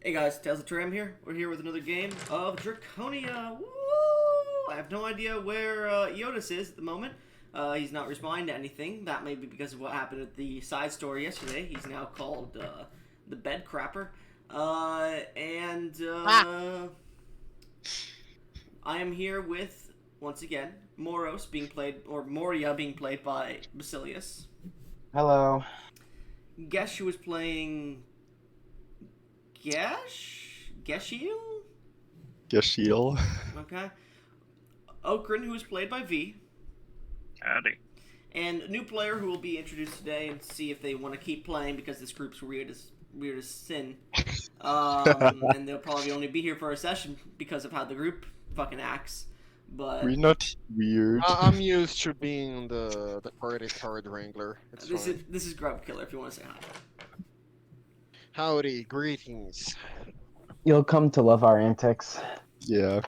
Hey guys, Tales of Turam here. We're here with another game of Draconia. Woo! I have no idea where Eotis is at the moment. He's not responding to anything. That may be because of what happened at the side story yesterday. He's now called the Bed Crapper. I am here with, once again, Moros being played, or Moria being played by Basilius. Hello. Gesh, who is playing Geshiel? Yashiel. Okay. Okran, who is played by V. Howdy. And a new player who will be introduced today and see if they want to keep playing because this group's weird as sin. And they'll probably only be here for a session because of how the group fucking acts. But We're not weird. I'm used to being the party card wrangler. It's fine. this is Grub Killer if you want to say hi. Howdy, greetings. You'll come to love our antics. Yeah.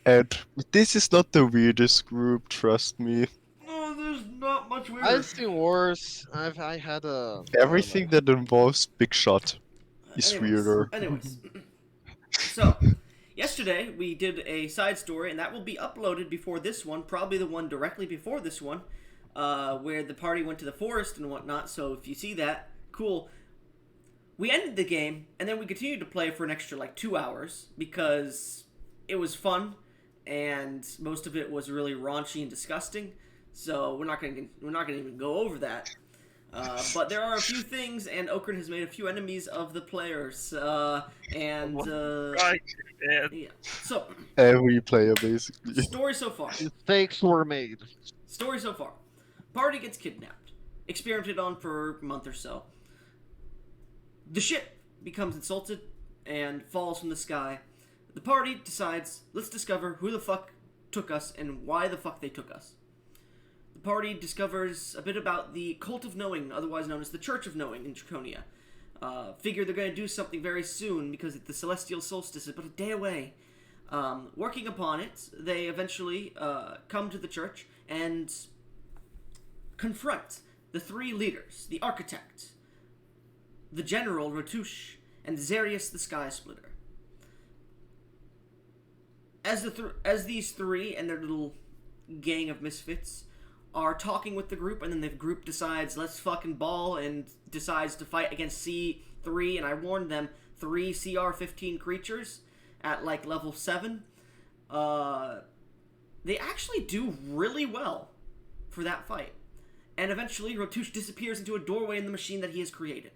And this is not the weirdest group, trust me. No, there's not much weird. I've seen worse. I had a Everything that involves Big Shot is weirder. Anyways, so yesterday we did a side story, and that will be uploaded before this one, probably the one directly before this one, where the party went to the forest and whatnot. So if you see that, cool. We ended the game, and then we continued to play for an extra, 2 hours, because it was fun, and most of it was really raunchy and disgusting, so we're not gonna even go over that. But there are a few things, and Okran has made a few enemies of the players, Right, yeah. yeah. So, Every player, basically. story so far. mistakes were made. Story so far. Party gets kidnapped. Experimented on for a month or so. The ship becomes insulted and falls from the sky. The party decides, let's discover who the fuck took us and why the fuck they took us. The party discovers a bit about the Cult of Knowing, otherwise known as the Church of Knowing in Draconia. Figure they're going to do something very soon because the celestial solstice is but a day away. Working upon it, they eventually come to the church and confront the three leaders, the architect, the general Ratouche, and Zarius the Sky Splitter. As these three and their little gang of misfits are talking with the group, and then the group decides, let's fucking ball, and decides to fight against C3, and I warned them, 3 CR15 creatures at level 7. They actually do really well for that fight. And eventually, Ratouche disappears into a doorway in the machine that he has created.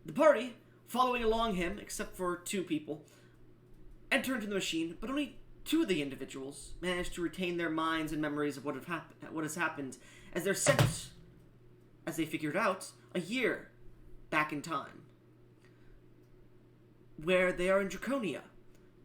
The party, following along him, except for 2 people, enter into the machine, but only 2 of the individuals manage to retain their minds and memories of what has happened, as they're sent, as they figured out, a year back in time, where they are in Draconia,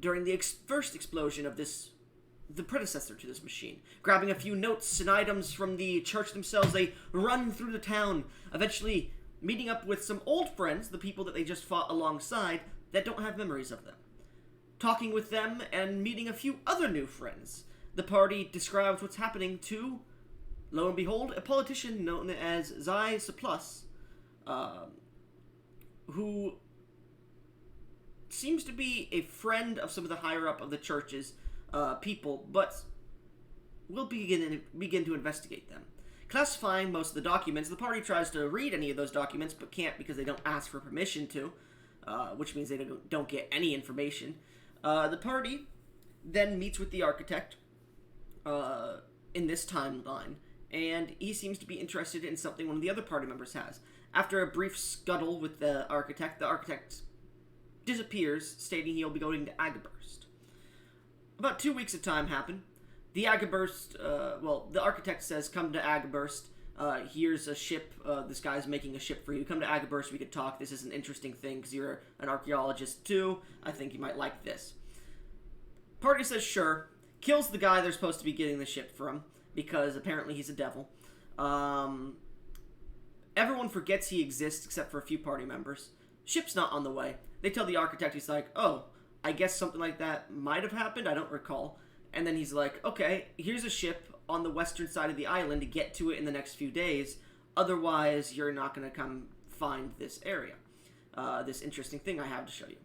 during the first explosion of the predecessor to this machine. Grabbing a few notes and items from the church themselves, they run through the town, eventually meeting up with some old friends, the people that they just fought alongside, that don't have memories of them. Talking with them and meeting a few other new friends. The party describes what's happening to, lo and behold, a politician known as Zai Surplus, who seems to be a friend of some of the higher up of the church's people, but we'll begin to investigate them. Classifying most of the documents, the party tries to read any of those documents, but can't because they don't ask for permission to, which means they don't get any information. The party then meets with the architect in this timeline, and he seems to be interested in something one of the other party members has. After a brief scuttle with the architect disappears, stating he'll be going to Agaburst. About 2 weeks of time happen. The Agaburst, the architect says, come to Agaburst. Here's a ship. This guy's making a ship for you. Come to Agaburst, we could talk. This is an interesting thing, because you're an archaeologist too. I think you might like this. Party says sure. Kills the guy they're supposed to be getting the ship from, because apparently he's a devil. Everyone forgets he exists, except for a few party members. Ship's not on the way. They tell the architect, he's like, oh, I guess something like that might have happened, I don't recall. And then he's like, okay, here's a ship on the western side of the island to get to it in the next few days. Otherwise, you're not going to come find this area. This interesting thing I have to show you.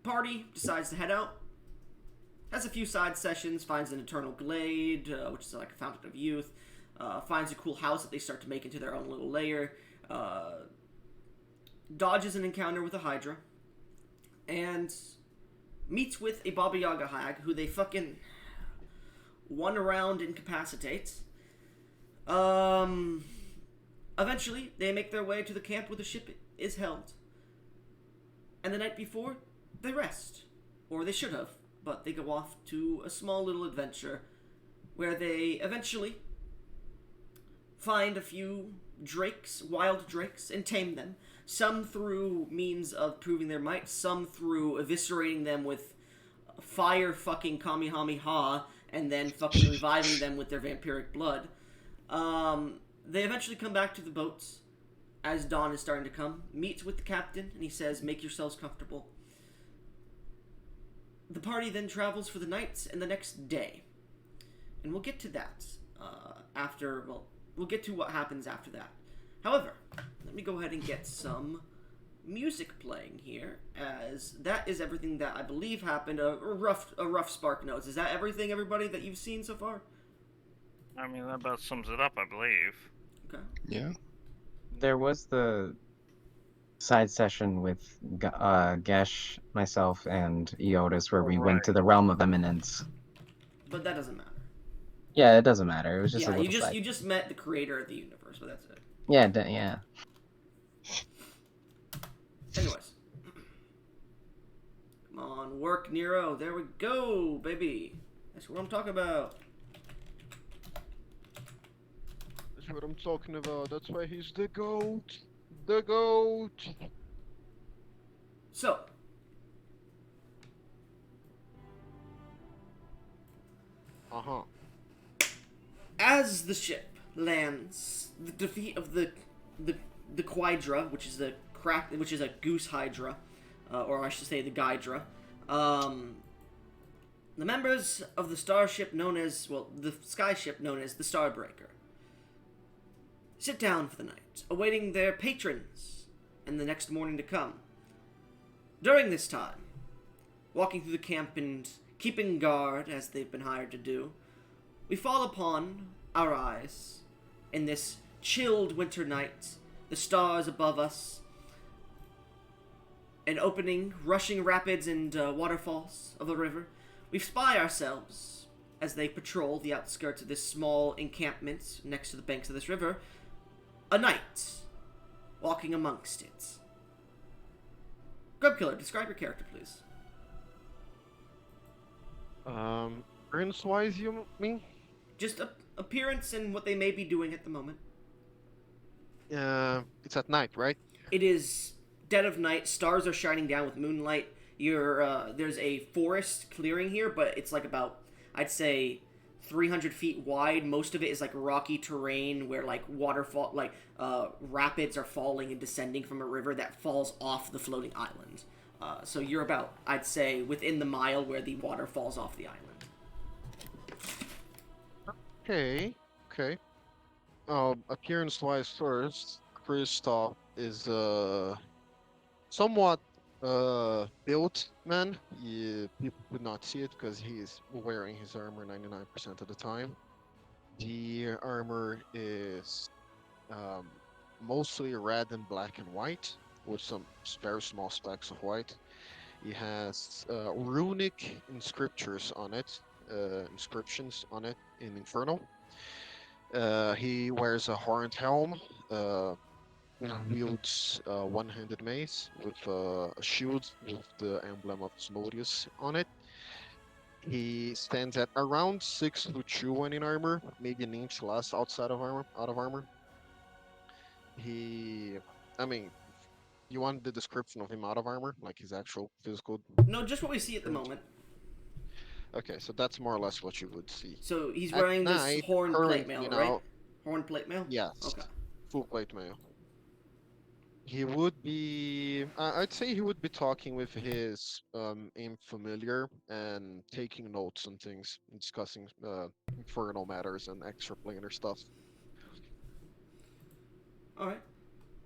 Party decides to head out. Has a few side sessions. Finds an eternal glade, which is like a fountain of youth. Finds a cool house that they start to make into their own little lair. Dodges an encounter with a Hydra. And meets with a Baba Yaga hag who they fucking one round incapacitate. Eventually, they make their way to the camp where the ship is held. And the night before, they rest. Or they should have. But they go off to a small little adventure where they eventually find a few drakes, wild drakes, and tame them. Some through means of proving their might, some through eviscerating them with fire fucking Kamehameha, and then fucking reviving them with their vampiric blood. They eventually come back to the boats as dawn is starting to come, meets with the captain, and he says, make yourselves comfortable. The party then travels for the night and the next day. And we'll get to that we'll get to what happens after that. However, let me go ahead and get some music playing here, as that is everything that I believe happened. A rough spark notes. Is that everything, everybody, that you've seen so far? I mean, that about sums it up, I believe. Okay. Yeah. There was the side session with Gesh, myself, and Eotis where we went to the realm of eminence. But that doesn't matter. Yeah, it doesn't matter. It was just a Yeah, little you just met the creator of the universe, but that's it. Yeah, yeah. Anyways. Come on, work, Nero. There we go, baby. That's what I'm talking about. That's what I'm talking about. That's why he's the GOAT. The GOAT. So. Uh-huh. As the ship lands, the defeat of the Quydra, which is a goose hydra, or I should say the Gydra. The members of the starship known as the skyship known as the Starbreaker sit down for the night, awaiting their patrons and the next morning to come. During this time, walking through the camp and keeping guard as they've been hired to do, we fall upon our eyes in this chilled winter night, the stars above us, and opening, rushing rapids and waterfalls of the river. We spy ourselves as they patrol the outskirts of this small encampment next to the banks of this river. A knight walking amongst it. Grubkiller, describe your character, please. Appearance-wise, you mean? Just appearance and what they may be doing at the moment. It's at night, right? It is dead of night. Stars are shining down with moonlight. There's a forest clearing here, but it's like about, I'd say, 300 feet wide. Most of it is like rocky terrain where like rapids are falling and descending from a river that falls off the floating island. So you're about, I'd say, within the mile where the water falls off the island. Okay. Appearance-wise first, Kristoff is somewhat built man. People could not see it because he's wearing his armor 99% of the time. The armor is mostly red and black and white, with some very small specks of white. He has runic inscriptions on it in Infernal. He wears a horned helm, wields a one-handed mace with a shield with the emblem of Asmodeus on it. He stands at around 6'2" when in armor, maybe an inch less out of armor. You want the description of him out of armor, like his actual physical? No, just what we see at the moment. Okay, so that's more or less what you would see. So he's wearing this horn plate mail, right? Horn plate mail? Yes. Okay. Full plate mail. He would be... I'd say he would be talking with his aim familiar and taking notes on things, and discussing infernal matters and extraplanar stuff. Alright.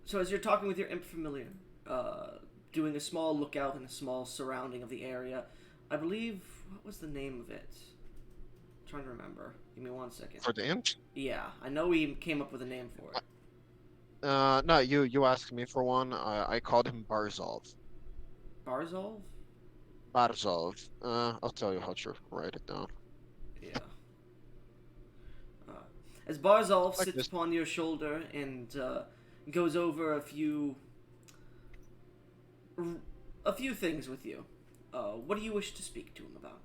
So as you're talking with your imp familiar, doing a small lookout and a small surrounding of the area. I believe, what was the name of it? I'm trying to remember. Give me 1 second. For the imp? Yeah, I know we came up with a name for it. No, you asked me for one. I called him Barzov. Barzov? Barzov. I'll tell you how to write it down. Yeah. As Barzov Like sits this. upon your shoulder and goes over a few things with you, what do you wish to speak to him about?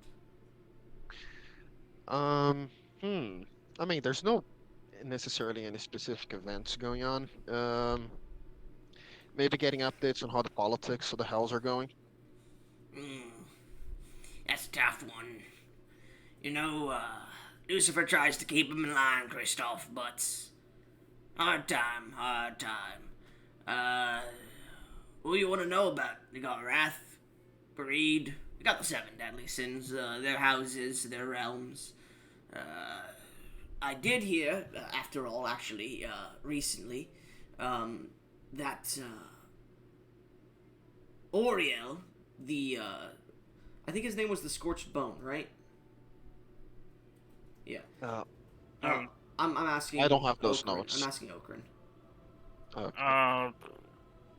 I mean, there's no necessarily any specific events going on. Maybe getting updates on how the politics of the hells are going. That's a tough one. Lucifer tries to keep him in line, Christoph, but hard time. Who you want to know about? We got Wrath, Greed. We got the 7 deadly sins, their houses, their realms. I did hear, after all, actually, recently, that Oriel, I think his name was the Scorched Bone, right? Yeah. I'm asking. I don't have those Okran. notes. I'm asking Okran.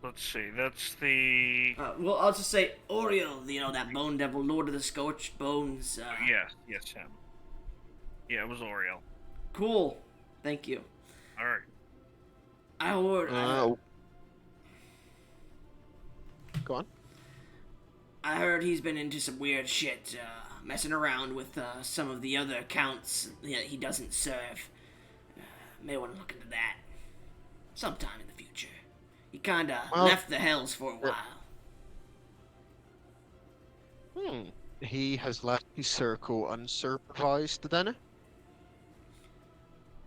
Let's see. That's the. Well, I'll just say Oriel, that Bone Devil, Lord of the Scorched Bones. Yes, him. Yeah, it was Oriel. Cool. Thank you. All right. Go on. I heard he's been into some weird shit, messing around with some of the other accounts he doesn't serve. May want to look into that sometime in the future. He kinda left the hells for a while. He has left his circle unsupervised then?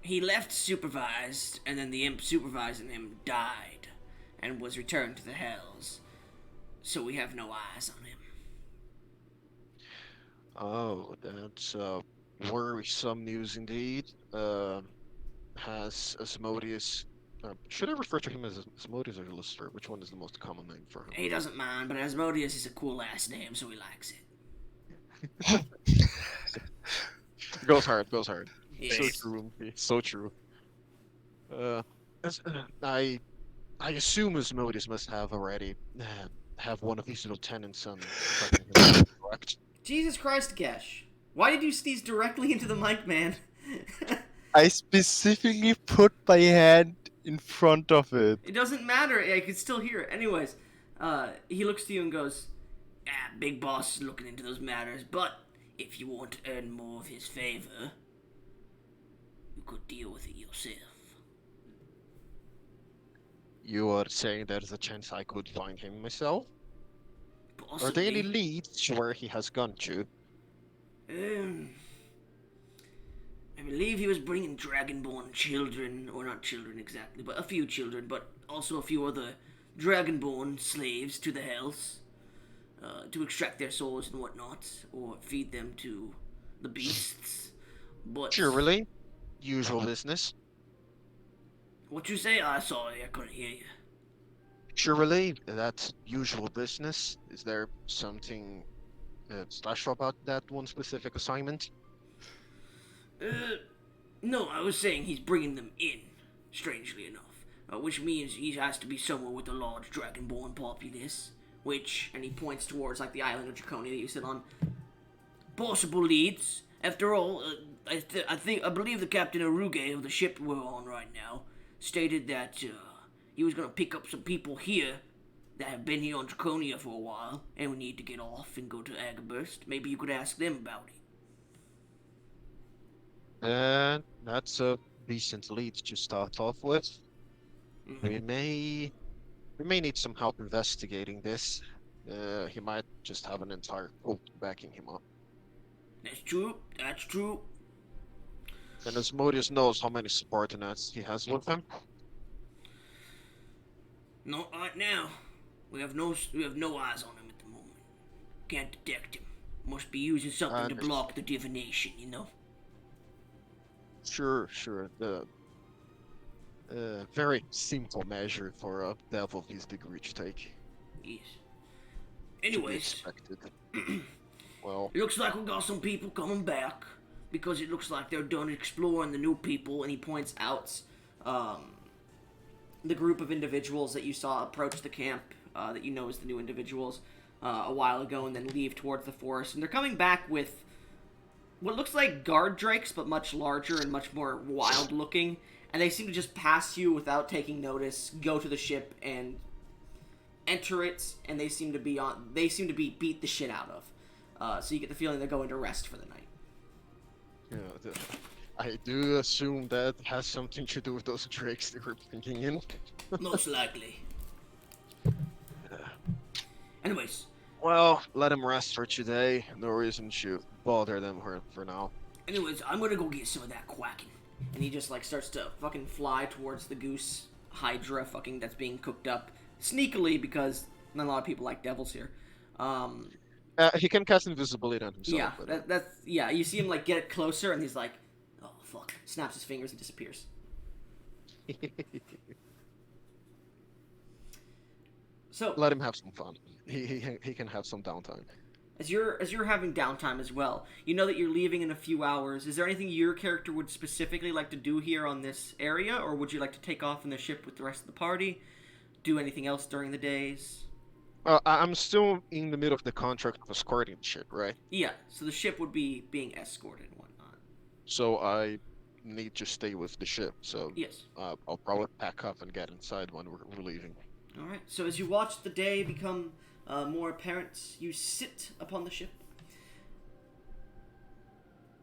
He left supervised, and then the imp supervising him died, and was returned to the hells. So we have no eyes on him. Oh, that's worrisome news indeed. Has Asmodeus... should I refer to him as Asmodeus or Lister? Which one is the most common name for him? He doesn't mind, but Asmodeus is a cool-ass name, so he likes it. Goes hard. Yes. So true. So true. I assume Asmodeus must have already have one of his lieutenants on correct? Jesus Christ, Gesh. Why did you sneeze directly into the mic, man? I specifically put my hand in front of it. It doesn't matter. I can still hear it. Anyways, he looks to you and goes, Big Boss is looking into those matters, but if you want to earn more of his favor, you could deal with it yourself. You are saying there's a chance I could find him myself? Possibly. Are there any leads to where he has gone to? I believe he was bringing Dragonborn children, or not children exactly, but a few children, but also a few other Dragonborn slaves to the hells, to extract their souls and whatnot, or feed them to the beasts. But Surely. Usual business. what you say? Sorry, I couldn't hear you. Surely, that's usual business. Is there something special about that one specific assignment? No, I was saying he's bringing them in, strangely enough, which means he has to be somewhere with a large Dragonborn populace, which, and he points towards, like, the island of Draconia that you sit on, possible leads. After all, I believe the Captain Aruge of the ship we're on right now stated that, he was gonna pick up some people here that have been here on Draconia for a while, and we need to get off and go to Agaburst. Maybe you could ask them about it. That's a decent lead to start off with. Mm-hmm. We may need some help investigating this. He might just have an entire cult backing him up. That's true. And Asmodeus knows how many subordinates he has with him. Not right now. We have no eyes on him at the moment. Can't detect him. Must be using something to block the divination, you know? Sure. The very simple measure for a devil of his degree to take. Yes. Anyways, expected. Well, it looks like we got some people coming back because it looks like they're done exploring the new people. And he points out the group of individuals that you saw approach the camp that you know is the new individuals a while ago, and then leave towards the forest. And they're coming back with what looks like guard drakes, but much larger and much more wild looking. And they seem to just pass you without taking notice, go to the ship and enter it, and they seem to be beat the shit out of. So you get the feeling they're going to rest for the night. yeah, I do assume that has something to do with those drakes they were bringing in. Most likely. Anyways, Well, let them rest for today. No reason to bother them for now. I'm gonna go get some of that quacking. And he just like starts to fucking fly towards the goose hydra fucking that's being cooked up sneakily because not a lot of people like devils here. He can cast invisibility on himself. Yeah, but, that's yeah. You see him like get closer, and he's like, "Oh fuck!" Snaps his fingers and disappears. So let him have some fun. He can have some downtime. as you're having downtime as well, you know that you're leaving in a few hours. Is there anything your character would specifically like to do here on this area, or would you like to take off in the ship with the rest of the party? Do anything else during the days? I'm still in the middle of the contract of escorting shit, right? Yeah, so the ship would be being escorted and whatnot. So I need to stay with the ship. So Yes. I'll probably pack up and get inside when we're leaving. All right. So as you watch the day become more apparent, you sit upon the ship,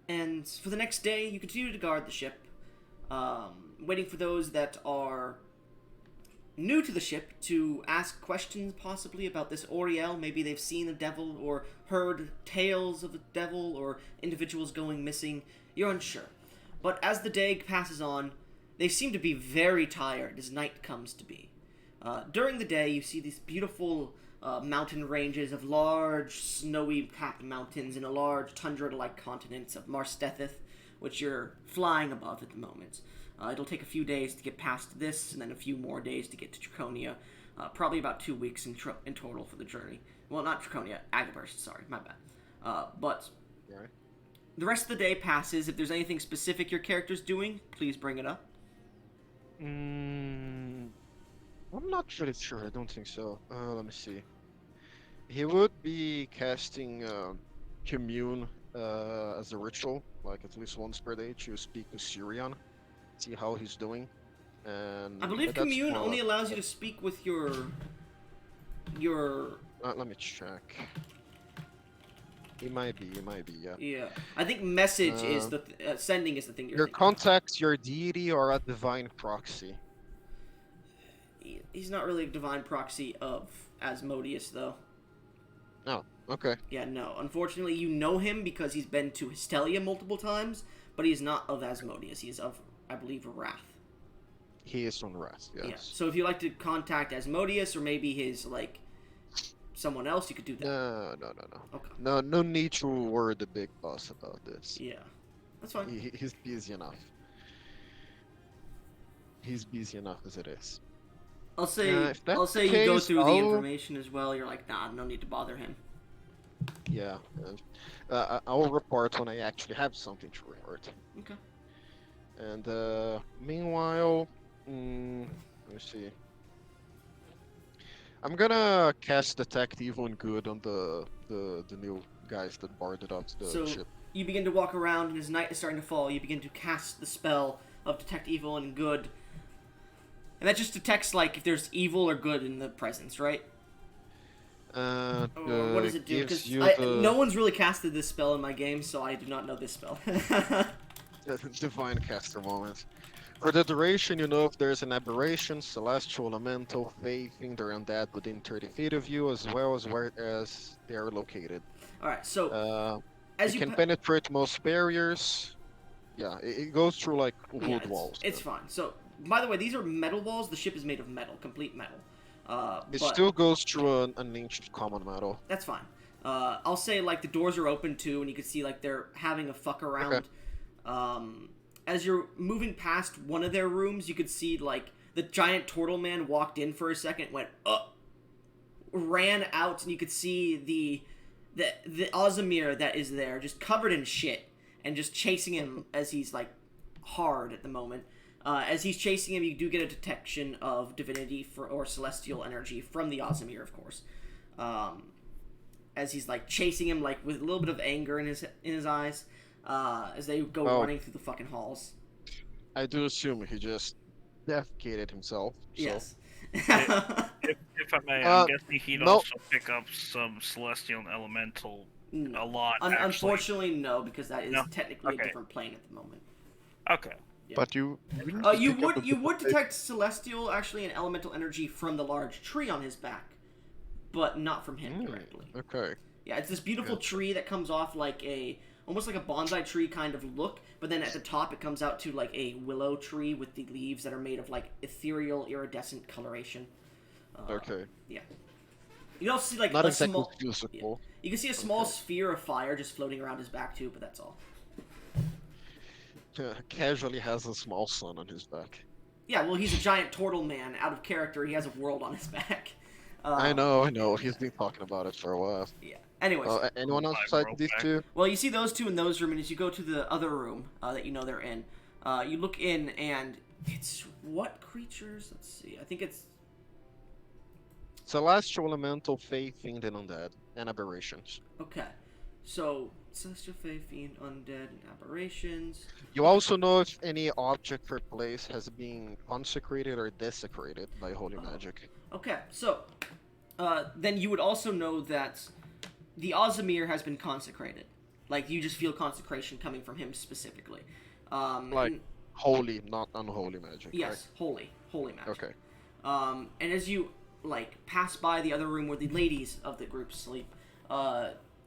and for the next day, you continue to guard the ship, waiting for those that are new to the ship to ask questions, possibly about this Oriel. Maybe they've seen a devil or heard tales of the devil or individuals going missing. You're unsure. But as the day passes on, they seem to be very tired as night comes to be. During the day, you see these beautiful mountain ranges of large, snowy-capped mountains and a large tundra-like continent of Marsetith, which you're flying above at the moment. It'll take a few days to get past this, and then a few more days to get to Draconia. Probably about 2 weeks in total for the journey. Well, not Draconia, Agaburst, sorry, my bad. But Right. the rest of the day passes. If there's anything specific your character's doing, please bring it up. I'm not really sure. I don't think so. Let me see. He would be casting Commune as a ritual, like at least once per day, to speak to Syrian, see how he's doing. And I believe that's Commune more only like- allows you to speak with your Let me check. He might be, yeah. yeah. I think message is the sending is the thing you're Your thinking. contacts, your deity, or a divine proxy. He's not really a divine proxy of Asmodeus, though. Oh, okay. Yeah, no. Unfortunately, you know him because he's been to Hystelia multiple times, but he's not of Asmodeus. He's of, I believe, Wrath. He is on rest, yes. Yeah. So if you like to contact Asmodeus or maybe his, like, someone else, you could do that. No. Okay. No need to worry the big boss about this. Yeah. That's fine. He's busy enough. He's busy enough as it is. I'll say if that's I'll say the you go case, through the I'll- information as well. You're like, nah, no need to bother him. Yeah. I'll report when I actually have something to report. Okay. And meanwhile, let me see. I'm gonna cast Detect Evil and Good on the new guys that boarded up the So ship. you begin to walk around, and as night is starting to fall, you begin to cast the spell of Detect Evil and Good. And that just detects, like, if there's evil or good in the presence, right? Or what does it do? Gives Because you no one's really casted this spell in my game, so I do not know this spell. the divine caster moment. For the duration, you know if there's an aberration, celestial, elemental, faithing, they're undead within 30 feet of you, as well as where they are located. Alright, so As you can penetrate most barriers. Yeah, it goes through like wood walls. It's fine. So, by the way, these are metal walls. The ship is made of metal, complete metal. It But still goes through an inch of common metal. that's fine. I'll say, like, the doors are open, too, and you can see, like, they're having a fuck around. Okay. As you're moving past one of their rooms, you could see, like, the giant turtle man walked in for a second, went, ran out, and you could see the Ozamir that is there, just covered in shit, and just chasing him as he's like hard at the moment. As he's chasing him, you do get a detection of divinity or celestial energy from the Ozamir, of course. As he's like chasing him, like with a little bit of anger in his eyes, as they go running through the fucking halls. I do assume he just defecated himself. So. Yes. If I may, I'm guessing he'd no. also pick up some celestial and elemental a lot. Unfortunately, no, because that is technically a different plane at the moment. Okay. Yeah. But you you would detect celestial actually and elemental energy from the large tree on his back, but not from him directly. Okay. Yeah, it's this beautiful tree that comes off like almost like a bonsai tree kind of look, but then at the top it comes out to like a willow tree with the leaves that are made of like ethereal iridescent coloration. Okay. Yeah. You can also see like Not a exactly small. useful. Yeah. You can see a small sphere of fire just floating around his back too, but that's all. Casually has a small sun on his back. Yeah, well, he's a giant turtle man. Out of character, he has a world on his back. I know. He's been talking about it for a while. Yeah. Anyways. Anyone else besides these two? Well, you see those two in those rooms, and as you go to the other room that you know they're in, you look in, and it's what creatures? Let's see. I think it's Celestial elemental, fae, fiend, and undead, and aberrations. okay. So celestial, fae, fiend, undead, and aberrations. You also know if any object or place has been consecrated or desecrated by holy magic. Okay, so then you would also know that the Ozamir has been consecrated. Like, you just feel consecration coming from him specifically. Holy, not unholy magic. Yes, holy magic. Okay. And as you like pass by the other room where the ladies of the group sleep,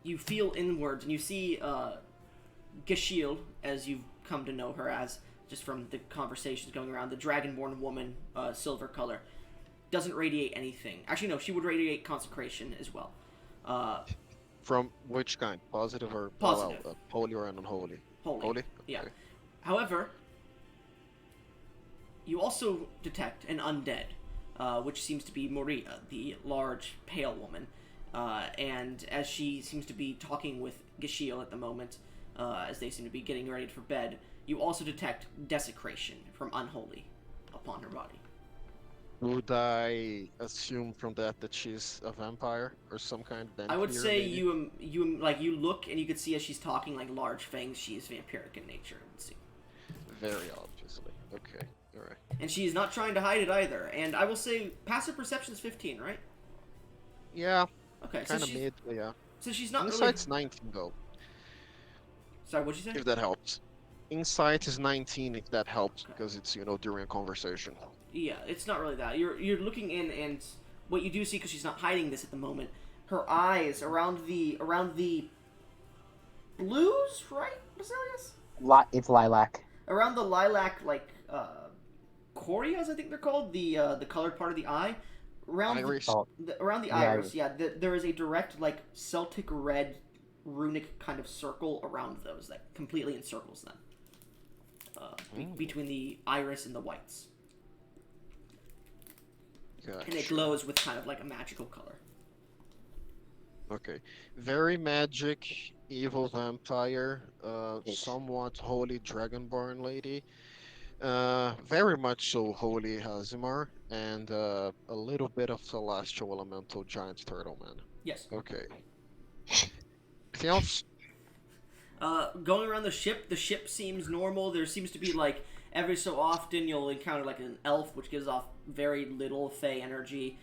you feel inwards and you see Geshiel, as you've come to know her as, just from the conversations going around, the dragonborn woman, silver color, doesn't radiate anything. Actually, no, she would radiate consecration as well. From which kind? Positive or Positive. Holy or unholy? Holy. Holy? Yeah. Okay. However, you also detect an undead, which seems to be Moria, the large, pale woman. And as she seems to be talking with Geshiel at the moment, as they seem to be getting ready for bed, you also detect desecration from unholy upon her body. Would I assume from that she's a vampire or some kind of vampire? I would say maybe? you look and you could see as she's talking like large fangs, she is vampiric in nature. Let's see. Very obviously. Okay. All right. And she is not trying to hide it either. And I will say passive perception is 15, right? Yeah. Okay. Kind of mid. Yeah. So she's not Insight's 19 though. Sorry, what'd you say? If that helps. Insight is 19 if that helps, because it's during a conversation. Yeah, it's not really that. You're looking in, and what you do see, because she's not hiding this at the moment, her eyes around the blues, right, Basilius? It's lilac. Around the lilac, like corias, I think they're called, the colored part of the eye. Around Iris. around the iris, yeah. There is a direct like Celtic red runic kind of circle around those that completely encircles them. Between the iris and the whites. Gotcha. And it glows with kind of like a magical color. Okay. Very magic, evil vampire, somewhat holy dragonborn lady. Very much so holy Hazimar, and a little bit of celestial elemental giant turtle man. Yes. Okay. Anything else? Going around the ship seems normal. There seems to be like every so often you'll encounter like an elf, which gives off very little fey energy.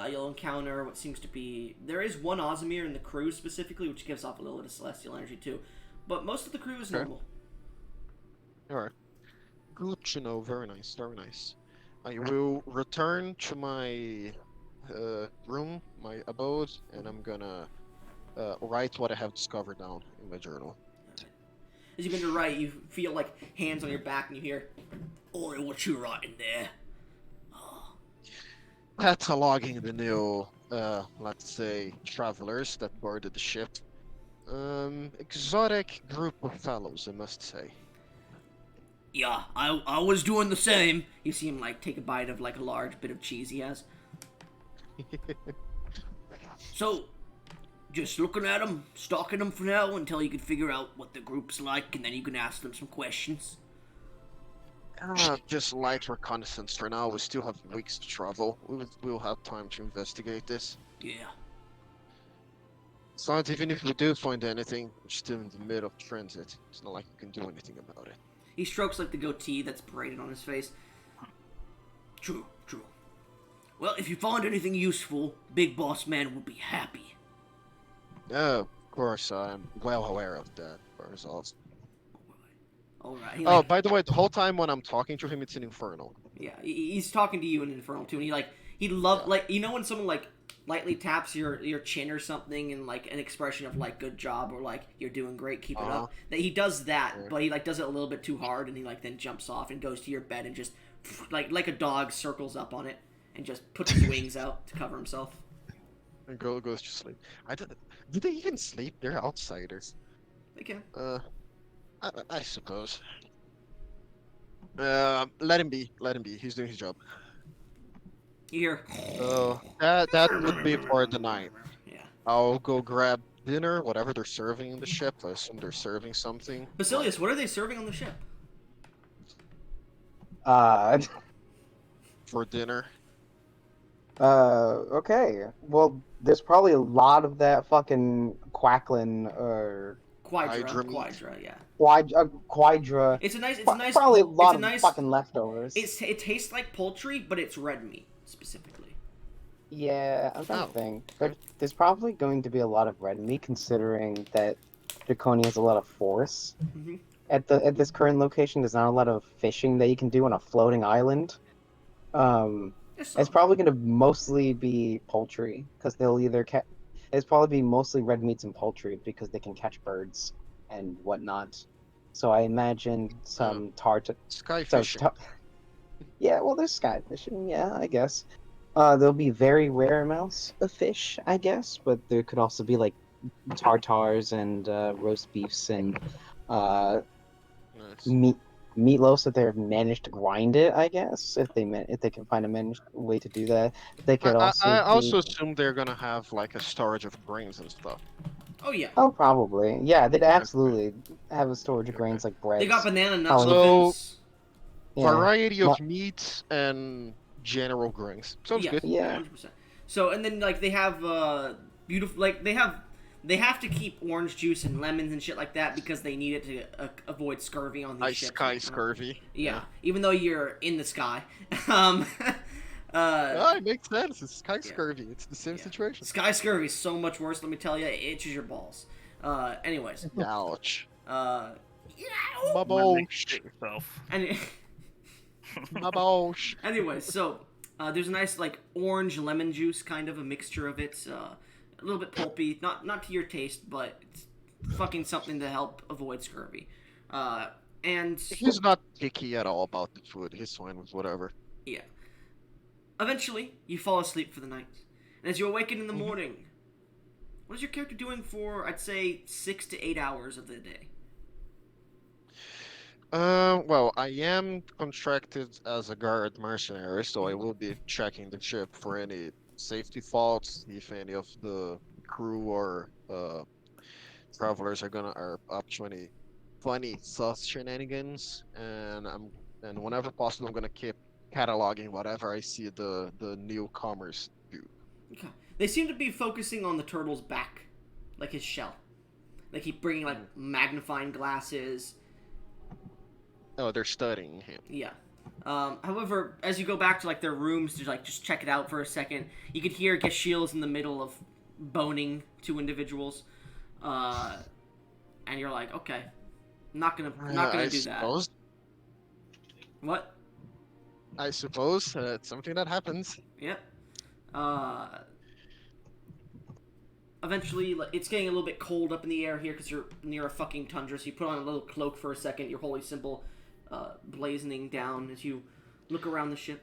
You'll encounter what seems to be... There is one Ozamir in the crew specifically, which gives off a little bit of celestial energy too. But most of the crew is normal. Alright. Good to know. Very nice. Very nice. I will return to my room, my abode, and I'm gonna write what I have discovered down in my journal. As you begin to write, you feel like hands on your back and you hear, "Oi, what you writing there?" Cataloging the new, let's say, travelers that boarded the ship. Exotic group of fellows, I must say. Yeah, I was doing the same. You see him like take a bite of like a large bit of cheese he has. So, just looking at them, stalking them for now until you can figure out what the group's like, and then you can ask them some questions. Just light reconnaissance for now. We still have weeks to travel. We'll have time to investigate this. Yeah. Besides, even if we do find anything, we're still in the middle of transit. It's not like we can do anything about it. He strokes like the goatee that's braided on his face. True. Well, if you find anything useful, Big Boss Man will be happy. Of course, I'm well aware of that. Results. Alright. Oh, by the way, the whole time when I'm talking to him, it's an infernal. Yeah, he's talking to you in Infernal too, and you know when someone like lightly taps your chin or something, and like an expression of like good job or like you're doing great, keep it up. That he does that, but he like does it a little bit too hard, and he like then jumps off and goes to your bed and just like a dog circles up on it and just puts his wings out to cover himself. And goes to sleep. Do they even sleep? They're outsiders. They can. I suppose. Let him be. Let him be. He's doing his job. You hear? So that would be for the night. Yeah. I'll go grab dinner, whatever they're serving in the ship. I assume they're serving something. Basilius, what are they serving on the ship? For dinner. Okay. Well, there's probably a lot of that fucking quacklin or Quadra, yeah. quadra. It's a nice. Probably a lot of fucking leftovers. It tastes like poultry, but it's red meat specifically. Yeah, I'm trying to think. But there's probably going to be a lot of red meat, considering that Draconia has a lot of force. Mm-hmm. At this current location, there's not a lot of fishing that you can do on a floating island. It's probably going to mostly be poultry, because they'll either it's probably be mostly red meats and poultry because they can catch birds and whatnot. So I imagine some sky fishing. Yeah, well, there's sky fishing. Yeah, I guess. There'll be very rare amounts of fish, I guess, but there could also be like tartars and roast beefs and meatloafs if they've managed to grind it. I guess if they can find a managed way to do that. They could I also assume they're gonna have like a storage of grains and stuff. Oh yeah. Oh, probably. Yeah, they'd absolutely have a storage of grains like bread. They got banana nuts. So, yeah. variety of meats and general grains. Sounds good. Yeah. 100%. So and then like they have beautiful like they have to keep orange juice and lemons and shit like that because they need it to avoid scurvy on these ships. Sky scurvy. Yeah, even though you're in the sky. It makes sense. It's sky scurvy. It's the same situation. Sky scurvy is so much worse. Let me tell you, it itches your balls. Anyways. Ouch. My yourself. My balls. Anyway, so there's a nice like orange lemon juice kind of a mixture of it. A little bit pulpy, not to your taste, but it's fucking something to help avoid scurvy. And he's not picky at all about the food. He's fine with whatever. Yeah. Eventually, you fall asleep for the night, and as you awaken in the morning, what is your character doing for? I'd say 6 to 8 hours of the day. Well, I am contracted as a guard mercenary, so I will be checking the ship for any safety faults, if any of the crew or travelers are up to any funny sus shenanigans, and whenever possible, I'm gonna keep cataloging whatever I see the newcomers do. Okay. They seem to be focusing on the turtle's back, like his shell. They keep bringing like magnifying glasses. Oh, they're studying him. Yeah. However, as you go back to like their rooms to like just check it out for a second, you could hear Geshiel's in the middle of boning two individuals, and you're like, okay, not gonna do suppose. that. What? I suppose it's something that happens. Yep. Eventually, it's getting a little bit cold up in the air here because you're near a fucking tundra. So you put on a little cloak for a second. Your holy symbol blazoning down as you look around the ship.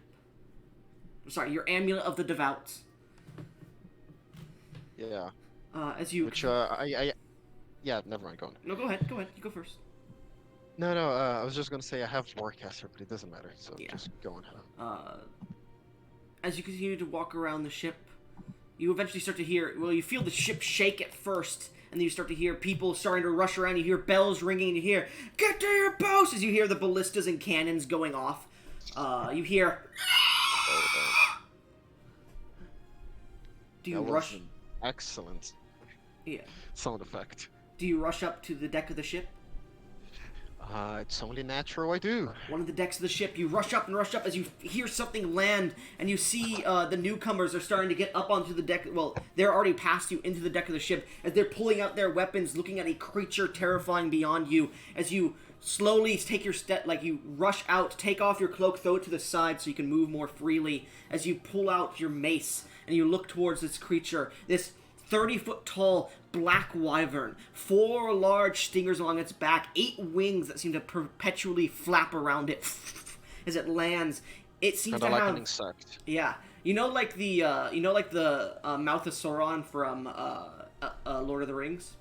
Sorry, your amulet of the devout. Yeah. As you. Which yeah, never mind. Go on. No, go ahead. Go ahead. You go first. No. I was just gonna say I have Warcaster, but it doesn't matter. So yeah. Just go on. As you continue to walk around the ship, you eventually start to hear, well, you feel the ship shake at first, and then you start to hear people starting to rush around. You hear bells ringing, and you hear, get to your posts, as you hear the ballistas and cannons going off. You hear... Do you That was rush... an excellent Yeah. sound effect. Do you rush up to the deck of the ship? It's only natural I do. One of the decks of the ship, you rush up as you hear something land, and you see the newcomers are starting to get up onto the deck. Well, they're already past you into the deck of the ship as they're pulling out their weapons, looking at a creature terrifying beyond you. As you slowly take your step, like you rush out, take off your cloak, throw it to the side so you can move more freely. As you pull out your mace and you look towards this creature, this 30-foot tall black wyvern, 4 large stingers along its back, 8 wings that seem to perpetually flap around it as it lands. It seems Kinda to like have an insect. yeah, you know, like the mouth of Sauron from Lord of the Rings.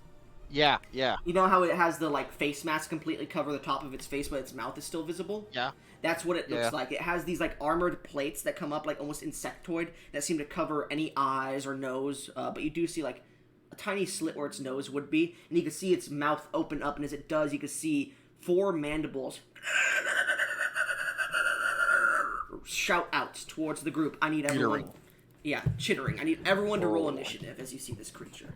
Yeah. You know how it has the like face mask completely cover the top of its face, but its mouth is still visible. Yeah. That's what it looks Yeah. like. It has these like armored plates that come up like almost insectoid that seem to cover any eyes or nose, but you do see like a tiny slit where its nose would be, and you can see its mouth open up, and as it does, you can see 4 mandibles shout out towards the group. I need everyone. Chittering. Yeah, chittering. I need everyone to roll initiative as you see this creature.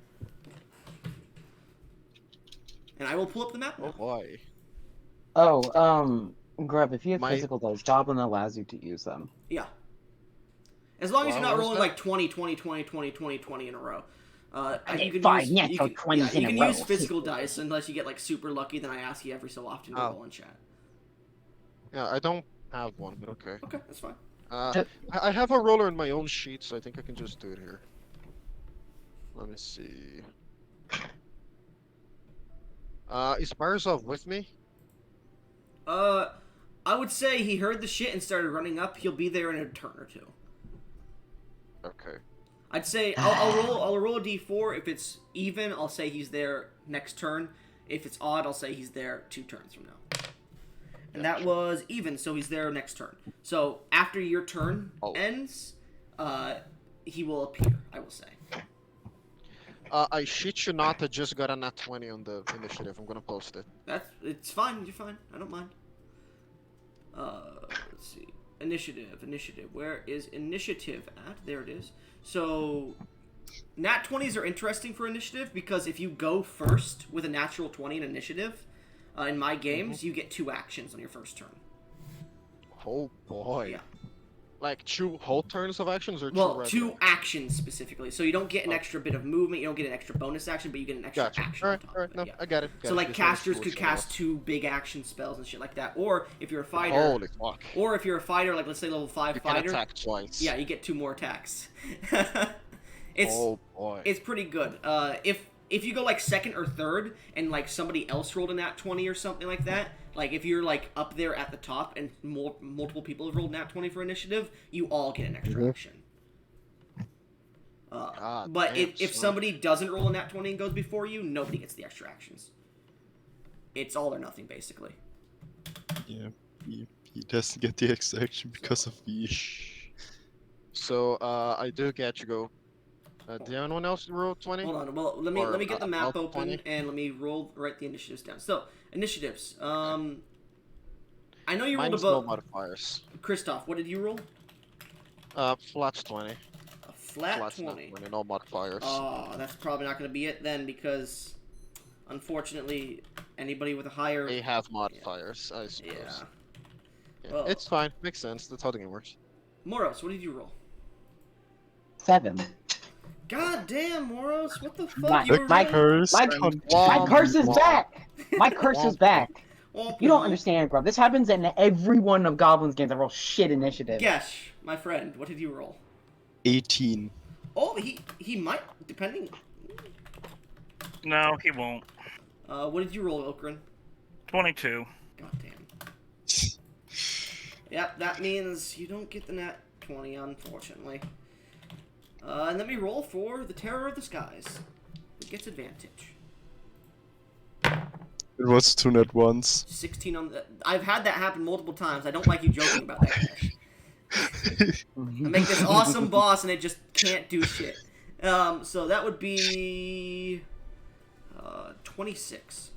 And I will pull up the map now. Oh boy. Oh, Grub, if you have My- physical dice, Goblin allows you to use them. Yeah. As long as you're Wow, not what is rolling that? like 20, 20, 20, 20, 20, 20 in a row. Okay, you can fine, use, yeah, you so can, 20s yeah, in you a can row. use physical dice unless you get like super lucky, then I ask you every so often to Oh. roll in chat. Yeah, I don't have one, but okay. Okay, that's fine. I have a roller in my own sheet, so I think I can just do it here. Let me see. Is Barzov with me? I would say he heard the shit and started running up. He'll be there in a turn or two. Okay. I'd say I'll roll a d4. If it's even, I'll say he's there next turn. If it's odd, I'll say he's there 2 turns from now. And that was even, so he's there next turn. So after your turn ends, he will appear, I will say. I shit you not, I just got a nat 20 on the initiative. I'm gonna post it. It's fine, you're fine. I don't mind. Let's see. Initiative. Where is initiative at? There it is. So, nat 20s are interesting for initiative because if you go first with a natural 20 in initiative, in my games, you get 2 actions on your first turn. Oh boy. Yeah. Like 2 whole turns of actions or 2 Well, regular? 2 actions specifically. So you don't get an extra bit of movement, you don't get an extra bonus action, but you get an extra Gotcha. action on top of Alright, it. no, Yeah. I got it. So like casters could cast 2 big action spells and shit like that. Or if you're a fighter, Holy fuck. or if you're a fighter, like let's say level 5 You can fighter, attack twice. yeah, you get 2 more attacks. it's Oh boy. it's pretty good. If you go like second or third and like somebody else rolled a nat 20 or something like that, like if you're like up there at the top and multiple people have rolled nat 20 for initiative, you all get an extra action. God But damn, if son. somebody doesn't roll a nat 20 and goes before you, nobody gets the extra actions. It's all or nothing, basically. Yeah, he doesn't get the extra action because of the. So, I do get you go. Did anyone else roll 20? Hold on. Well, let me get the map about open 20? and let me write the initiatives down. So initiatives. I know you Mine rolled is no about. modifiers. Christoph, what did you roll? Flat 20. A flat Flat's not 20. no modifiers. Oh, that's probably not going to be it then because, unfortunately, anybody with a higher. They have modifiers, I suppose. Yeah. Yeah, Well- it's fine. Makes sense. That's how the game works. Moros, what did you roll? 7. God damn, Moros, what the fuck? My- You were my really- Curse My- continues. My curse is back! My curse is back! Womp You don't womp. understand, Grub. This happens in every one of Goblin's games. I roll shit initiative. Gesh, my friend, what did you roll? 18. Oh, he might, depending. No, he won't. What did you roll, Ilkrin? 22. God damn. Yep, that means you don't get the nat 20, unfortunately. And let me roll for the Terror of the Skies. It gets advantage. It was 2 net once. 16 on the... I've had that happen multiple times. I don't like you joking about that, Gesh. I make this awesome boss and it just can't do shit. So that would be 26.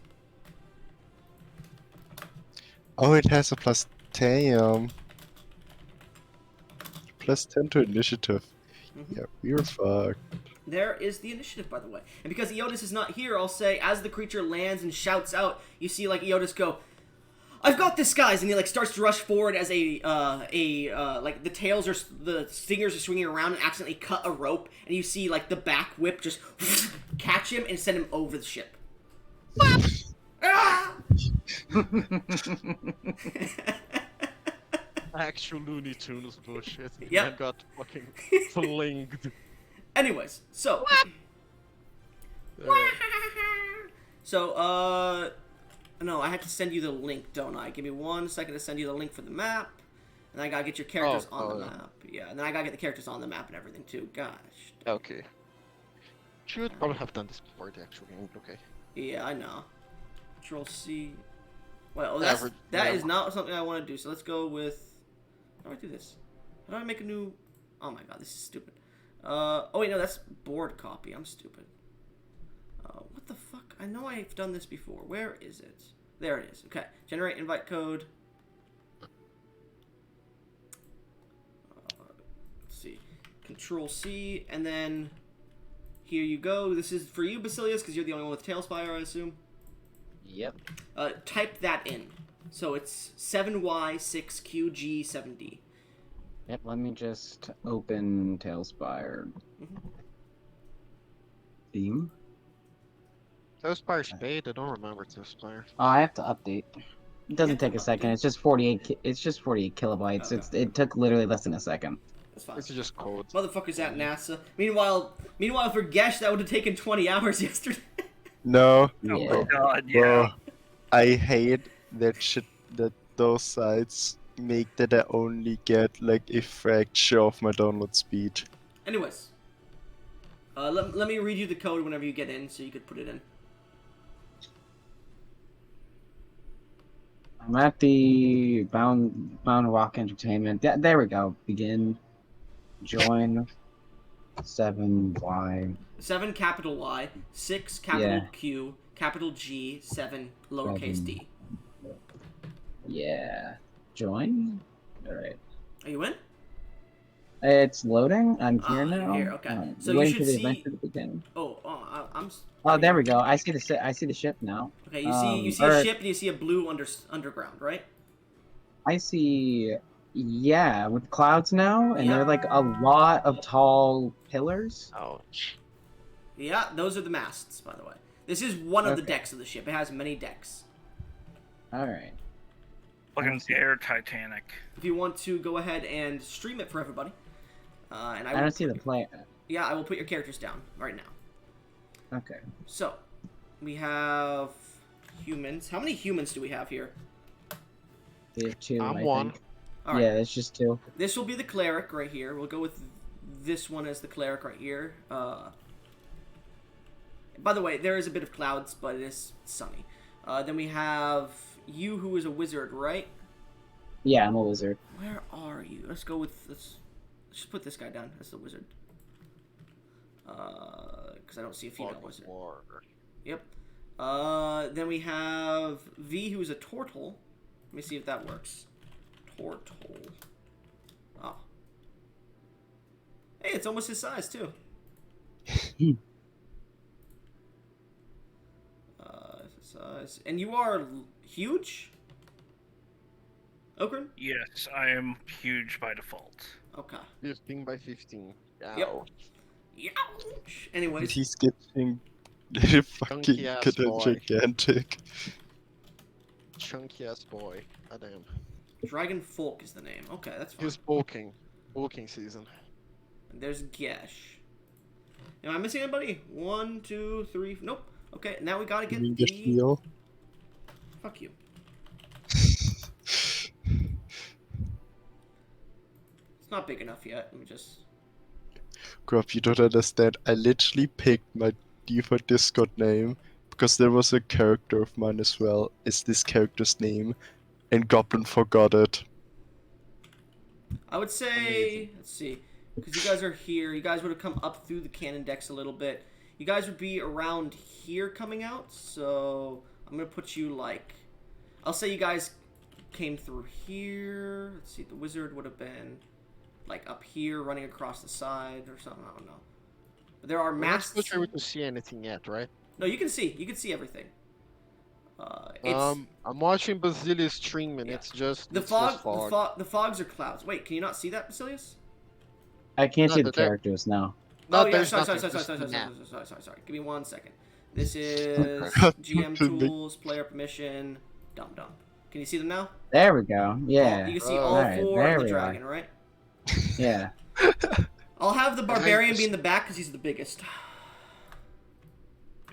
Oh, it has a plus 10. Plus 10 to initiative. Mhm. Yeah, we're fucked. There is the initiative, by the way. And because Eotis is not here, I'll say, as the creature lands and shouts out, you see, like, Eotis go, "I've got this, guys!" And he, like, starts to rush forward as like, the tails are, the stingers are swinging around and accidentally cut a rope, and you see, like, the back whip just catch him and send him over the ship. Ah! Actual Looney Tunes bullshit. Yep. Man got fucking flinged. Anyways, so... So, no, I have to send you the link, don't I? Give me 1 second to send you the link for the map. And I gotta get your characters on the yeah. map. Yeah, and then I gotta get the characters on the map and everything, too. Gosh. Okay. Should probably have done this before the actual game. Okay. Yeah, I know. Control C. Well, that yeah. is not something I want to do, so let's go with... How do I do this? How do I make a new... Oh my god, this is stupid. Oh wait, no, that's board copy. I'm stupid. What the fuck? I know I've done this before. Where is it? There it is. Okay. Generate invite code. Let's see. Control C, and then here you go. This is for you, Basilius, because you're the only one with Tailspire, I assume. Yep. Type that in. So it's 7Y6QG7D. Yep, let me just open Tailspire. Theme. Tailspire Spade? I don't remember Tailspire. Oh, I have to update. It doesn't have to take a second. update. It's just 48. It's just 48 kilobytes. Okay. It took literally less than a second. That's fine. It's just code. Motherfuckers at NASA. Meanwhile for Gesh, that would have taken 20 hours yesterday. No, Oh Yeah. my god, yeah. bro. I hate that shit that those sites make that I only get like a fraction of my download speed. Anyways. Let me read you the code whenever you get in so you could put it in. I'm at the Bound Rock Entertainment. There we go. Begin. Join. 7Y. 7 capital Y, 6 capital Yeah. Q, capital G, 7 lowercase d. Yeah. Join? Alright. Are you in? It's loading. I'm here now. Here, okay. Alright, So you waiting should for the see- event to begin. I'm. Oh, there we go. I see the ship now. Okay, you see a ship and you see a blue underground, right? I see, yeah, with clouds now, and Yeah. there are like a lot of tall pillars. Ouch. Yeah, those are the masts, by the way. This is one of the Okay. decks of the ship. It has many decks. Alright. Fucking air Titanic. If you want to go ahead and stream it for everybody, and I don't see the player. Yeah, I will put your characters down right now. Okay. So, we have humans. How many humans do we have here? We have two, I'm I one. think. All Yeah, right. it's just two. This will be the cleric right here. We'll go with this one as the cleric right here. By the way, there is a bit of clouds, but it is sunny. Then we have you, who is a wizard, right? Yeah, I'm a wizard. Where are you? Let's go with let's just put this guy down as the wizard. Because I don't see a female Fog of wizard. War. Yep. Then we have V, who is a tortle. Let me see if that works. Tortle. Oh. Hey, it's almost his size, too. Size. And you are huge? Okran? Yes, I am huge by default. Okay. 15 by 15. Yep. Ouch. Youch. Anyways. He's getting fucking Chunky ass boy. gigantic. Chunky ass boy. Goddamn. Dragon Folk is the name. Okay, that's fine. He's bulking. Bulking season. And there's Gesh. Am I missing anybody? 1, 2, 3. Nope. Okay, now we gotta get You get the... heal. Fuck you. It's not big enough yet. Let me just... Grub, you don't understand. I literally picked my default Discord name because there was a character of mine as well as this character's name, and Goblin forgot it. I would say... Amazing. Let's see. because you guys are here. You guys would have come up through the cannon decks a little bit. You guys would be around here coming out, so I'm going to put you, like... I'll say you guys came through here. Let's see, the wizard would have been, like, up here, running across the side or something. I don't know. But there are We're not masts... supposed to be able to see anything yet, right? No, you can see. You can see everything. It's... I'm watching Basilius stream, and Yeah. it's just The it's fog, just fog. the fogs are clouds. Wait, can you not see that, Basilius? I can't No, see the there- characters now. No, Oh yeah, there's sorry. nothing, just the map. Give me 1 second. This is God, GM to me. tools, player permission, dum. Can you see them now? There we go. Yeah. You can see Oh. all Alright, 4 there of the we dragon, right? Yeah. I'll have the barbarian be in the back because he's the biggest.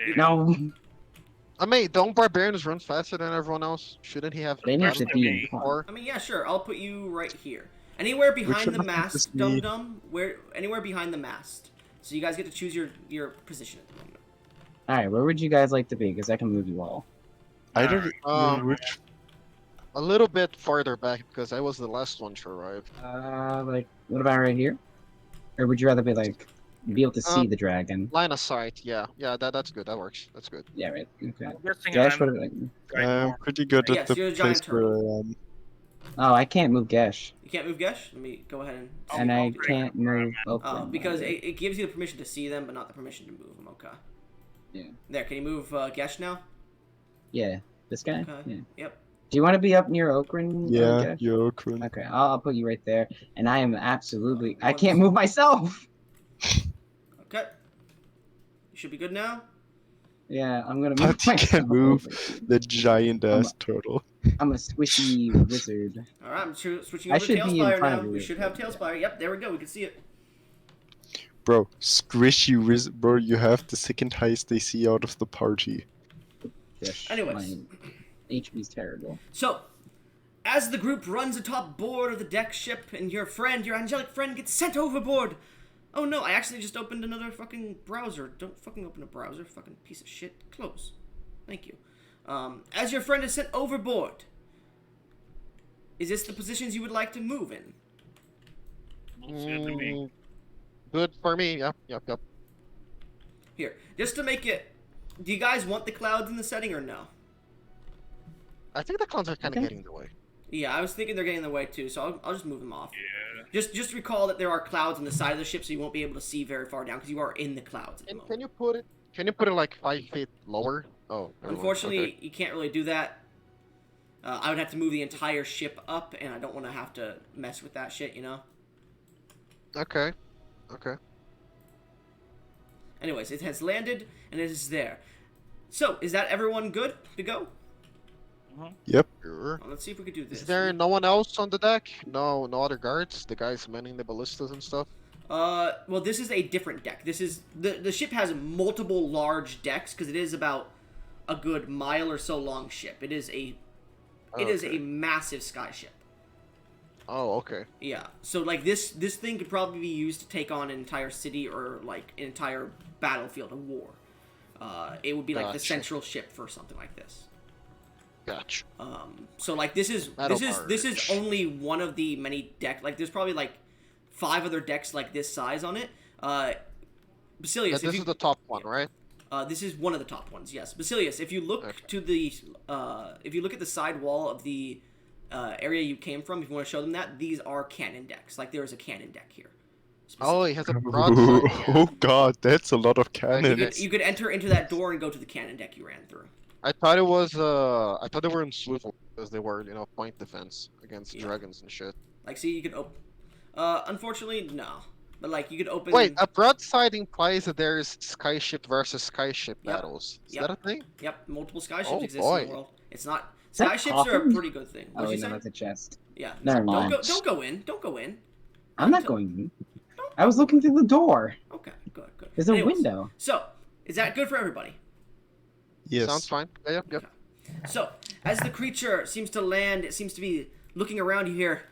Yeah. No, I mean, don't barbarians run faster than everyone else? Shouldn't he have? they need to Especially be in me. front. Or I mean, yeah, sure. I'll put you right here. Anywhere behind one the is mast, me? dum. Anywhere behind the mast. So you guys get to choose your position at the moment. Alright, where would you guys like to be? Because I can move you all. I don't know which. a little bit farther back because I was the last one to arrive. Like, what about right here? Or would you rather be like, be able to see the dragon? Line of sight, yeah, that's good. That works. That's good. Yeah, right. Okay. I'm guessing Gash I'm would like. I'm pretty good Yes, at you're a the giant place where I am. Oh, I can't move Gesh, You can't move Gesh? Let me go ahead and... and I break can't move Oakland. Oh, because it gives you the permission to see them, but not the permission to move them. Okay. Yeah. There, can you move Gesh now? Yeah, this guy. Okay. Yeah. Yep. Do you want to be up near Okran? Yeah, Gesh? you're Okran. Okay, I'll put you right there, and I am absolutely. I can't move myself. Okay. You should be good now. Yeah, I'm gonna move But you myself. can move over. the giant ass turtle. I'm a squishy wizard. Alright, I'm switching I over to should be in Tailspire front now. of We you. should have Tailspire. Yep, there we go. We can see it. Bro, squishy wizard, bro, you have the second highest AC out of the party. Gesh, Anyways. my HP's terrible. So, as the group runs atop board of the deck ship, and your angelic friend, gets sent overboard. Oh no, I actually just opened another fucking browser. Don't fucking open a browser, fucking piece of shit. Close. Thank you. As your friend is sent overboard, is this the positions you would like to move in? Most certainly me. Good for me. Yep. Here, just to make it... Do you guys want the clouds in the setting or no? I think the clowns are kind of Okay. getting in the way. Yeah, I was thinking they're getting in the way too, so I'll just move them off. Yeah. Just recall that there are clouds on the side of the ship, so you won't be able to see very far down because you are in the clouds at the And moment. can you put it? Can you put it like 5 feet lower? Oh. never mind. Unfortunately, Okay. you can't really do that. I would have to move the entire ship up, and I don't want to have to mess with that shit, you know? Okay. Anyways, it has landed, and it is there. So, is that everyone good to go? Yep. Sure. Well, let's see if we could do this. Is there no one else on the deck? No other guards? The guys manning the ballistas and stuff? Well, this is a different deck. This is... The ship has multiple large decks, because it is about a good mile or so long ship. It is a... It is Okay. a massive sky ship. Oh, okay. Yeah. So like this thing could probably be used to take on an entire city or like an entire battlefield of war. It would be like the Gotcha. central ship for something like this. Gotcha. So like this is Battle only one of the many decks. Like there's probably like 5 other decks like this size on it. Basilius, This is the top one, right? this is one of the top ones. Yes, Basilius. If you look Okay. to the if you look at the side wall of the area you came from, if you want to show them that, these are cannon decks. Like there is a cannon deck here. Oh, he has a broadside. Oh god, that's a lot of You cannons. could enter into that door and go to the cannon deck you ran through. I thought it was. I thought they were in swivel because they were, point defense against Yeah. dragons and shit. Like, see, you could open. Unfortunately, no. But like, you could open. Wait, a broadside implies that there's skyship versus skyship Yep. battles. Is Yep. that a thing? Yep, multiple skyships Oh, exist in boy. the world. It's not. Is that Skyships are a coffin? pretty good thing. Oh, What'd wait, you no, say? that's a chest. Yeah. Never Don't mind. go. Don't go in. Don't go in. I'm not going in. I was looking through the door. Okay. Good. Good. There's a Anyways, window. So, is that good for everybody? Yes. Sounds fine. Yeah, yep. So, as the creature seems to land, it seems to be looking around. You hear.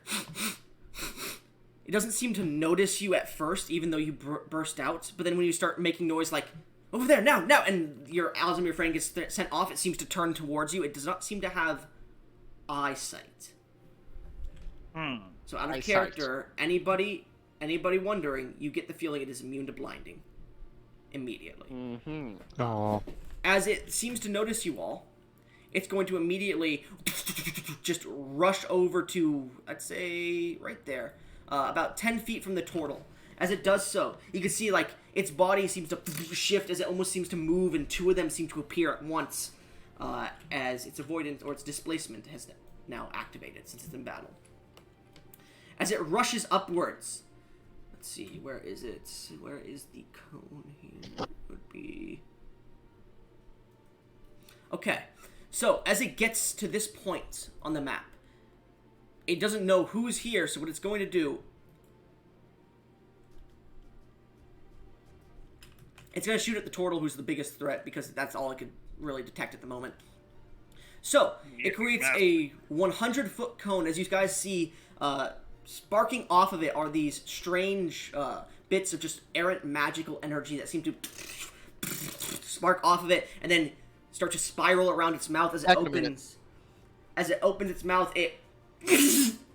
It doesn't seem to notice you at first, even though you burst out. But then when you start making noise like, over there, now, and your Alzheimer friend gets sent off, it seems to turn towards you. It does not seem to have eyesight. So out of Eyesight. character, anybody anybody wondering, you get the feeling it is immune to blinding. Immediately. Mm-hmm. Oh. As it seems to notice you all, it's going to immediately just rush over to, I'd say, right there, about 10 feet from the turtle. As it does so, you can see, like, its body seems to shift as it almost seems to move, and two of them seem to appear at once, as its avoidance or its displacement has now activated since it's in battle. As it rushes upwards, let's see, where is it? Where is the cone here? It would be... Okay, so as it gets to this point on the map, it doesn't know who's here, so what it's going to do... It's going to shoot at the turtle, who's the biggest threat, because that's all it could really detect at the moment. So, it creates a 100-foot cone. As you guys see, sparking off of it are these strange bits of just errant magical energy that seem to spark off of it, and then start to spiral around its mouth as it opens. As it opens its mouth, it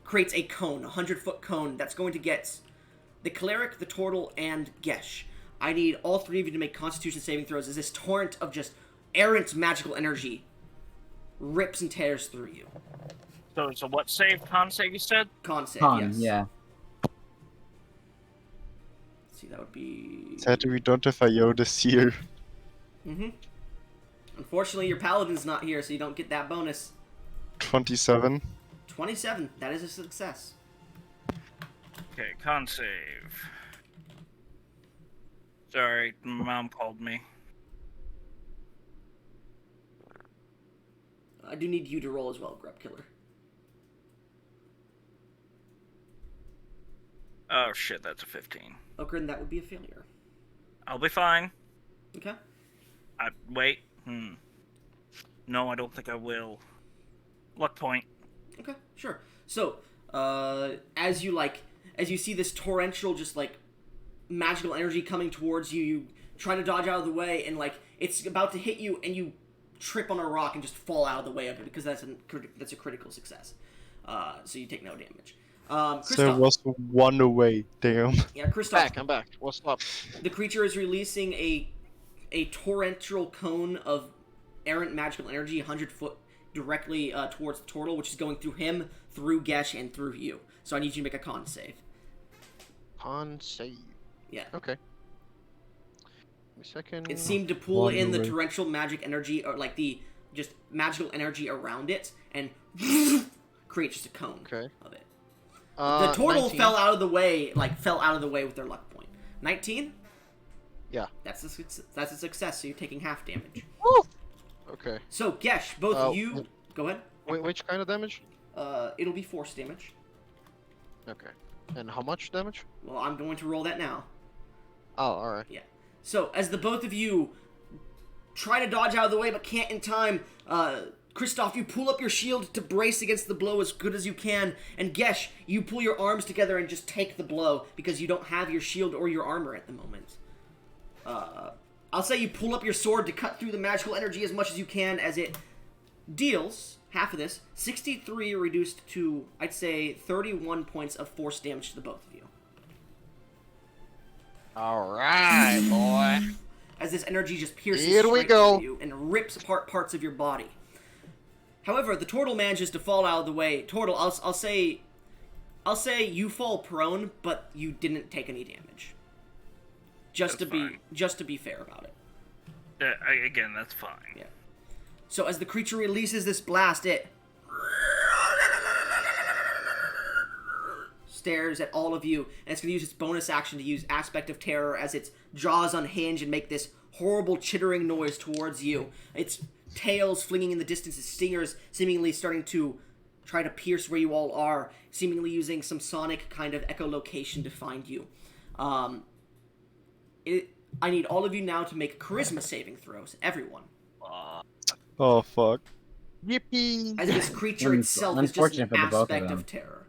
creates a cone, a 100-foot cone, that's going to get the cleric, the turtle, and Gesh. I need all three of you to make Constitution saving throws as this torrent of just errant magical energy rips and tears through you. So what save? Con save, you said? Con save, Con, yes. yeah. Let's see, that would be... Sadly, we don't have Iodas here. Mm-hmm. Unfortunately, your paladin's not here, so you don't get that bonus. 27. 27. That is a success. Okay, con save. Sorry, my mom called me. I do need you to roll as well, Grub Killer. Oh shit, that's a 15. Okay, and that would be a failure. I'll be fine. Okay. Wait. No, I don't think I will. Luck point. Okay, sure. So, as you see this torrential, just like magical energy coming towards you, you try to dodge out of the way, and like it's about to hit you, and you trip on a rock and just fall out of the way of it because that's a critical success. So you take no damage. So it was one away. Damn. Yeah, Kristoff. I'm back. What's up? The creature is releasing a torrential cone of errant magical energy, 100 foot directly towards the turtle, which is going through him, through Gesh, and through you. So I need you to make a con save. Con save. Yeah. Okay. Give me a second. It seemed to pull in the away. torrential magic energy, or like the just magical energy around it, and create just a cone of it. The turtle 19. fell out of the way with their luck point. 19? Yeah. That's a success, so you're taking half damage. Woo! Okay. So, Gesh, both you... Go ahead. Wait, which kind of damage? It'll be force damage. Okay. And how much damage? Well, I'm going to roll that now. Oh, alright. Yeah. So, as the both of you try to dodge out of the way but can't in time, Kristoff, you pull up your shield to brace against the blow as good as you can, and Gesh, you pull your arms together and just take the blow because you don't have your shield or your armor at the moment. I'll say you pull up your sword to cut through the magical energy as much as you can as it deals, half of this, 63 reduced to, I'd say, 31 points of force damage to the both of you. Alright, boy. As this energy just pierces Here we straight go. through you and rips apart parts of your body. However, the turtle manages to fall out of the way. Turtle, I'll say you fall prone, but you didn't take any damage. Just That's to be fair about it. Again, that's fine. Yeah. So as the creature releases this blast, it stares at all of you, and it's going to use its bonus action to use Aspect of Terror as its jaws unhinge and make this horrible chittering noise towards you. Its tails flinging in the distance, its stingers seemingly starting to try to pierce where you all are, seemingly using some sonic kind of echolocation to find you. I need all of you now to make charisma saving throws. Everyone. Oh fuck. Yippee! As this creature itself is just an Unfortunate for the both of aspect them. of terror.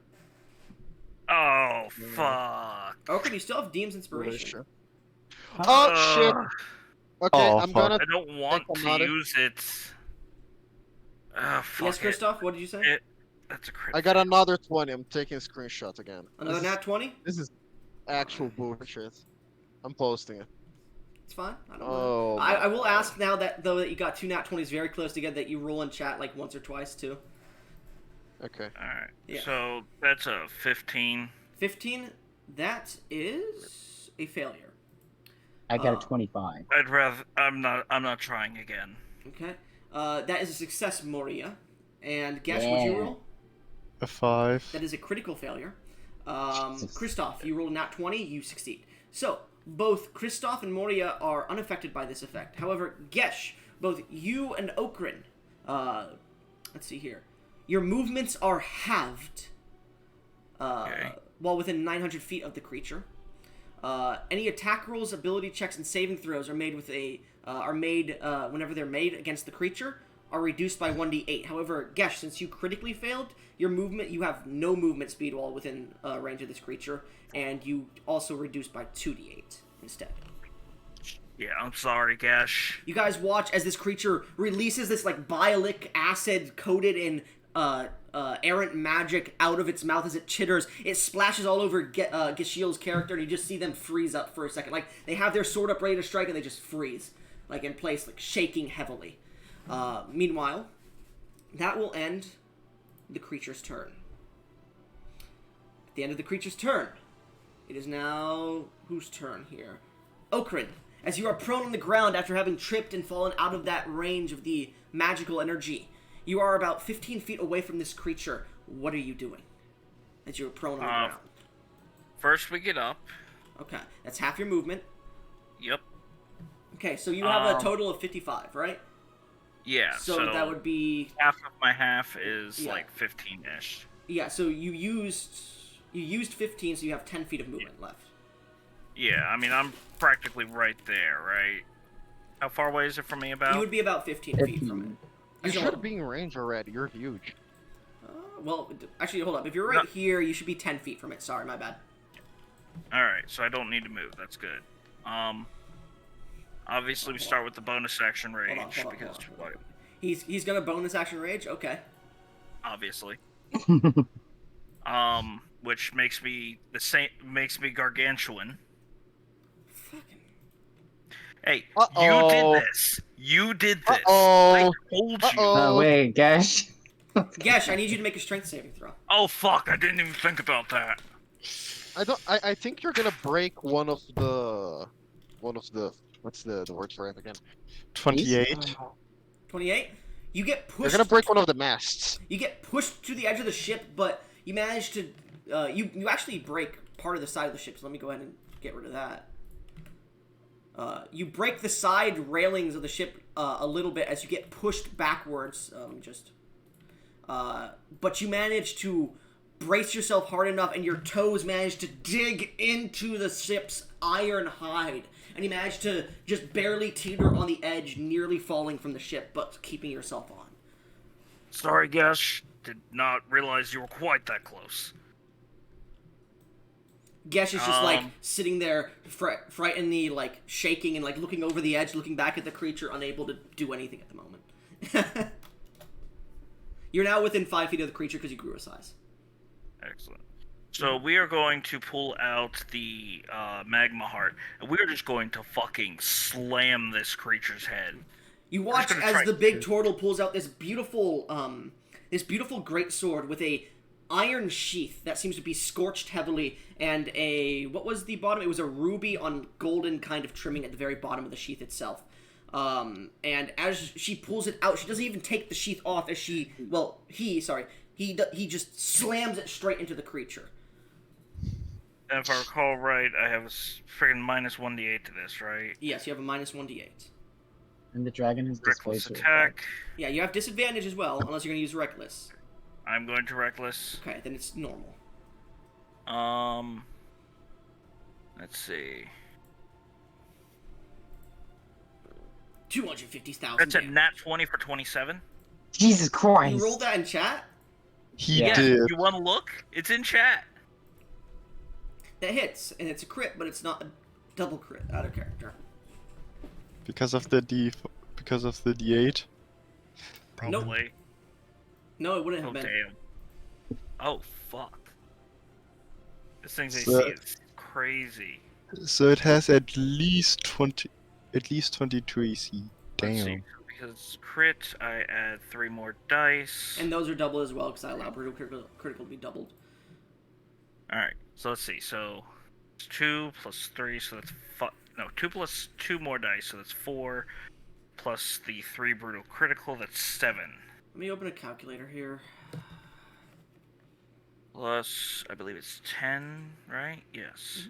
Oh, fuck. Okay, you still have Deem's Inspiration. Oh, shit! Okay, Oh, I'm fuck. gonna... I don't want Think I'm to not use it. Fuck Yes, it. Christoph, what did you say? That's a crit. I got another 20. I'm taking a screenshot again. Another nat 20? This is... actual bullshit. I'm posting it. It's fine. I don't Oh, mind. I my will God. ask now that though that you got 2 nat 20s very close together that you roll in chat like once or twice too. Okay. Alright. Yeah. So that's a 15. 15. That is a failure. I got a Uh, 25. I'd rather. I'm not trying again. Okay. That is a success, Moria. And Gesh, would you Yeah. roll? A 5. That is a critical failure. Jesus. Christoph, you roll a nat 20, you succeed. So, both Christoph and Moria are unaffected by this effect. However, Gesh, both you and Okrin, let's see here, your movements are halved Okay. while within 900 feet of the creature. Any attack rolls, ability checks, and saving throws are made with whenever they're made against the creature are reduced by 1d8. However, Gesh, since you critically failed, you have no movement speed while within range of this creature, and you also reduced by 2d8 instead. Yeah, I'm sorry, Gash. You guys watch as this creature releases this like biolic acid coated in errant magic out of its mouth as it chitters. It splashes all over Geshiel's character, and you just see them freeze up for a second. Like they have their sword up ready to strike, and they just freeze, like in place, like shaking heavily. Meanwhile, that will end the creature's turn. At the end of the creature's turn, it is now whose turn here? Okrin. As you are prone on the ground after having tripped and fallen out of that range of the magical energy. You are about 15 feet away from this creature. What are you doing? As you are prone on the ground. First we get up. Okay, that's half your movement. Yep. Okay, so you have a total of 55, right? Yeah. So that would be... half of my half is Yeah. like 15-ish. Yeah, so you used 15, so you have 10 feet of movement left. Yeah, I mean I'm practically right there, right? How far away is it from me about? You would be about 15 feet from it. You Actually, should be in range already. You're huge. well, actually, hold up. If you're right here, you should be 10 feet from it. Sorry, my bad. Alright, so I don't need to move. That's good. Obviously we start with the bonus action rage Hold on, because hold on. He's gonna bonus action rage? Okay. obviously. Which makes me gargantuan. Fucking... Hey, Uh-oh. you did this. You did this. Uh-oh. I told you. Uh-oh. Wait, Gash. Gesh, I need you to make a strength saving throw. Oh fuck! I didn't even think about that. I think you're gonna break one of the what's the word for it again? 28. 28? You get You're pushed... gonna break one of the masts. You get pushed to the edge of the ship, but you manage to... you actually break part of the side of the ship, so let me go ahead and get rid of that. You break the side railings of the ship a little bit as you get pushed backwards. But you manage to brace yourself hard enough, and your toes manage to dig into the ship's iron hide. And you manage to just barely teeter on the edge, nearly falling from the ship, but keeping yourself on. Sorry, Gash. Did not realize you were quite that close. Gesh is just like sitting there, frightenedly, like shaking and like looking over the edge, looking back at the creature, unable to do anything at the moment. You're now within 5 feet of the creature because you grew a size. Excellent. So we are going to pull out the magma heart, and we are just going to fucking slam this creature's head. You watch gonna as try the big to- turtle pulls out this beautiful great sword with a iron sheath that seems to be scorched heavily, and what was the bottom? It was a ruby on golden kind of trimming at the very bottom of the sheath itself. And as she pulls it out, she doesn't even take the sheath off. He just slams it straight into the creature. And if I recall right, I have a friggin' minus 1d8 to this, right? Yes, you have a minus 1d8. And the dragon has Reckless displaced attack. Yeah, you have disadvantage as well, unless you're going to use reckless. I'm going to reckless. Okay, then it's normal. Let's see. 250,000 That's a damage. nat 20 for 27. Jesus Christ! You rolled that in chat? He Yeah. did. You want to look? It's in chat. That hits, and it's a crit, but it's not a double crit out of character. Because of the D8. Probably. No, it wouldn't Oh have been. damn. Oh fuck. This thing's AC So- is crazy. So it has at least 22 AC. Let's see. Damn. Because crit, I add 3 more dice. And those are double as well, because I allow brutal critical to be doubled. Alright, so let's see. So, it's 2 plus 3, so that's 2 plus 2 more dice, so that's 4. Plus the 3 brutal critical, that's 7. Let me open a calculator here. Plus, I believe it's 10, right? Yes.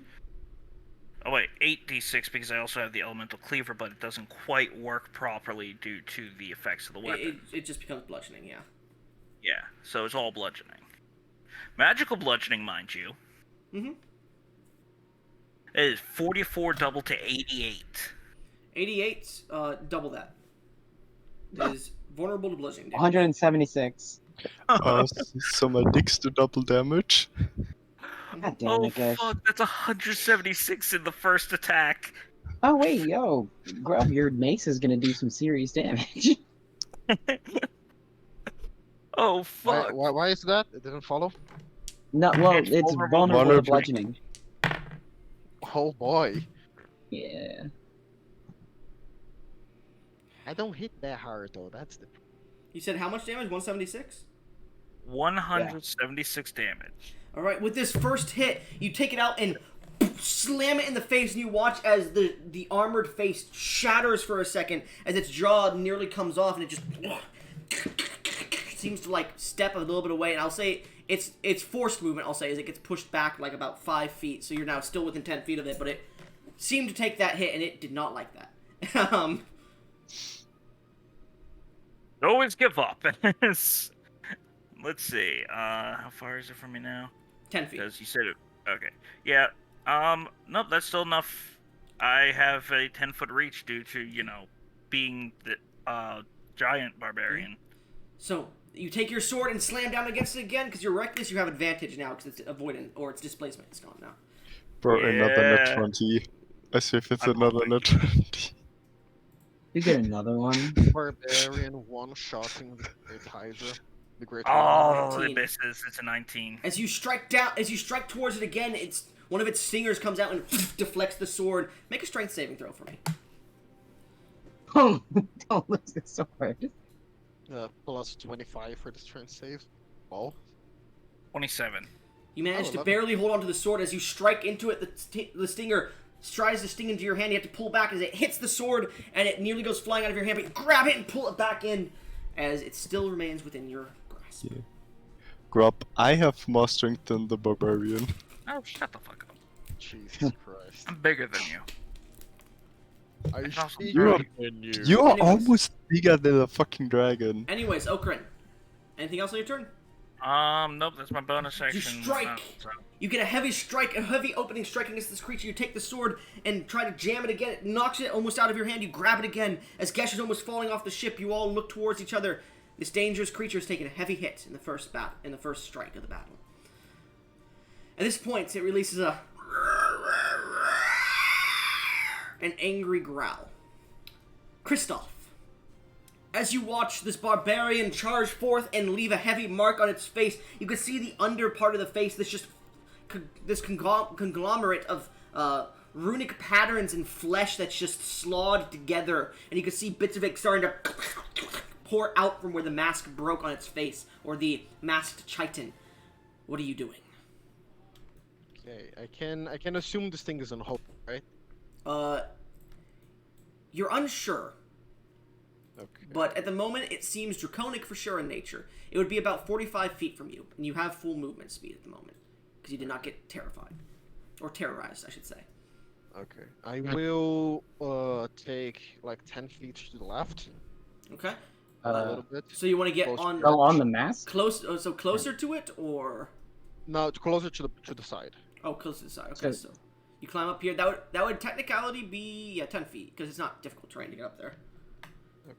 Oh wait, 8d6 because I also have the elemental cleaver, but it doesn't quite work properly due to the effects of the weapon. It just becomes bludgeoning, yeah. Yeah, so it's all bludgeoning. Magical bludgeoning, mind you. Mm-hmm. It is 44 double to 88. 88, double that. Is vulnerable to bludgeoning damage. 176. So my dick's to double damage. God damn it, Gish. Fuck, that's 176 in the first attack. Oh wait, yo, Grub, your mace is gonna do some serious damage. Oh fuck. Why is that? It didn't follow? No, well, It's it's vulnerable to vulnerable to bludgeoning. bludgeoning. Oh boy. Yeah. I don't hit that hard though, that's the... You said how much damage? 176? 176 damage. Alright, with this first hit, you take it out and slam it in the face, and you watch as the armored face shatters for a second as its jaw nearly comes off, and it just seems to like step a little bit away. And I'll say it's forced movement. I'll say as it gets pushed back like about 5 feet, so you're now still within 10 feet of it. But it seemed to take that hit, and it did not like that. Always give up. Let's see. How far is it from me now? 10 feet. Because you said it. Okay. Yeah. Nope. That's still enough. I have a 10-foot reach due to being the giant barbarian. So you take your sword and slam down against it again because you're reckless. You have advantage now because it's avoidant or its displacement is gone now. Bro, another net Yeah. 20. I see if it's I'm another hoping. net 20. You get another one. Barbarian one-shotting the Great Hydra. The Great Oh, Hydra. it misses. It's a 19. As you strike towards it again, one of its stingers comes out and deflects the sword. Make a strength saving throw for me. Oh, don't lose the sword. Plus 25 for the strength save. Oh. 27. You manage Oh, to 11. barely hold onto the sword. As you strike into it, the stinger tries to sting into your hand. You have to pull back as it hits the sword, and it nearly goes flying out of your hand, but you grab it and pull it back in as it still remains within your grasp. Yeah. Grub, I have more strength than the barbarian. Oh, shut the fuck up. Jesus Christ. I'm bigger than you. I It's awesome. speak You're- than you. You are Anyways. almost bigger than a fucking dragon. Anyways, Okrin, anything else on your turn? Nope, that's my bonus section. You strike. So- You get a heavy strike, a heavy opening strike against this creature. You take the sword and try to jam it again. It knocks it almost out of your hand. You grab it again. As Gesh is almost falling off the ship, you all look towards each other. This dangerous creature has taken a heavy hit in the first strike of the battle. At this point, it releases an angry growl. Kristoff, as you watch this barbarian charge forth and leave a heavy mark on its face, you can see the under part of the face, this conglomerate of runic patterns and flesh that's just slawed together, and you can see bits of it starting to pour out from where the mask broke on its face, or the masked chitin. What are you doing? Okay, I can assume this thing is on hold, right? You're unsure. Okay. But at the moment, it seems draconic for sure in nature. It would be about 45 feet from you, and you have full movement speed at the moment. Because you did not get terrified. Or terrorized, I should say. Okay. I will take like 10 feet to the left. Okay? A little bit. So you want to get Close on... Go on the mask? closer to it, or... No, closer to the side. Oh, close to the side. Okay, So- so... You climb up here. That would technicality be 10 feet, because it's not difficult terrain to get up there.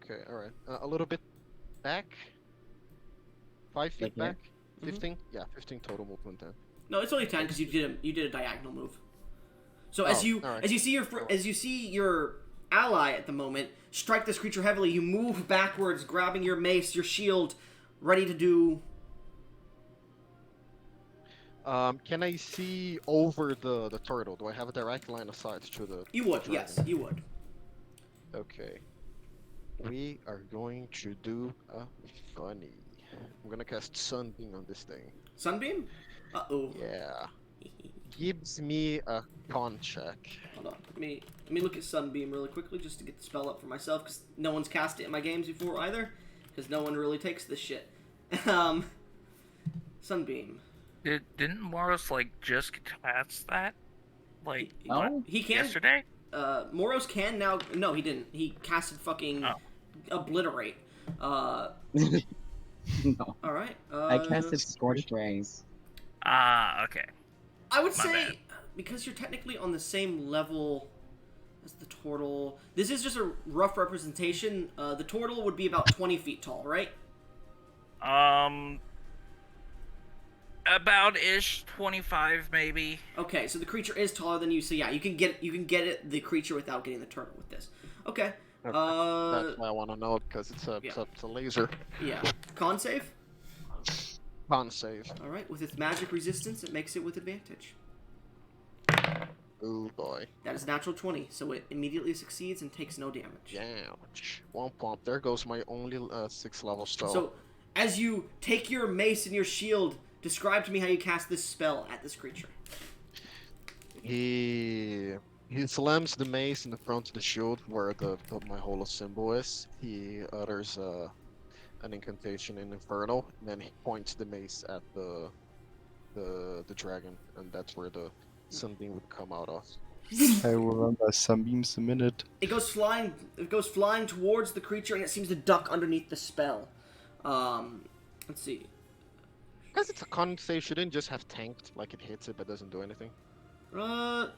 Okay, alright. A little bit back. 5 feet Like here? back. 15? Yeah, 15 total movement then. No, it's only 10 because you did a diagonal move. So Oh, as you alright. as you see your ally at the moment strike this creature heavily, you move backwards, grabbing your mace, your shield, ready to do. Can I see over the turtle? Do I have a direct line of sight to the You would, dragon? yes, you would. Okay. We are going to do a funny. I'm gonna cast Sunbeam on this thing. Sunbeam? Uh-oh. Yeah. Gives me a con check. Hold on. Let me look at Sunbeam really quickly just to get the spell up for myself, because no one's cast it in my games before either, because no one really takes this shit. Sunbeam. Didn't Moros like just cast that? Like No? what? He can. Yesterday? Moros can now. No, he didn't. He casted fucking Oh. Obliterate. No. Alright. I casted Scorched Rays. Ah, okay. I would My say, bad. because you're technically on the same level as the turtle, this is just a rough representation. The turtle would be about 20 feet tall, right? About ish 25 maybe. Okay, so the creature is taller than you, so yeah, you can get the creature without getting the turtle with this. Okay. That's why I want to know because it's a yeah. it's a laser. Yeah. Con save? Con save. Alright, with its magic resistance, it makes it with advantage. Oh boy. That is natural 20, so it immediately succeeds and takes no damage. Ouch. One pump. There goes my only 6th level spell. So, as you take your mace and your shield, describe to me how you cast this spell at this creature. He slams the mace in the front of the shield where my holo symbol is. He utters an incantation in Infernal, and then he points the mace at the dragon, and that's where the sunbeam would come out of. I remember Sunbeam's a minute. It goes flying towards the creature, and it seems to duck underneath the spell. Let's see. Because it's a con save, shouldn't just have tanked, like it hits it but doesn't do anything? Well,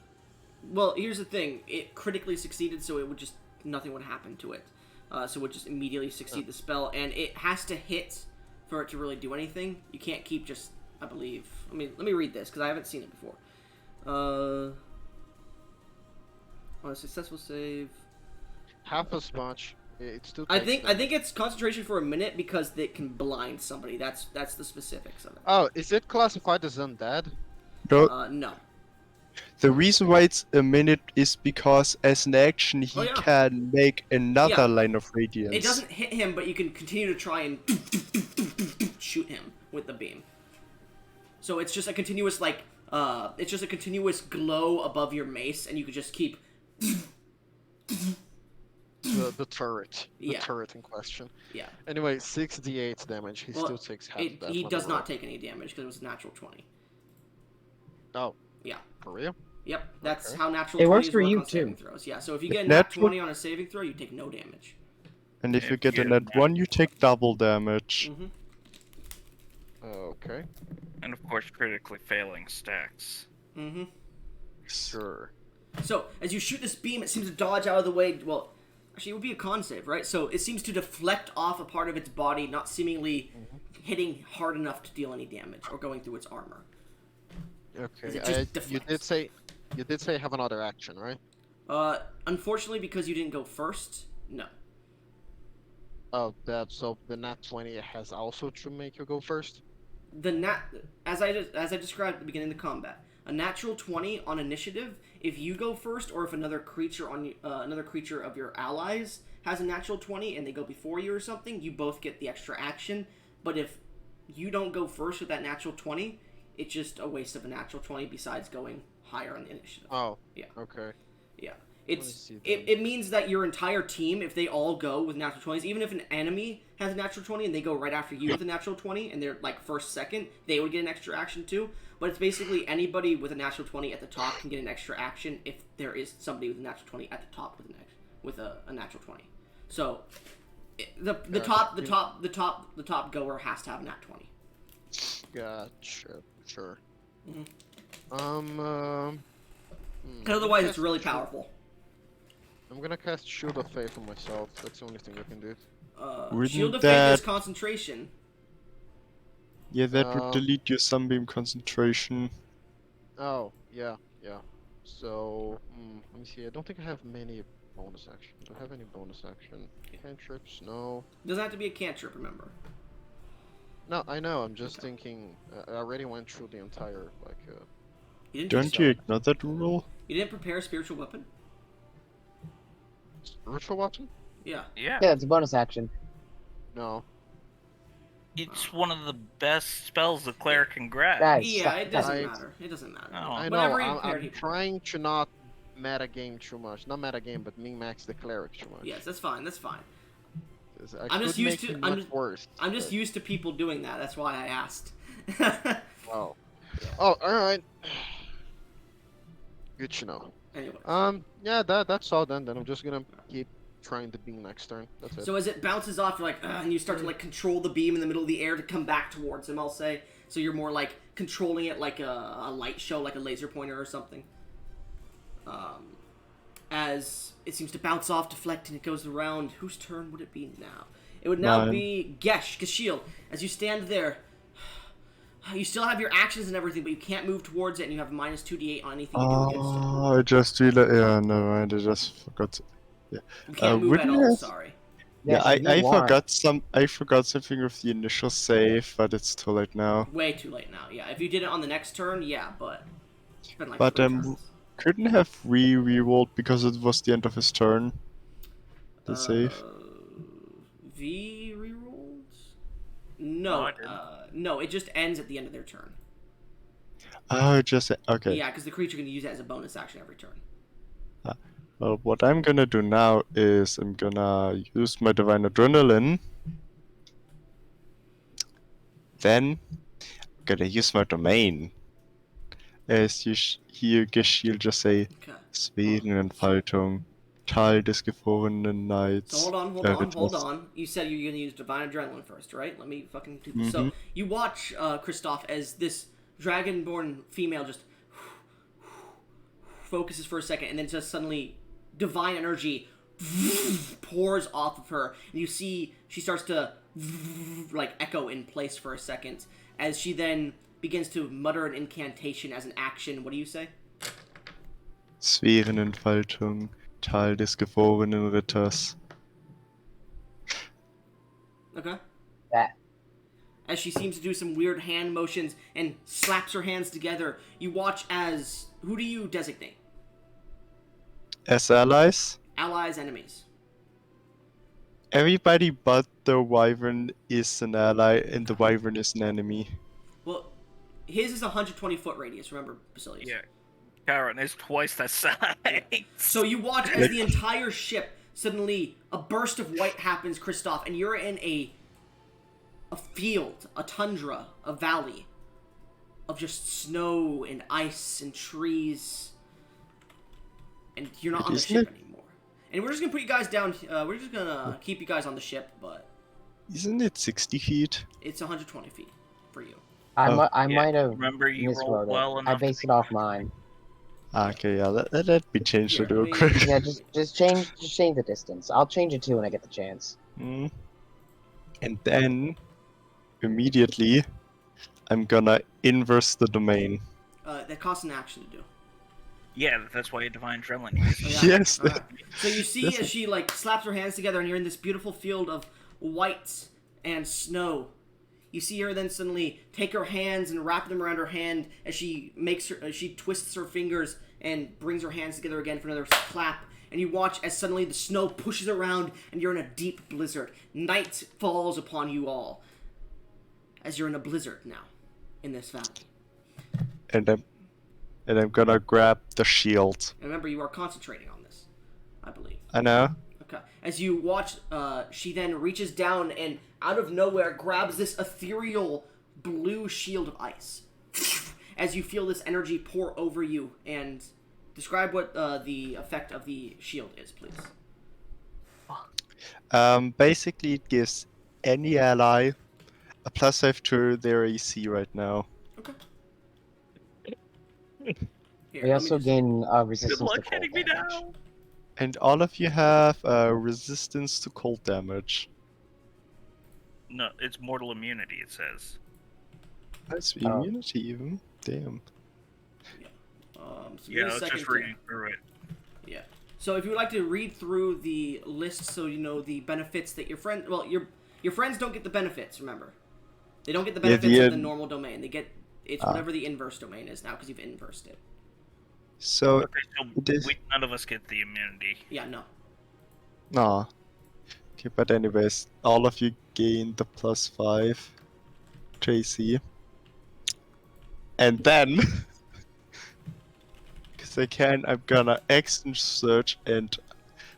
here's the thing. It critically succeeded, so it would just nothing would happen to it. So it would just immediately succeed the spell, and it has to hit for it to really do anything. You can't keep just, I believe. Let me read this because I haven't seen it before. On a successful save. Half as much. It still. I takes think it's concentration for a minute because it can blind somebody. That's the specifics of it. Oh, is it classified as undead? No, No. the reason why it's a minute is because as an action he Oh, yeah. can make another Yeah. line of radiance. It doesn't hit him, but you can continue to try and shoot him with the beam. So it's just a continuous glow above your mace, and you could just keep. The turret. The Yeah. turret in question. Yeah. Anyway, 6d8 damage. He Well, still takes half of that. He let does me not roll. take any damage because it was a natural 20. Oh. Yeah. For real? Yep. That's Okay. how natural It 20s works for work you, on saving too. throws. Yeah. So if you If get a nat natural- 20 on a saving throw, you take no damage. And if you If get a you- net 1, you take double damage. Mm-hmm. Okay. And of course, critically failing stacks. Mm-hmm. Sure. So, as you shoot this beam, it seems to dodge out of the way. Well, actually, it would be a con save, right? So, it seems to deflect off a part of its body, not seemingly hitting hard enough to deal any damage or going through its armor. Okay. Is it just You deflects? did say have another action, right? Unfortunately, because you didn't go first, no. Oh, so the nat 20 has also to make you go first? As I described at the beginning of the combat, a natural 20 on initiative, if you go first, or if another creature of your allies has a natural 20 and they go before you or something, you both get the extra action. But if you don't go first with that natural 20, it's just a waste of a natural 20 besides going higher on the initiative. Oh. Yeah. Okay. Yeah. me It's see it means that your entire team, if they all go with natural 20s, even if an enemy has a natural 20 and they go right after you with a natural 20 and they're like first, second, they would get an extra action too. But it's basically anybody with a natural 20 at the top can get an extra action if there is somebody with a natural 20 at the top with a natural 20. So the top goer has to have a nat 20. Gotcha. Sure. Mhm. Because Otherwise, it's really powerful. I'm gonna cast Shield of Faith on myself. That's the only thing I can do. Wouldn't Shield of Faith is that- concentration. Yeah, that would Um, delete your Sunbeam concentration. Oh, yeah. So, let me see. I don't think I have many bonus action. Do I have any bonus action? Cantrips? No. Doesn't have to be a cantrip, remember. No, I know. I'm just thinking. I already went through the entire You didn't. Don't you ignore that rule? You didn't prepare a spiritual weapon. spiritual weapon. Yeah. Yeah. Yeah, it's a bonus action. No. It's one of the best spells the cleric can grab. Guys, Yeah, it doesn't I- matter. It doesn't matter. Oh. I Whatever know. he I'm, prepared, he I'm prepared. trying to not meta game too much. Not meta game, but min max the cleric too much. Yes, that's fine. That's fine. 'Cause I I'm just could used make to- it I'm much just- worse. I'm just but- used to people doing that. That's why I asked. Wow. Oh, all right. Good to know. Anyway. Yeah, that's all then. Then I'm just gonna keep trying the beam next turn. That's it. So as it bounces off, you're like, "Ugh," and you start to like control the beam in the middle of the air to come back towards him. I'll say. So you're more like controlling it like a light show, like a laser pointer or something. As it seems to bounce off, deflect, and it goes around. Whose turn would it be now? It would now Mine. be Geshiel. As you stand there, you still have your actions and everything, but you can't move towards it, and you have minus 2d8 on anything you do against it. Oh, I just realized. Yeah, never mind. I just forgot. You can't move at wouldn't all. it- Sorry. Yeah, so you I want- forgot something with the initial save, but it's too late now. Way too late now. Yeah, if you did it on the next turn, yeah, but it's been like But, 3 turns. Couldn't have rerolled because it was the end of his turn. The save. V rerolls? No, No, I didn't. no, it just ends at the end of their turn. Oh, just okay. Yeah, because the creature can use it as a bonus action every turn. Well, what I'm gonna do now is I'm gonna use my Divine Adrenaline. Then I'm gonna use my Domain. As you hear Geschiel just say, Okay. Sphärenentfaltung, Teil des gefrorenen Knights. So hold on. You said you were gonna use Divine Adrenaline first, right? Let me fucking do this. So you watch Kristoff as this dragonborn female just focuses for a second, and then just suddenly divine energy pours off of her, and you see she starts to like echo in place for a second as she then begins to mutter an incantation as an action. What do you say? Sphärenentfaltung, Teil des gefrorenen Ritters. Okay. That. As she seems to do some weird hand motions and slaps her hands together, you watch as... Who do you designate? As allies, Allies, enemies. everybody but the Wyvern is an ally and the Wyvern is an enemy. Well, his is a 120-foot radius, remember, Basilius? Yeah. Karen is twice that size. So you watch as the entire ship, suddenly, a burst of white happens, Kristoff, and you're in a field, a tundra, a valley of just snow and ice and trees, and you're not on the Isn't ship it- anymore. And we're just gonna put you guys down. We're just gonna keep you guys on the ship, but Isn't it 60 feet? it's 120 feet for you. I Oh. might have Remember, you rolled miswrote well it. enough. I based it off mine. Okay, yeah, let me change Here, it real let me- quick. Yeah, just change the distance. I'll change it too when I get the chance. Mm. And then, immediately, I'm gonna inverse the domain. That costs an action to do. Yeah, that's why you divine adrenaline. You use it. Oh, yeah. Yes. Alright. So you see That's as she like slaps her hands together, and you're in this beautiful field of white and snow. You see her then suddenly take her hands and wrap them around her hand as she she twists her fingers and brings her hands together again for another clap. And you watch as suddenly the snow pushes around, and you're in a deep blizzard. Night falls upon you all, as you're in a blizzard now, in this valley. And I'm gonna grab the shield. And remember, you are concentrating on this, I believe. I know. Okay. As you watch, she then reaches down and out of nowhere grabs this ethereal blue shield of ice. As you feel this energy pour over you, and describe what the effect of the shield is, please. Basically, it gives any ally a +5 to their AC right now. Okay. We let me also just- gain Good resistance to luck cold hitting me damage. now. And all of you have resistance to cold damage. No, it's mortal immunity. It says. That's Oh. immunity even. Damn. So give Yeah, me a I was second just to- reading through it. Yeah. So if you would like to read through the list, so you know the benefits that your friend, well, your friends don't get the benefits. Remember. They don't get the Yeah, benefits the, of the normal domain. They get it's whatever the inverse domain is now because you've inversed it. So Okay, so it is. none of us get the immunity. Yeah, no. No. Okay, but anyways, all of you gain the +5 JC. And then, because I can, I'm gonna action search and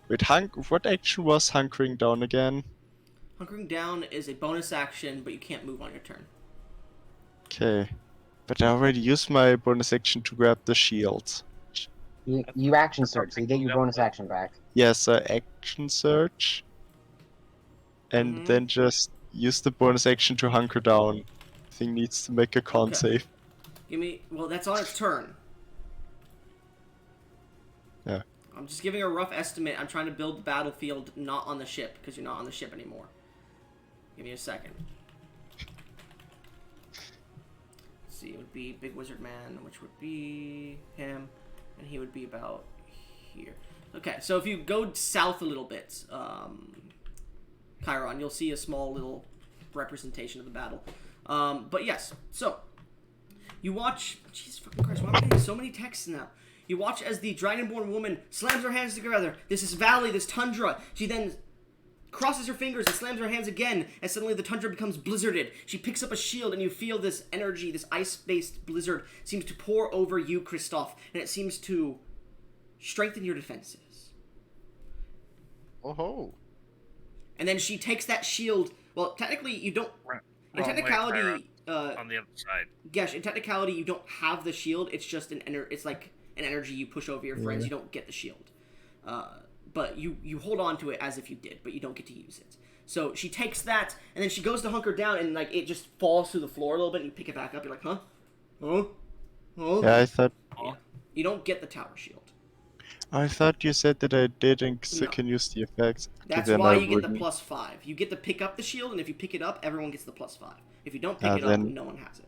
wait. What action was hunkering down again? Hunkering down is a bonus action, but you can't move on your turn. Okay, but I already used my bonus action to grab the shields. You action search, so you get your bonus action back. Yes, action search, and Mhm. then just use the bonus action to hunker down. Thing needs to make a con Okay. save. Give me. Well, that's on its turn. Yeah. I'm just giving a rough estimate. I'm trying to build the battlefield not on the ship because you're not on the ship anymore. Give me a second. Let's see, it would be Big Wizard Man, which would be him, and he would be about here. Okay, so if you go south a little bit, Chiron, you'll see a small little representation of the battle. But yes, so you watch. Jesus fucking Christ! Why am I getting so many texts now? You watch as the dragonborn woman slams her hands together. This is valley, this tundra. She then crosses her fingers and slams her hands again, and suddenly the tundra becomes blizzarded. She picks up a shield, and you feel this energy, this ice-based blizzard, seems to pour over you, Christoph, and it seems to strengthen your defenses. Oh. And then she takes that shield. Well, technically, you don't. In Wrong way, technicality, on the other side. Gesh, in technicality, you don't have the shield. It's just it's like an energy you push over your friends. You don't get the shield. But you hold on to it as if you did, but you don't get to use it. So she takes that, and then she goes to hunker down, and like it just falls through the floor a little bit, and you pick it back up. You're like, huh? Huh? Huh? Yeah, I thought Yeah. You don't get the tower shield. you said that I didn't, so No. can use the effects. Okay, That's then why I you get the wouldn't. +5. You get to pick up the shield, and if you pick it up, everyone gets the +5. If you don't pick Ah, it up, then- no one has it.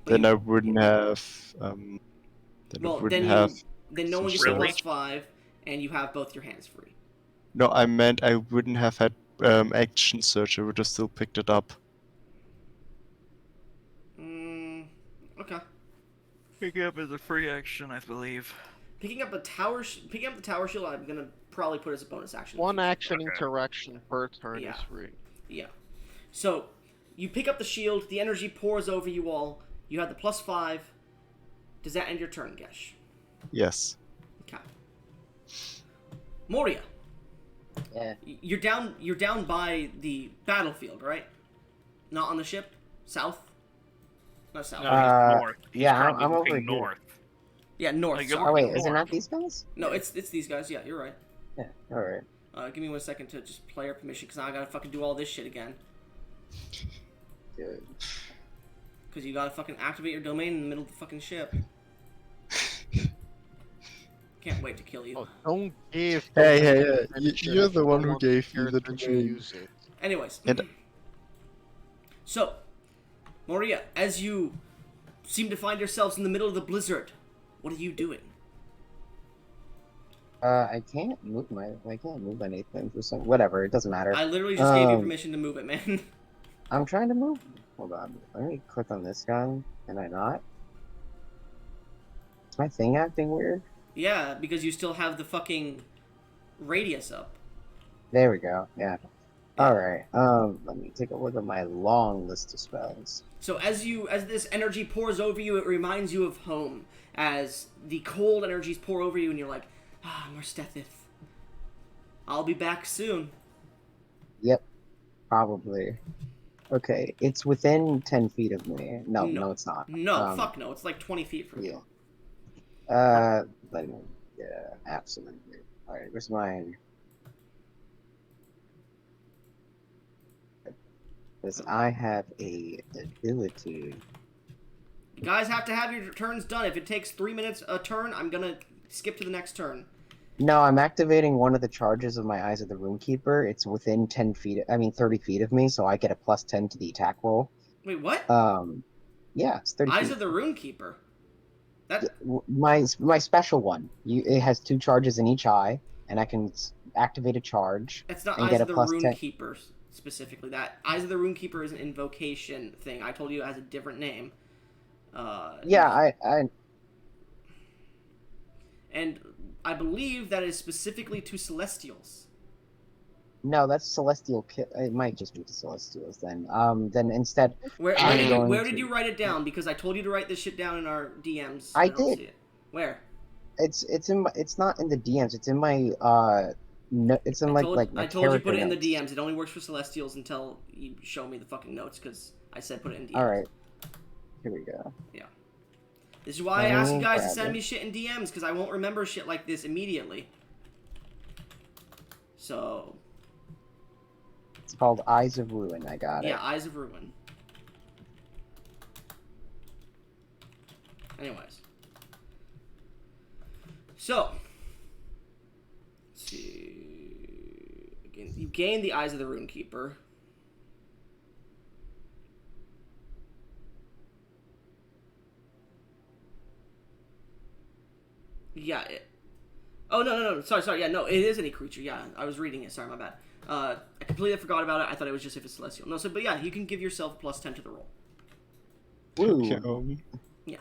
But Then you- I wouldn't have. Well, wouldn't then have. then no one gets Really? the +5, and you have both your hands free. No, I meant I wouldn't have had action search. I would have still picked it up. Okay. Pick up is a free action, I believe. Picking up the tower shield, I'm gonna probably put as a bonus action. One action Okay. interaction per turn Yeah. is free. Yeah. So, you pick up the shield. The energy pours over you all. You have the +5. Does that end your turn, Gesh? Yes. Okay. Moria. Yeah. You're down by the battlefield, right? Not on the ship. South. Not south. No, Uh, he's north. He's yeah, currently I'm over looking here. north. Yeah, north. Like, sorry. Oh wait, is it North. not these guys? No, it's these guys. Yeah, you're right. Yeah. All right. Give me 1 second to just player permission, because now I gotta fucking do all this shit again. Good. Because you gotta fucking activate your domain in the middle of the fucking ship. Can't wait to kill you. Oh, don't give. Hey, hey, domain hey, permission you're if the you one don't who want gave me the character to domain. use it. Anyways. And- So, Moria, as you seem to find yourselves in the middle of the blizzard, what are you doing? I can't move anything for some. Whatever, it doesn't matter. I literally just gave you Um, permission to move it, man. I'm trying to move. Hold on. Let me click on this gun. Can I not? Is my thing acting weird? Yeah, because you still have the fucking radius up. There we go. Yeah. Alright. Let me take a look at my long list of spells. So as this energy pours over you, it reminds you of home. As the cold energies pour over you, and you're like, Marsetith. I'll be back soon. Yep. Probably. Okay, it's within 10 feet of me. No, it's not. No, fuck no. It's like 20 feet from Yeah. you. Yeah, absolutely. Alright, where's mine? Because I have a ability. You guys have to have your turns done. If it takes 3 minutes a turn, I'm gonna skip to the next turn. No, I'm activating one of the charges of my Eyes of the Runekeeper. It's within 30 feet of me, so I get a +10 to the attack roll. Wait, what? Yeah, it's 30 Eyes feet. of the Runekeeper. That My special one. It has 2 charges in each eye, and I can activate a charge. It's not and Eyes get of a the +10. Runekeepers. specifically. That Eyes of the Runekeeper is an invocation thing. I told you it has a different name. Yeah, I And I believe that is specifically to Celestials. no, that's Celestial. It might just be the Celestials then. Then instead, Where I'm going did to- you write it down? Because I told you to write this shit down in our DMs. I don't did. see it. Where? it's not in the DMs. It's in my no, it's in my I told you put it in the notes. DMs. It only works for Celestials until you show me the fucking notes, because I said put it in DMs. All right, here we go. This is why I ask you guys to grab send it. me shit in DMs, because I won't remember shit like this immediately. So, It's called Eyes of Ruin. I got yeah, it. Eyes of Ruin. Anyways. So, let's see. Again, you gain the Eyes of the Runekeeper. Yeah. Oh, no. Sorry. Yeah, no, it is any creature. Yeah, I was reading it. Sorry, my bad. I completely forgot about it. I thought it was just if it's celestial. No, but yeah, you can give yourself plus 10 to the roll. Woo. Yeah.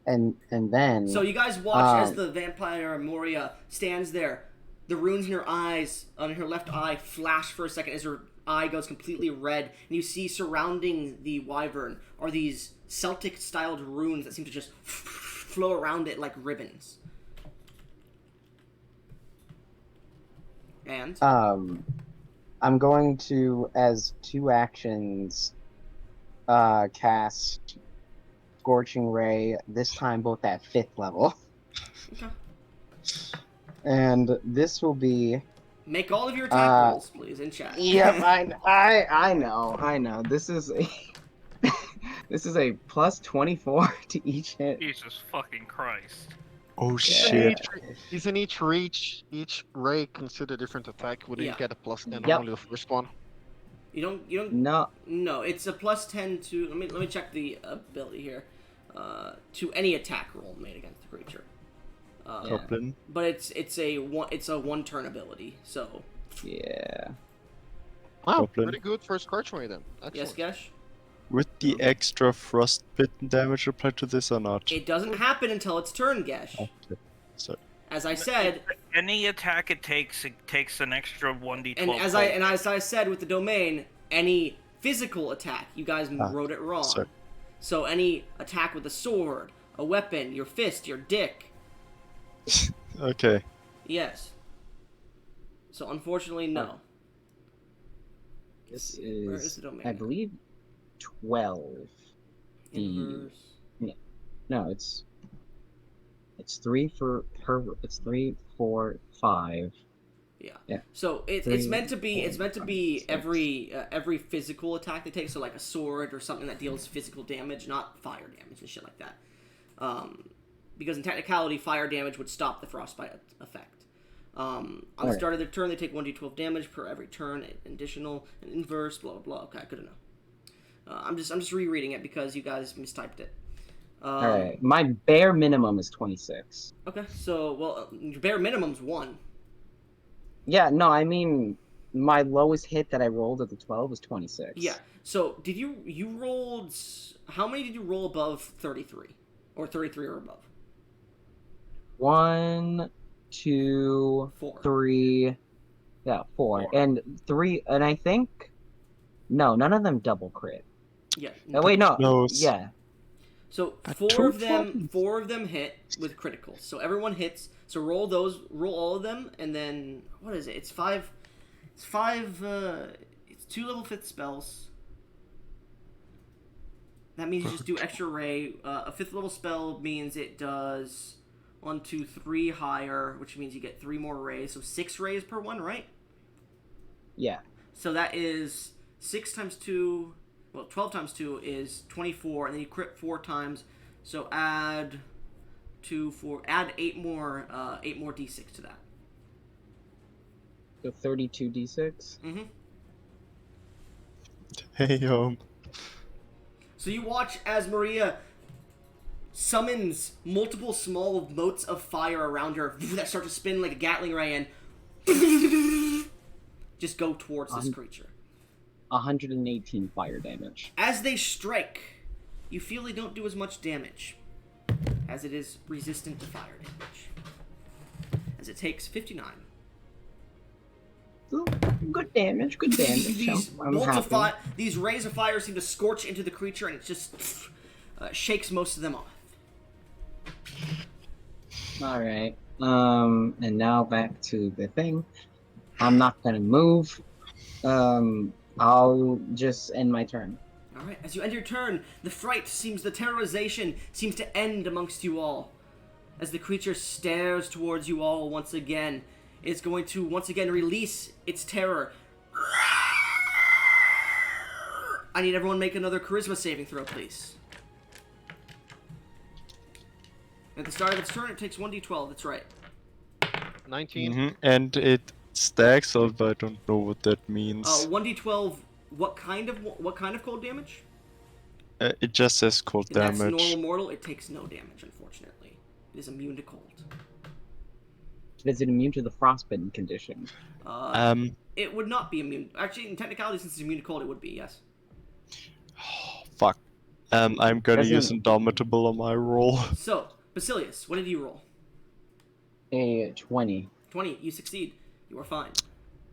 And then. So you guys watch as the vampire Moria stands there. The runes in her eyes, on her left eye, flash for a second as her eye goes completely red, and you see surrounding the wyvern are these Celtic-styled runes that seem to just flow around it like ribbons. And I'm going to, as 2 actions, cast Scorching Ray. This time, both at 5th level. okay. And this will be. Make all of your attack rolls, please, in chat. Yep, I know. This is a this is a plus 24 to each hit. Jesus fucking Christ. Oh Yeah. shit. Isn't each ray consider different attack? Wouldn't Yeah. you get a plus 10 Yep. on only the first one? You don't. No, It's a plus 10 to. Let me check the ability here. To any attack roll made against the creature. Goblin. But it's a one turn ability. So yeah. Wow, Goblin. pretty good for Scorch Ray then. Excellent. yes, Gesh. Would the extra frostbitten damage apply to this or not? It doesn't happen until its turn, Gesh. Okay. So As I said, Any attack it takes an extra 1d12. and as I said with the domain, any physical attack, you guys wrote it wrong. sorry. So any attack with a sword, a weapon, your fist, your dick. Okay. Yes. So unfortunately, no. This Where is, the domain? I believe, 12. Inverse. No, it's 3 for her. It's 3, 4, 5. Yeah. Yeah. So it's Three, meant to be four, five, six. every physical attack they take. So like a sword or something that deals physical damage, not fire damage and shit like that. Because in technicality, fire damage would stop the frostbite effect. On the Alright. start of their turn, they take 1d12 damage per every turn. Additional, an inverse, blah blah blah. Okay, good enough. I'm just rereading it because you guys mistyped it. All right. My bare minimum is 26. Okay, so your bare minimum's 1. Yeah. No, I mean my lowest hit that I rolled at the 12 was 26. Yeah. So did you rolled? How many did you roll above 33, or 33 or above? 1, 2, 4. 3. Yeah, 4. 4. And 3. And I think. No, none of them double crit. Yeah. Oh, wait, no. Close. Yeah. So But four two of them hit with criticals. So everyone hits. So roll all of them, and then what is it? It's 5. It's 5. It's 2 level 5th spells. That means you just do extra ray. A 5th level spell means it does 1, 2, 3 higher, which means you get 3 more rays. So 6 rays per one, right? Yeah. So that is 6 times 2. Well, 12 times 2 is 24, and then you crit 4 times. So add 2, 4. Add 8 more d6 to that. So 32d6. Mm-hmm. Hey, So you watch as Maria summons multiple small motes of fire around her that start to spin like a Gatling ray and just go towards this creature. 118 fire damage. As they strike, you feel they don't do as much damage, as it is resistant to fire damage. As it takes 59. Ooh, good damage, good damage. These I'm happy. these rays of fire seem to scorch into the creature, and it just shakes most of them off. Alright. And now back to the thing. I'm not gonna move. I'll just end my turn. Alright, as you end your turn, the terrorization seems to end amongst you all. As the creature stares towards you all once again, it's going to once again release its terror. I need everyone to make another charisma saving throw, please. At the start of its turn, it takes 1d12, that's right. 19. And it stacks, although I don't know what that means. 1d12, what kind of cold damage? It just says cold If that's damage. normal mortal, it takes no damage, unfortunately. It is immune to cold. Is it immune to the frostbitten condition? It would not be immune. Actually, in technicality, since it's immune to cold, it would be, yes. Fuck. I'm gonna use Doesn't- Indomitable on my roll. So, Basilius, what did you roll? A 20. 20, you succeed. You are fine.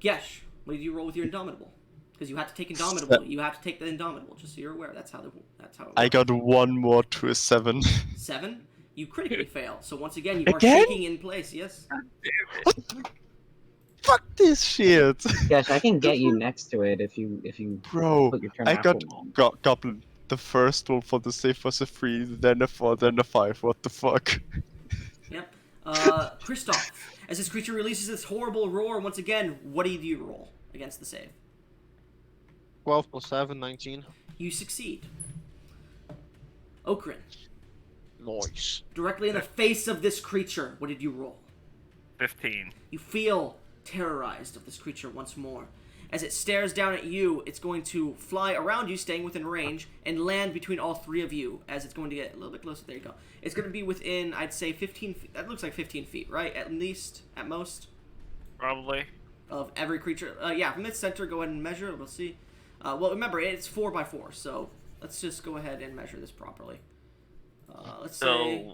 Gesh, what did you roll with your Indomitable? Because you have to take Indomitable. You have to take the Indomitable, just so you're aware. That's how it works. I got one more to a 7. 7? You critically fail. So once again, you are Again? shaking in place, yes? Fuck this shit! Gosh, I can get you next to it if you Bro, put your turn I after got one. Goblin. The first roll for the save was a 3, then a 4, then a 5. What the fuck? Yep. Kristoff, as this creature releases this horrible roar, once again, what do you roll against the save? 12 plus 7, 19. You succeed. Okrin, Nice. directly in the face of this creature, what did you roll? 15. You feel terrorized of this creature once more. As it stares down at you, it's going to fly around you, staying within range, and land between all three of you, as it's going to get a little bit closer. There you go. It's going to be within, I'd say, 15 feet. That looks like 15 feet, right? At least, at most, Probably. of every creature. Yeah, from its center, go ahead and measure. We'll see. Well, remember, it's 4x4, so let's just go ahead and measure this properly. Let's say...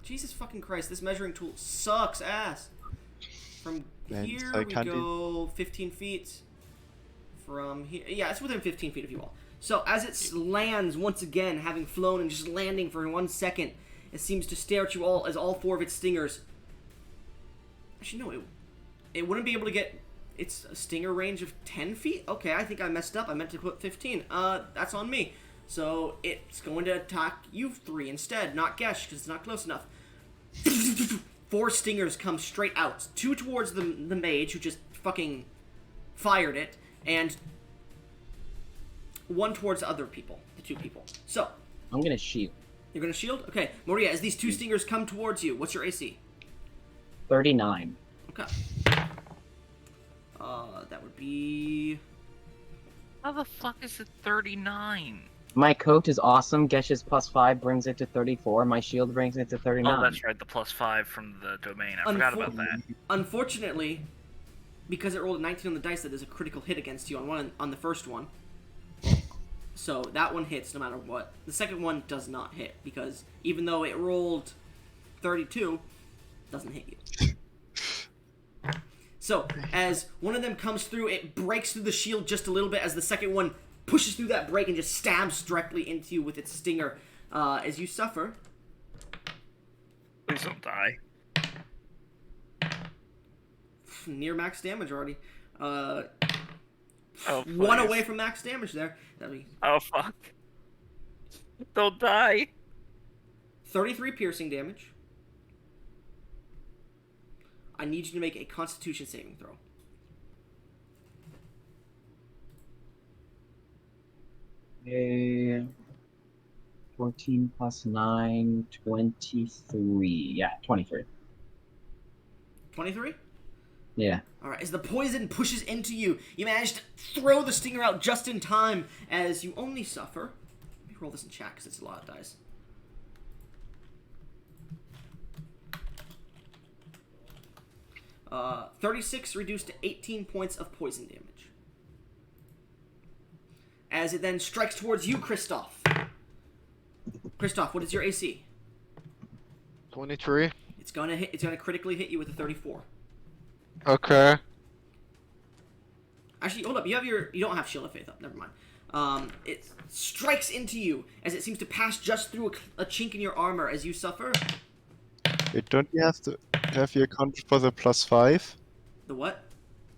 Jesus fucking Christ, this measuring tool sucks ass. From Man, here I we can't go 15 feet. From here, yeah, it's within 15 feet of you all. So as it lands once again, having flown and just landing for 1 second, it seems to stare at you all as all 4 of its stingers. Actually, no, it wouldn't be able to get its stinger range of 10 feet. Okay, I think I messed up. I meant to put 15. That's on me. So it's going to attack you 3 instead, not Gesh, because it's not close enough. 4 stingers come straight out. 2 towards the mage, who just fucking fired it, and 1 towards the other people, the 2 people. So, I'm gonna shield. you're going to shield? Okay. Moria, as these 2 stingers come towards you, what's your AC? 39. Okay. That would be... How the fuck is it 39? My coat is awesome. Gesh's +5 brings it to 34. My shield brings it to 39. Oh, that's right, the +5 from the domain. I forgot about that. Unfortunately, because it rolled a 19 on the dice, that is a critical hit against you on the first one. So that one hits no matter what. The second one does not hit, because even though it rolled 32, it doesn't hit you. So, as one of them comes through, it breaks through the shield just a little bit, as the second one pushes through that break and just stabs directly into you with its stinger. As you suffer... Please don't die. Near max damage already. Oh, 1 please. away from max damage there. That'd be Oh, fuck. Don't die. 33 piercing damage. I need you to make a Constitution saving throw. Okay. 14 plus 9, 23. Yeah, 23. 23? Yeah. Alright, as the poison pushes into you, you manage to throw the stinger out just in time, as you only suffer... Let me roll this in chat, because it's a lot of dice. 36 reduced to 18 points of poison damage. As it then strikes towards you, Kristoff. Kristoff, what is your AC? 23. It's gonna critically hit you with a 34. Okay. Actually, hold up. You don't have Shield of Faith up. Never mind. It strikes into you as it seems to pass just through a chink in your armor as you suffer. Wait, don't you have your account for the +5? The what?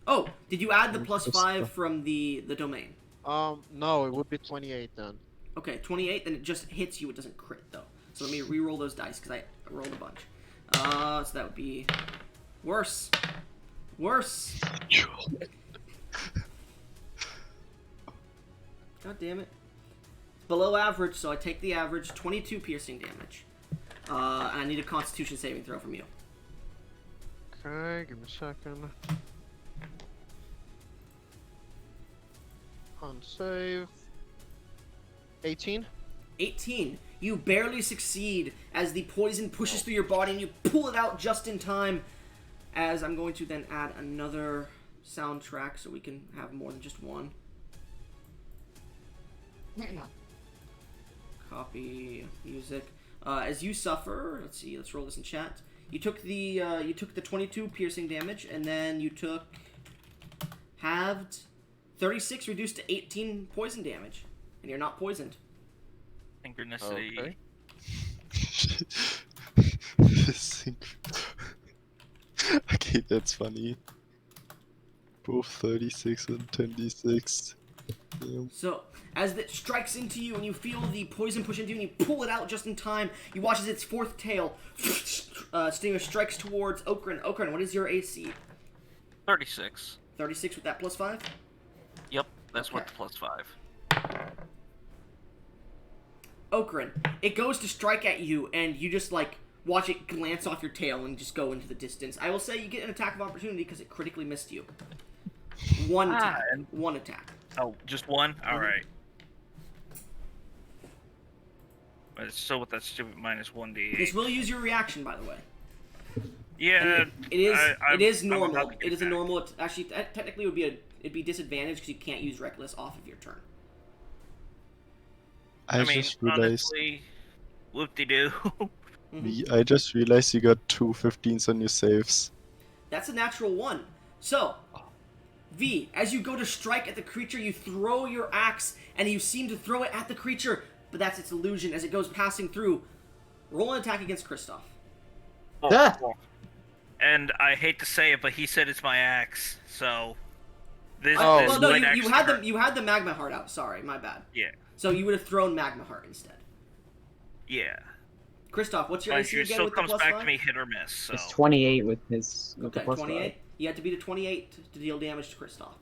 Oh, did you add the Just +5 from the domain? No, it would be 28 then. Okay, 28. Then it just hits you. It doesn't crit though. So let me re-roll those dice because I rolled a bunch. So that would be worse. Worse. God damn it. It's below average, so I take the average. 22 piercing damage. And I need a Constitution saving throw from you. Okay, give me a second. On save. 18. 18. You barely succeed as the poison pushes through your body and you pull it out just in time. As I'm going to then add another soundtrack so we can have more than just one. Copy music. As you suffer, let's see, let's roll this in chat. You took the 22 piercing damage, and then you took halved 36 reduced to 18 poison damage, and you're not poisoned. Synchronicity. Okay. Okay, that's funny. Both 36 and 26. Yeah. So, as it strikes into you and you feel the poison push into you and you pull it out just in time, you watch as its fourth tail stinger strikes towards Okran. Okran, what is your AC? 36. 36 with that +5? Yep, that's Okay. what the +5. Okran, it goes to strike at you and you just like watch it glance off your tail and just go into the distance. I will say you get an attack of opportunity because it critically missed you. One attack. One attack. Oh, just one? Mhm. Alright. But it's still with that stupid -1d8. This will use your reaction, by the way. Yeah, It is. It is I'm normal. about to get It is a back. normal. Actually, technically, it'd be disadvantaged because you can't use reckless off of your turn. I mean, just realized honestly, whoop-de-doo. I just realized you got 2 15s on your saves. That's a natural 1. So, V, as you go to strike at the creature, you throw your axe, and you seem to throw it at the creature, but that's its illusion as it goes passing through. Roll an attack against Kristoff. Ah! And I hate to say it, but he said it's my axe, so this Oh, this well, no, might you actually had hurt. you had the magma heart out. Sorry, my bad. Yeah, So you would have thrown magma heart instead. yeah. Kristoff, what's your My AC AC again still with the comes +5? back to me hit or miss. So It's 28 with his with Okay, the +5. 28. You have to beat a 28 to deal damage to Kristoff.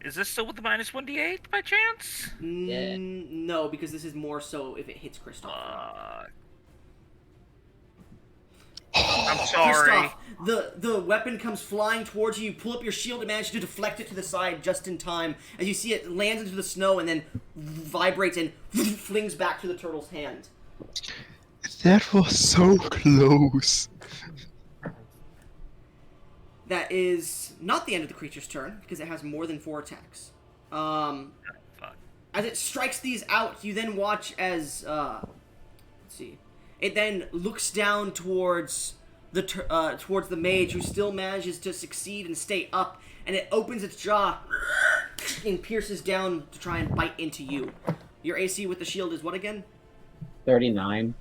is this still with the -1d8 by chance? Yeah. No, because this is more so if it hits Kristoff. I'm sorry. Kristoff, the weapon comes flying towards you. You pull up your shield and manage to deflect it to the side just in time as you see it lands into the snow and then vibrates and flings back to the turtle's hand. That was so close. That is not the end of the creature's turn because it has more than 4 attacks. Fuck. As it strikes these out, you then watch as let's see, it then looks down towards the mage, who still manages to succeed and stay up, and it opens its jaw and pierces down to try and bite into you. Your AC with the shield is what again? 39.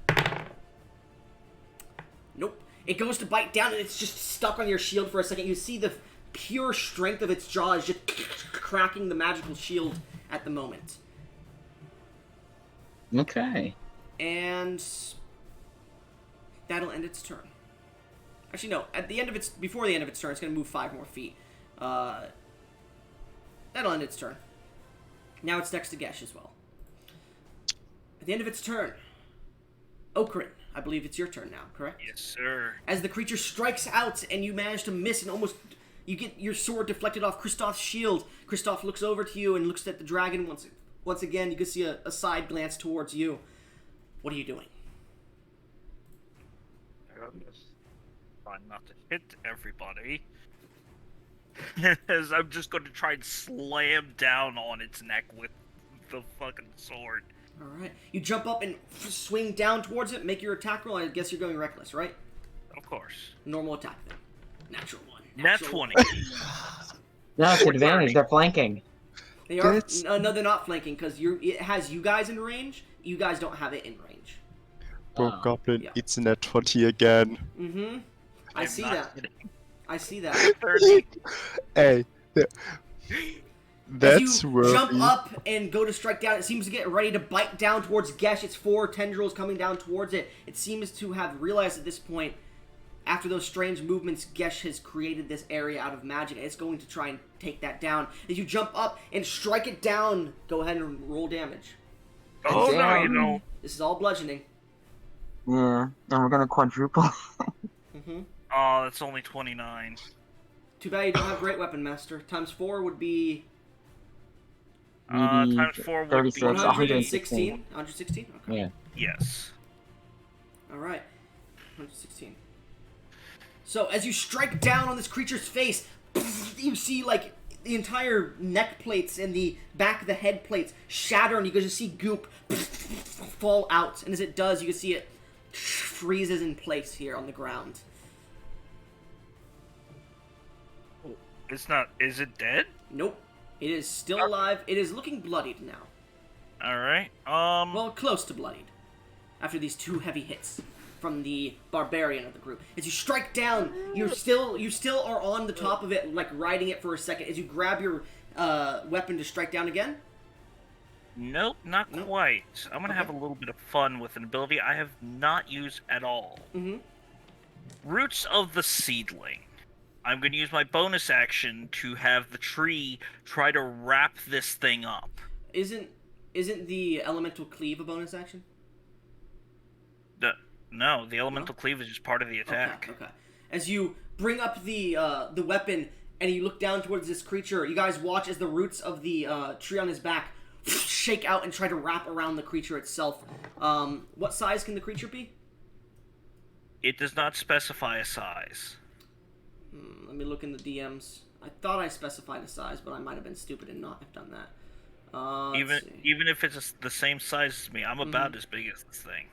Nope. It goes to bite down and it's just stuck on your shield for a second. You see the pure strength of its jaw is just cracking the magical shield at the moment. Okay. And that'll end its turn. Actually, no. Before the end of its turn, it's going to move 5 more feet. That'll end its turn. Now it's next to Gesh as well. At the end of its turn, Okran, I believe it's your turn now, correct? Yes, sir. As the creature strikes out and you manage to miss and almost you get your sword deflected off Kristoff's shield. Kristoff looks over to you and looks at the dragon once again. You can see a side glance towards you. What are you doing? trying not to hit everybody. As I'm just going to try and slam down on its neck with the fucking sword. Alright. You jump up and swing down towards it, make your attack roll. I guess you're going reckless, right? Of course. Normal attack then. Natural one. Nat Natural 20. No, it's advantage. They're flanking. They are. That's- No, they're not flanking because it has you guys in range. You guys don't have it in range. Bro, Oh, Goblin, yeah. it's net 20 again. Mm-hmm. I I'm see not that. kidding. I see that. 30. Hey, that's As you worthy. jump up and go to strike down, it seems to get ready to bite down towards Gesh. Its 4 tendrils coming down towards it. It seems to have realized at this point, after those strange movements, Gesh has created this area out of magic, and it's going to try and take that down. As you jump up and strike it down, go ahead and roll damage. Oh, no, Damn. you don't. This is all bludgeoning. Yeah, and we're gonna quadruple. Mm-hmm. Oh, that's only 29. Too bad you don't have Great Weapon Master. Times 4 would be Maybe Times 4 would 36, be 116. 116? Okay. Yeah. Yes. Alright. 116. So, as you strike down on this creature's face, you see, like, the entire neck plates and the back of the head plates shatter, and you can just see goop fall out. And as it does, you can see it freezes in place here on the ground. It's not. Is it dead? Nope. It is still alive. It is looking bloodied now. Alright. Well, close to bloodied. After these 2 heavy hits from the barbarian of the group. As you strike down, you still are on the top of it, like riding it for a second. As you grab your weapon to strike down again. Nope, not Nope. quite. I'm gonna Okay. have a little bit of fun with an ability I have not used at all. Mm-hmm. Roots of the Seedling. I'm gonna use my bonus action to have the tree try to wrap this thing up. Isn't the elemental cleave a bonus action? No, the elemental cleavage is part of the attack. Okay. As you bring up the weapon and you look down towards this creature, you guys watch as the roots of the tree on his back shake out and try to wrap around the creature itself. What size can the creature be? It does not specify a size. Let me look in the DMs. I thought I specified a size, but I might have been stupid and not have done that. Let's see. Even if it's the same size as me, I'm about as big as this thing.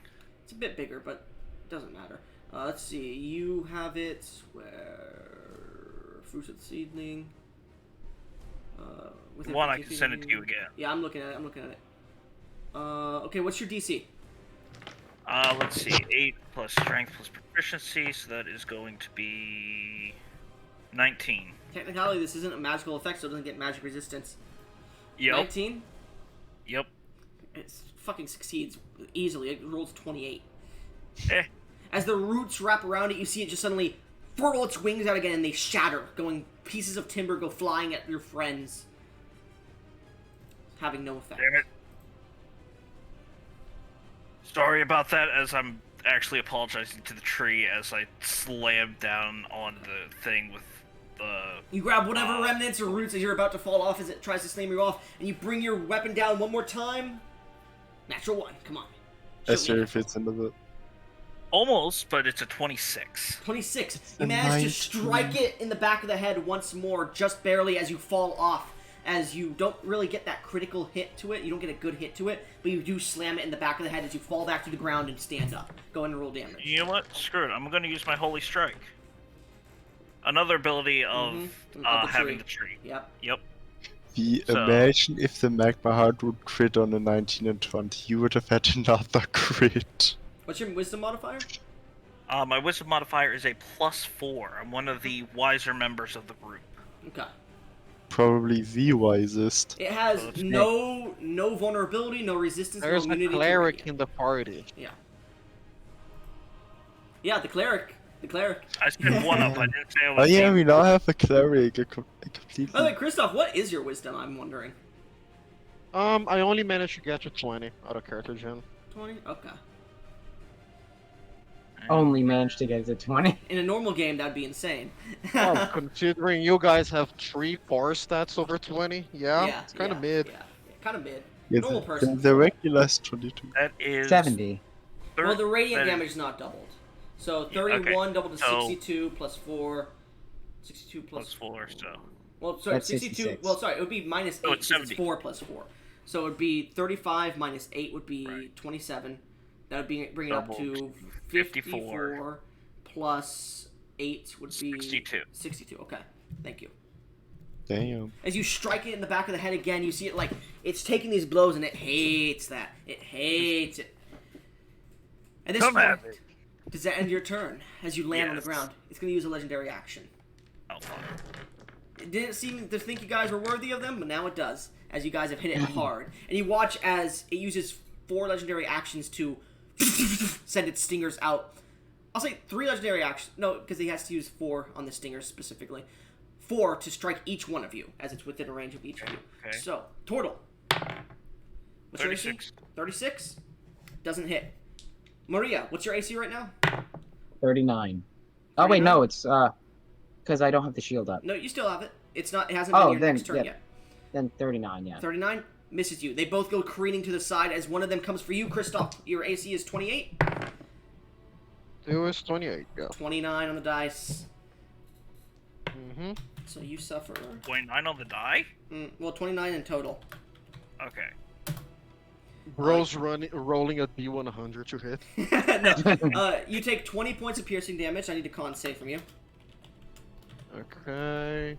It's a bit bigger, but it doesn't matter. Let's see. You have it where Fruits of the Seedling. Within One, I 50 can send it to you again. Yeah, I'm looking at it. Okay, what's your DC? Let's see. 8 plus strength plus proficiency, so that is going to be 19. Technically, this isn't a magical effect, so it doesn't get magic resistance. Yep. 19? Yep. It fucking succeeds easily. It rolls 28. Eh. As the roots wrap around it, you see it just suddenly furl its wings out again, and they shatter, pieces of timber go flying at your friends. Having no effect. Damn it. Sorry about that, as I'm actually apologizing to the tree as I slam down on the thing with the... You grab whatever remnants or roots as you're about to fall off as it tries to slam you off, and you bring your weapon down one more time. Natural 1, come on. I Show sure me. if it's another. Almost, but it's a 26. 26. a You manage to 19. strike it in the back of the head once more, just barely as you fall off. As you don't really get that critical hit to it. You don't get a good hit to it, but you do slam it in the back of the head as you fall back to the ground and stand up. Go ahead and roll damage. You know what? Screw it. I'm going to use my Holy Strike. Another ability of Of the having tree. the tree. Yep. Yep. The imagine if the Magma Heart would crit on a 19 and 20, you would have had another crit. What's your wisdom modifier? My wisdom modifier is a +4. I'm one of the wiser members of the group. Okay. Probably the wisest. It has Oh, that's no vulnerability, no resistance, There's no a immunity. to cleric radiant. in the party. Yeah. Yeah, the cleric. The cleric. I said 1 up. I didn't say I Oh was. yeah, we now have a cleric, a By the way, completely... Christoph, what is your wisdom? I'm wondering. I only managed to get to 20 out of character gen. 20? Okay. Only managed to get to 20. In a normal game, that'd be insane. Well, considering you guys have 3 core stats over 20, yeah, it's kind of mid. Yeah, kind of mid. Yeah, Normal person. the regular is 22. That is 70. Well, the radiant that is- damage is not doubled. So Yeah, okay. 31 double to So- 62 plus 4. 62 Plus 4, so. Well, sorry, That's 62. 66. Well, sorry, it would be minus 8 So it's because it's 70. 4 plus 4. So it would be 35 minus 8 would be 27. That would bring it up Double to 54 plus 8 would be 62. 62. Okay, thank you. Damn. As you strike it in the back of the head again, you see it like it's taking these blows and it hates that. It hates it. At this Come point, at me. does that end your turn? As you land on the Yes. ground, it's going to use a legendary action. Oh, fuck. It didn't seem to think you guys were worthy of them, but now it does, as you guys have hit it hard. And you watch as it uses 4 legendary actions to send its stingers out. I'll say 3 legendary actions. No, because he has to use 4 on the stingers specifically. 4 to strike each one of you, as it's within a range of each of you. Okay. So, total. What's your AC? 36. 36? Doesn't hit. Maria, what's your AC right now? 39. Oh wait, no, it's because I don't have the shield up. No, you still have it. It's not. It hasn't been your then, next turn yeah. yet. Then 39, yeah. 39 misses you. They both go careening to the side as one of them comes for you, Kristoff. Your AC is 28. It was 28, yeah. 29 on the dice. Mm-hmm. So you suffer. 29 on the die? Well, 29 in total. Okay. Bro's rolling at B100 to hit. No. You take 20 points of piercing damage. I need a con save from you. Okay.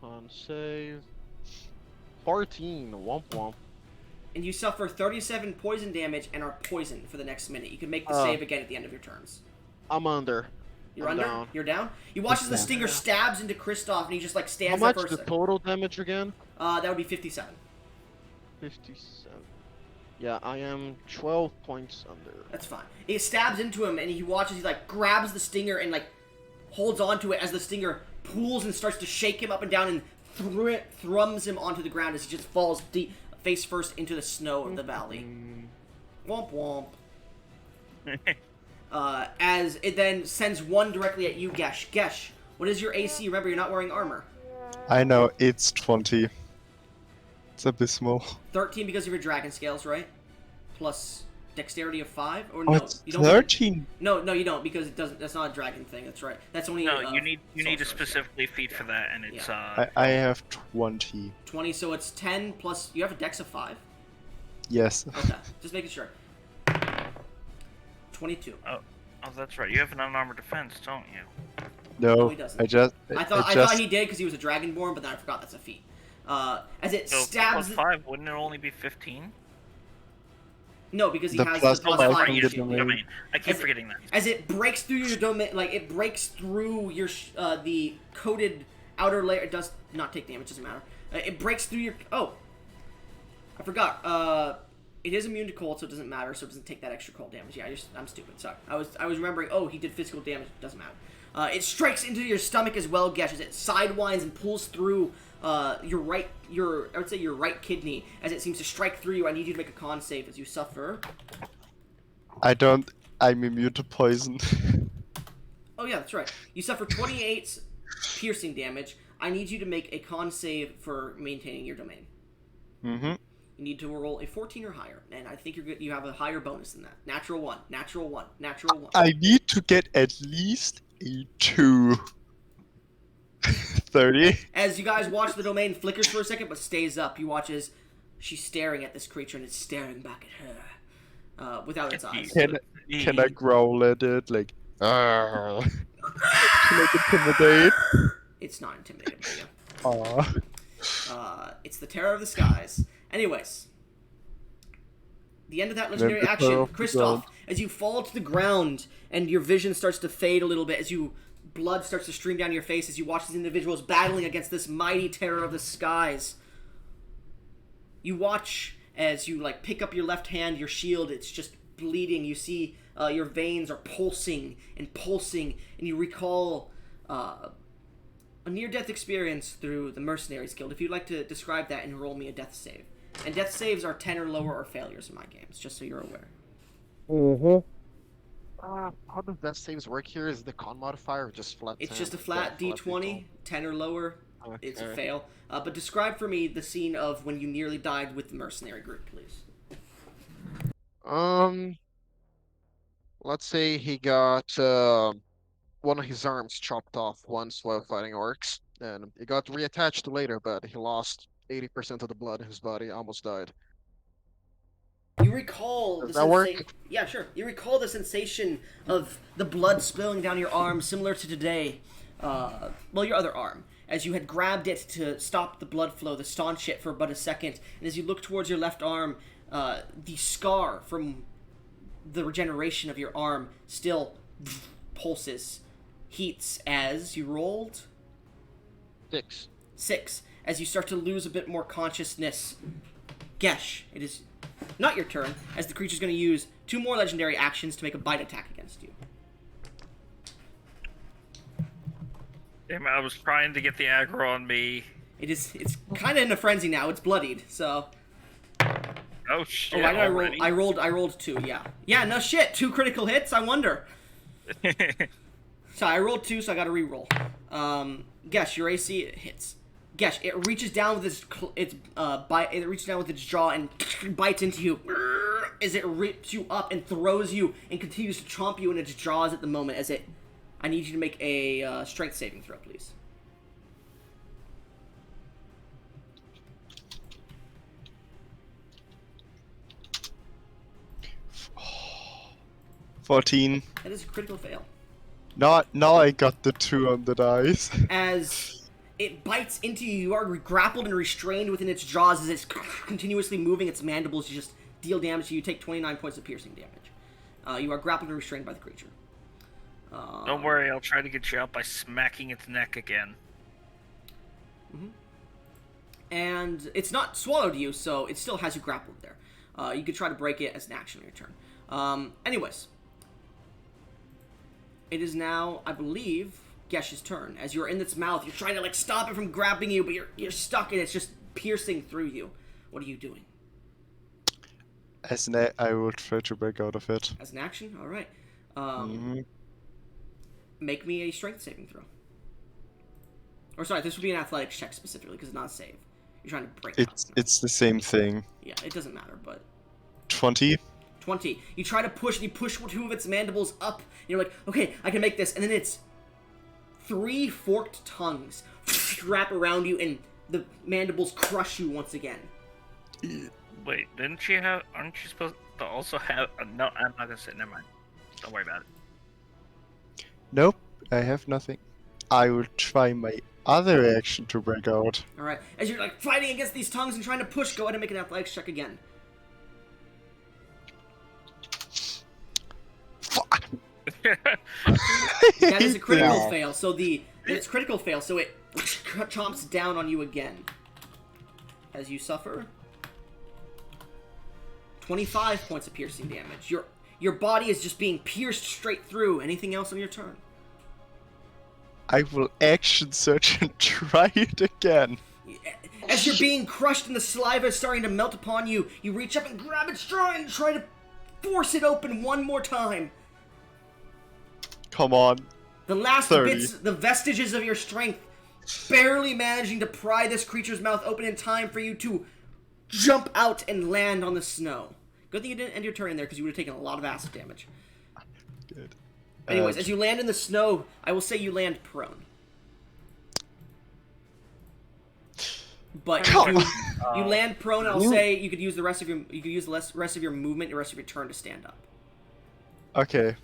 Con save. 14. Womp womp. And you suffer 37 poison damage and are poisoned for the next minute. You can make the save again at the end of your turns. I'm under. You're I'm under? down. You're down? You watch as the down. stinger stabs into Kristoff and he just like How stands there much for a the second. total damage again? That would be 57. 57. Yeah, I am 12 points under. That's fine. He stabs into him, and he watches. He like grabs the stinger and like holds onto it as the stinger pulls and starts to shake him up and down and thrums him onto the ground as he just falls deep, face first into the snow of the valley. Womp womp. As it then sends one directly at you, Gesh. Gesh, what is your AC? Remember, you're not wearing armor. I know, it's 20. It's abysmal. 13 because of your dragon scales, right? Plus dexterity of 5, or Oh, no? it's You don't. 13! No, you don't because it doesn't. That's not a dragon thing. That's right. That's only. No, you need a sorcerer's specifically feat for that, and it's I have 20. 20, so it's 10 plus. You have a dex of 5. Yes. Okay, just making sure. 22. Oh, that's right. You have an unarmored defense, don't you? No, he doesn't. I just... I thought he did because he was a dragonborn, but then I forgot that's a feat. As it So stabs. plus 5, wouldn't it only be 15? No, because he The has plus the plus five 5 from on the the shield. domain. Domain. I keep As- forgetting that. As it breaks through your domain, like it breaks through your the coated outer layer. It does not take damage. Doesn't matter. It breaks through your. Oh, I forgot. It is immune to cold, so it doesn't matter. So it doesn't take that extra cold damage. Yeah, I'm stupid. Sorry. I was remembering. Oh, he did physical damage. Doesn't matter. It strikes into your stomach as well, Gesh, as it sidewinds and pulls through your right kidney as it seems to strike through you. I need you to make a con save as you suffer. I'm immune to poison. Oh yeah, that's right. You suffer 28 piercing damage. I need you to make a con save for maintaining your domain. Mm-hmm. You need to roll a 14 or higher, and I think you're good. You have a higher bonus than that. Natural 1, natural 1, natural 1. I need to get at least a 2. 30. As you guys watch, the domain flickers for a second, but stays up. You watch as she's staring at this creature, and it's staring back at her without its eyes. Can I growl at it? Like, "Arr." Can I intimidate? It's not intimidating by you. Aw. It's the terror of the skies. Anyways, the end of that legendary Then the action, terror of the Kristoff, ground. as you fall to the ground and your vision starts to fade a little bit, as blood starts to stream down your face, as you watch these individuals battling against this mighty terror of the skies. You watch as you pick up your left hand, your shield, it's just bleeding. You see your veins are pulsing, and you recall a near-death experience through the Mercenaries Guild. If you'd like to describe that and roll me a death save. And death saves are 10 or lower or failures in my games, just so you're aware. How does that saves work here? Is the con modifier just flat? It's 10? just a flat Yeah, D20, 10 or lower, it's a Okay. fail. But describe for me the scene of when you nearly died with the mercenary group, please. let's say he got one of his arms chopped off once while fighting orcs, and it got reattached later, but he lost 80% of the blood in his body, almost died. You recall Does the that work? sensation. Yeah, sure. You recall the sensation of the blood spilling down your arm, similar to today. Well, your other arm, as you had grabbed it to stop the blood flow, to staunch it for but a second, and as you look towards your left arm, the scar from the regeneration of your arm still pulses, heats as you rolled 6. 6. As you start to lose a bit more consciousness, Gesh, it is not your turn, as the creature's going to use 2 more legendary actions to make a bite attack against you. Damn it, I was trying to get the aggro on me. It's kind of in a frenzy now. It's bloodied, so. Oh shit! Oh, why did already? I rolled 2. Yeah. Yeah. No shit. 2 critical hits. I wonder. So I rolled 2, so I got to re-roll. Gesh, your AC hits. Gesh, it reaches down with it reaches down with its jaw and bites into you as it rips you up and throws you and continues to chomp you in its jaws at the moment. I need you to make a strength saving throw, please. Oh, 14. That is a critical fail. Now I got the 2 on the dice. As it bites into you, you are grappled and restrained within its jaws as it's continuously moving its mandibles to just deal damage to you. You take 29 points of piercing damage. You are grappled and restrained by the creature. Don't worry, I'll try to get you out by smacking its neck again. And it's not swallowed you, so it still has you grappled there. You could try to break it as an action on your turn. Anyways. It is now, I believe, Gesh's turn. As you're in its mouth, you're trying to like stop it from grabbing you, but you're stuck and it's just piercing through you. What are you doing? As an I will try to break out of it. As an action? Alright. Mhm. Make me a strength saving throw. Or sorry, this would be an athletics check specifically, because it's not a save. You're trying to break It's the same thing. Yeah, it doesn't matter, but... 20. 20. You try to push, and you push 2 of its mandibles up, and you're like, okay, I can make this, and then it's 3 forked tongues wrap around you, and the mandibles crush you once again. Wait, aren't you supposed to also have... no, I'm not gonna say, never mind. Don't worry about it. Nope, I have nothing. I will try my other action to break out. Alright, as you're like fighting against these tongues and trying to push, go ahead and make an athletics check again. Fuck. That is a critical Yeah. fail, so it's critical fail, so it chomps down on you again. As you suffer 25 points of piercing damage. Your body is just being pierced straight through. Anything else on your turn? I will action search and try it again. As you're being crushed and the saliva is starting to melt upon you, you reach up and grab its jaw and try to force it open one more time. Come on. The last 30. bits, the vestiges of your strength, barely managing to pry this creature's mouth open in time for you to jump out and land on the snow. Good thing you didn't end your turn in there, because you would have taken a lot of acid damage. Good. Anyways, as you land in the snow, I will say you land prone. But you land prone, and I'll say you could use the rest of your movement, the rest of your turn to stand up. Okay.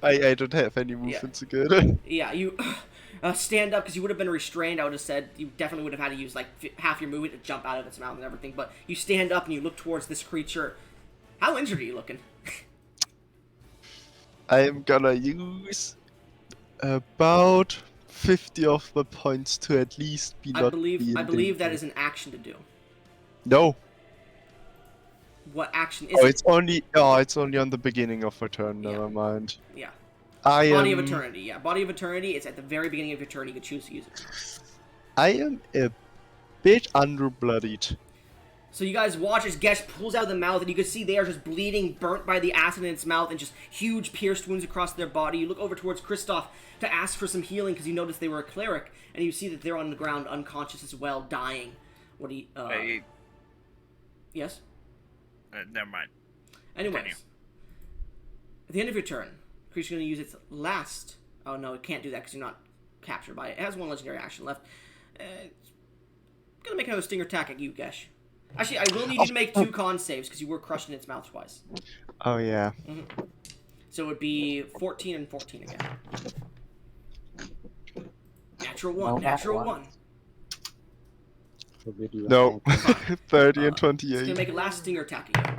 I don't have any movements good. Yeah, you stand up because you would have been restrained. I would have said you definitely would have had to use like half your movement to jump out of its mouth and everything. But you stand up and you look towards this creature. How injured are you looking? I am gonna use about 50 of my points to at least be I not believe that is an action to do. No. What action is Oh, it? it's only on the beginning of my turn. Yeah. Never mind. Yeah. I Body am. of Eternity. Yeah, Body of Eternity. It's at the very beginning of your turn. You can choose to use it. I am a bit underbloodied. So you guys watch as Gesh pulls out of the mouth, and you can see they are just bleeding, burnt by the acid in its mouth, and just huge pierced wounds across their body. You look over towards Kristoff to ask for some healing because you notice they were a cleric, and you see that they're on the ground unconscious as well, dying. What do you... Yes? Never mind. Anyways. At the end of your turn, the creature's going to use its last... Oh, no, it can't do that because you're not captured by it. It has one legendary action left. It's going to make another stinger attack at you, Gesh. Actually, I will need you to make 2 con saves because you were crushed in its mouth twice. Oh yeah. So it would be 14 and 14 again. Natural 1. No, Natural that 1. So we do No. that. 30 and It's going to 28. make a last stinger attack again.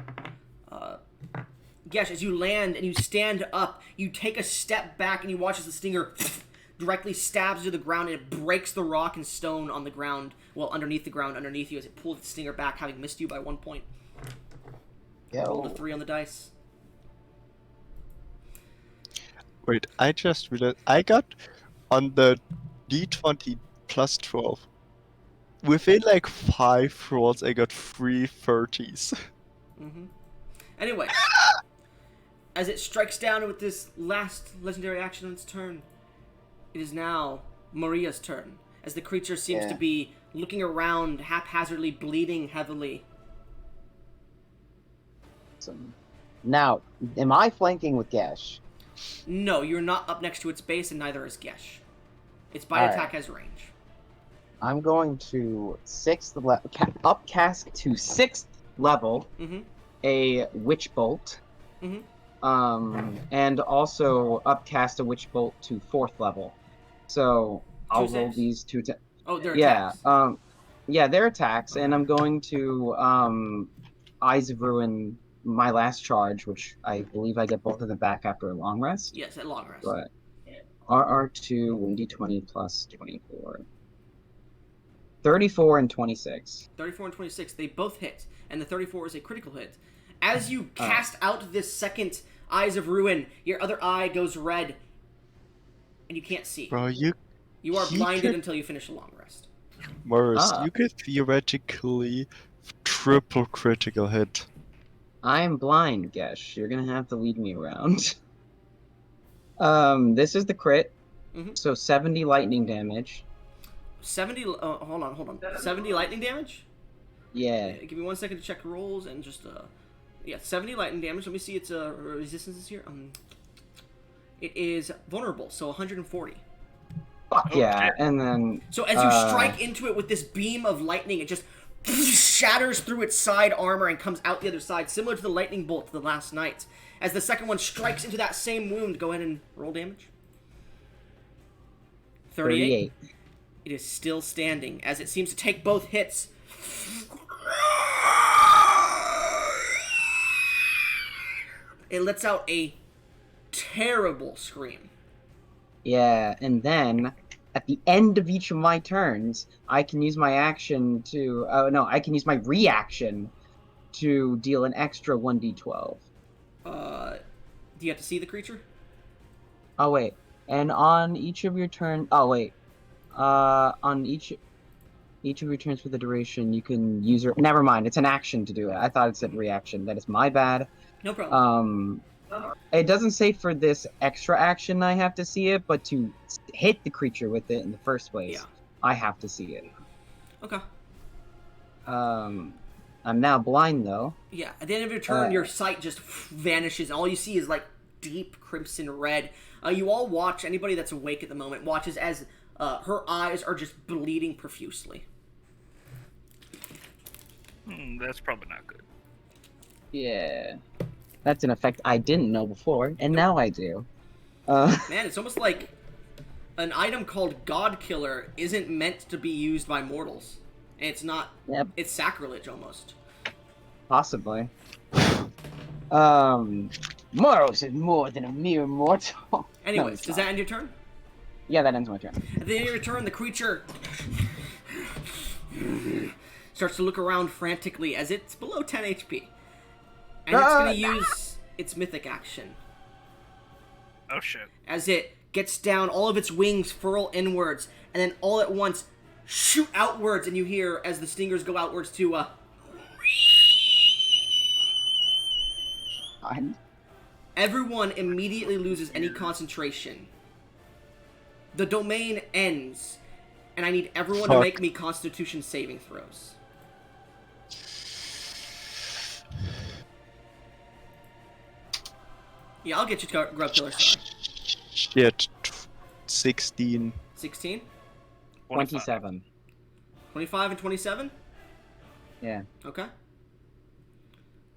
Gesh, as you land and you stand up, you take a step back and you watch as the stinger directly stabs to the ground and it breaks the rock and stone on the ground, well, underneath the ground, underneath you, as it pulls the stinger back, having missed you by 1 point. Roll a 3 on the dice. Wait, I just realized I got on the D20 plus 12. Within like 5 rolls, I got 3 30s. Anyway, as it strikes down with this last legendary action on its turn, it is now Maria's turn, as the creature seems to be looking around, haphazardly, bleeding heavily. Now, am I flanking with Gesh? No, you're not up next to its base, and neither is Gesh. Its bite attack has range. I'm going to upcast to 6th level a Witch Bolt. And also upcast a Witch Bolt to 4th level. So I'll roll these 2 Oh, they're attacks. Yeah, they're attacks, and I'm going to Eyes of Ruin my last charge, which I believe I get both of them back after a long rest. Yes, at long rest. But RR2, 1d20 plus 24. 34 and 26. 34 and 26, they both hit, and the 34 is a critical hit. As you cast out this second Eyes of Ruin, your other eye goes red, and you can't see. Bro, You are blinded until you finish a long rest. Morris, you could theoretically triple critical hit. I'm blind, Gesh. You're gonna have to lead me around. This is the crit. So 70 lightning damage. 70, hold on. 70 lightning damage? Yeah. Give me 1 second to check rolls and just, yeah, 70 lightning damage. Let me see its resistances here. It is vulnerable, so 140. Fuck yeah, and then... So as you strike into it with this beam of lightning, it just shatters through its side armor and comes out the other side, similar to the lightning bolt of the last night. As the second one strikes into that same wound, go ahead and roll damage. 38. It is still standing, as it seems to take both hits. It lets out a terrible scream. Yeah, and then at the end of each of my turns, I can use my action to... I can use my reaction to deal an extra 1d12. Do you have to see the creature? Oh, wait. And on each of your turns... Oh, wait. On each of your turns for the duration, you can use your... Never mind, it's an action to do it. I thought it said reaction. That is my bad. No problem. It doesn't say for this extra action I have to see it, but to hit the creature with it in the first place, I have to see it. Okay. I'm now blind, though. Yeah, at the end of your turn, your sight just vanishes. All you see is, like, deep crimson red. You all watch, anybody that's awake at the moment, watches as her eyes are just bleeding profusely. That's probably not good. Yeah. That's an effect I didn't know before, and now I do. Man, it's almost like an item called God Killer isn't meant to be used by mortals. And it's not... Yep. It's sacrilege, almost. Possibly. Moros is more than a mere mortal. Anyways, does that end your turn? Yeah, that ends my turn. At the end of your turn, the creature starts to look around frantically as it's below 10 HP. And it's going to use its mythic action. Oh shit. As it gets down, all of its wings furl inwards, and then all at once shoot outwards, and you hear, as the stingers go outwards to, Everyone immediately loses any concentration. The domain ends, and I need everyone to make me Constitution saving throws. Yeah, I'll get you Grub Killer Star. Shit. 16. 16, 27. 25, and 27. Yeah. Okay.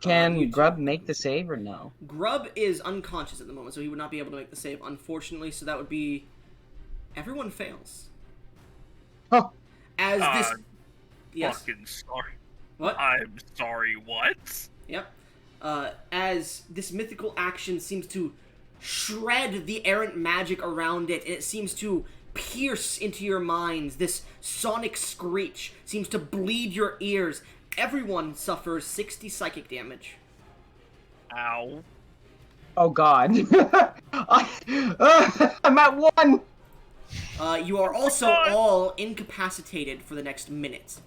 Can you Grub make the save or no? Grub is unconscious at the moment, so he would not be able to make the save, unfortunately. So that would be everyone fails. Oh. As this. Yes. Fucking sorry. What? I'm sorry, what? Yep. As this mythical action seems to shred the errant magic around it, and it seems to pierce into your minds. This sonic screech seems to bleed your ears. Everyone suffers 60 psychic damage. Ow. Oh god. I'm at 1! You are also all incapacitated for the next minute.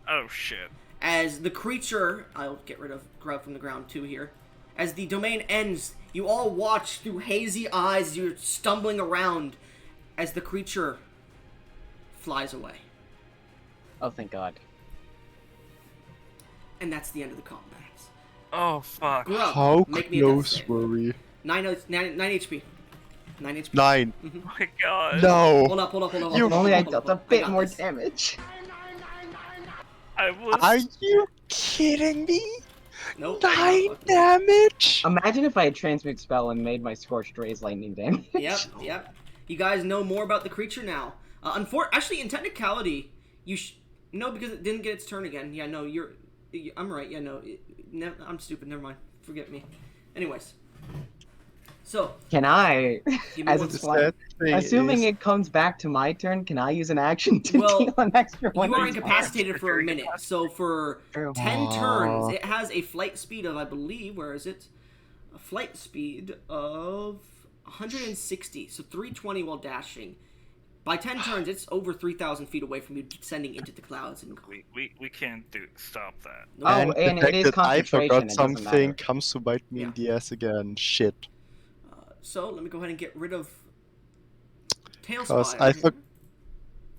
Oh shit. As the creature, I'll get rid of Grub from the ground too here. As the domain ends, you all watch through hazy eyes as you're stumbling around as the creature flies away. Oh, thank god. And that's the end of the combat. Oh fuck. Grub, How make me a death close save. were we? 9 HP. 9 HP. 9. Oh my god. No! Hold up. If only I dealt a bit more damage. I was. Are you kidding me? Nope. 9 damage? Imagine if I had Transmute Spell and made my Scorched Rays lightning damage. Yep. You guys know more about the creature now. Actually, in technicality, no, because it didn't get its turn again. Yeah, no, I'm right. Yeah, no, I'm stupid. Never mind. Forget me. Anyways, so Can I, give me as one it's second. flying, assuming it comes back to my turn, can I use an action to deal an extra one? You are damage? incapacitated for a minute. So for 10 turns, Aw. it has a flight speed of, I believe, where is it? A flight speed of 160. So 320 while dashing. By 10 turns, it's over 3,000 feet away from you, descending into the clouds. And We can't stop that. No, Oh, And the and fact it is that I concentration, forgot it doesn't something matter. comes to bite me in the ass again. Shit. So let me go ahead and get rid of Cause Tailspire.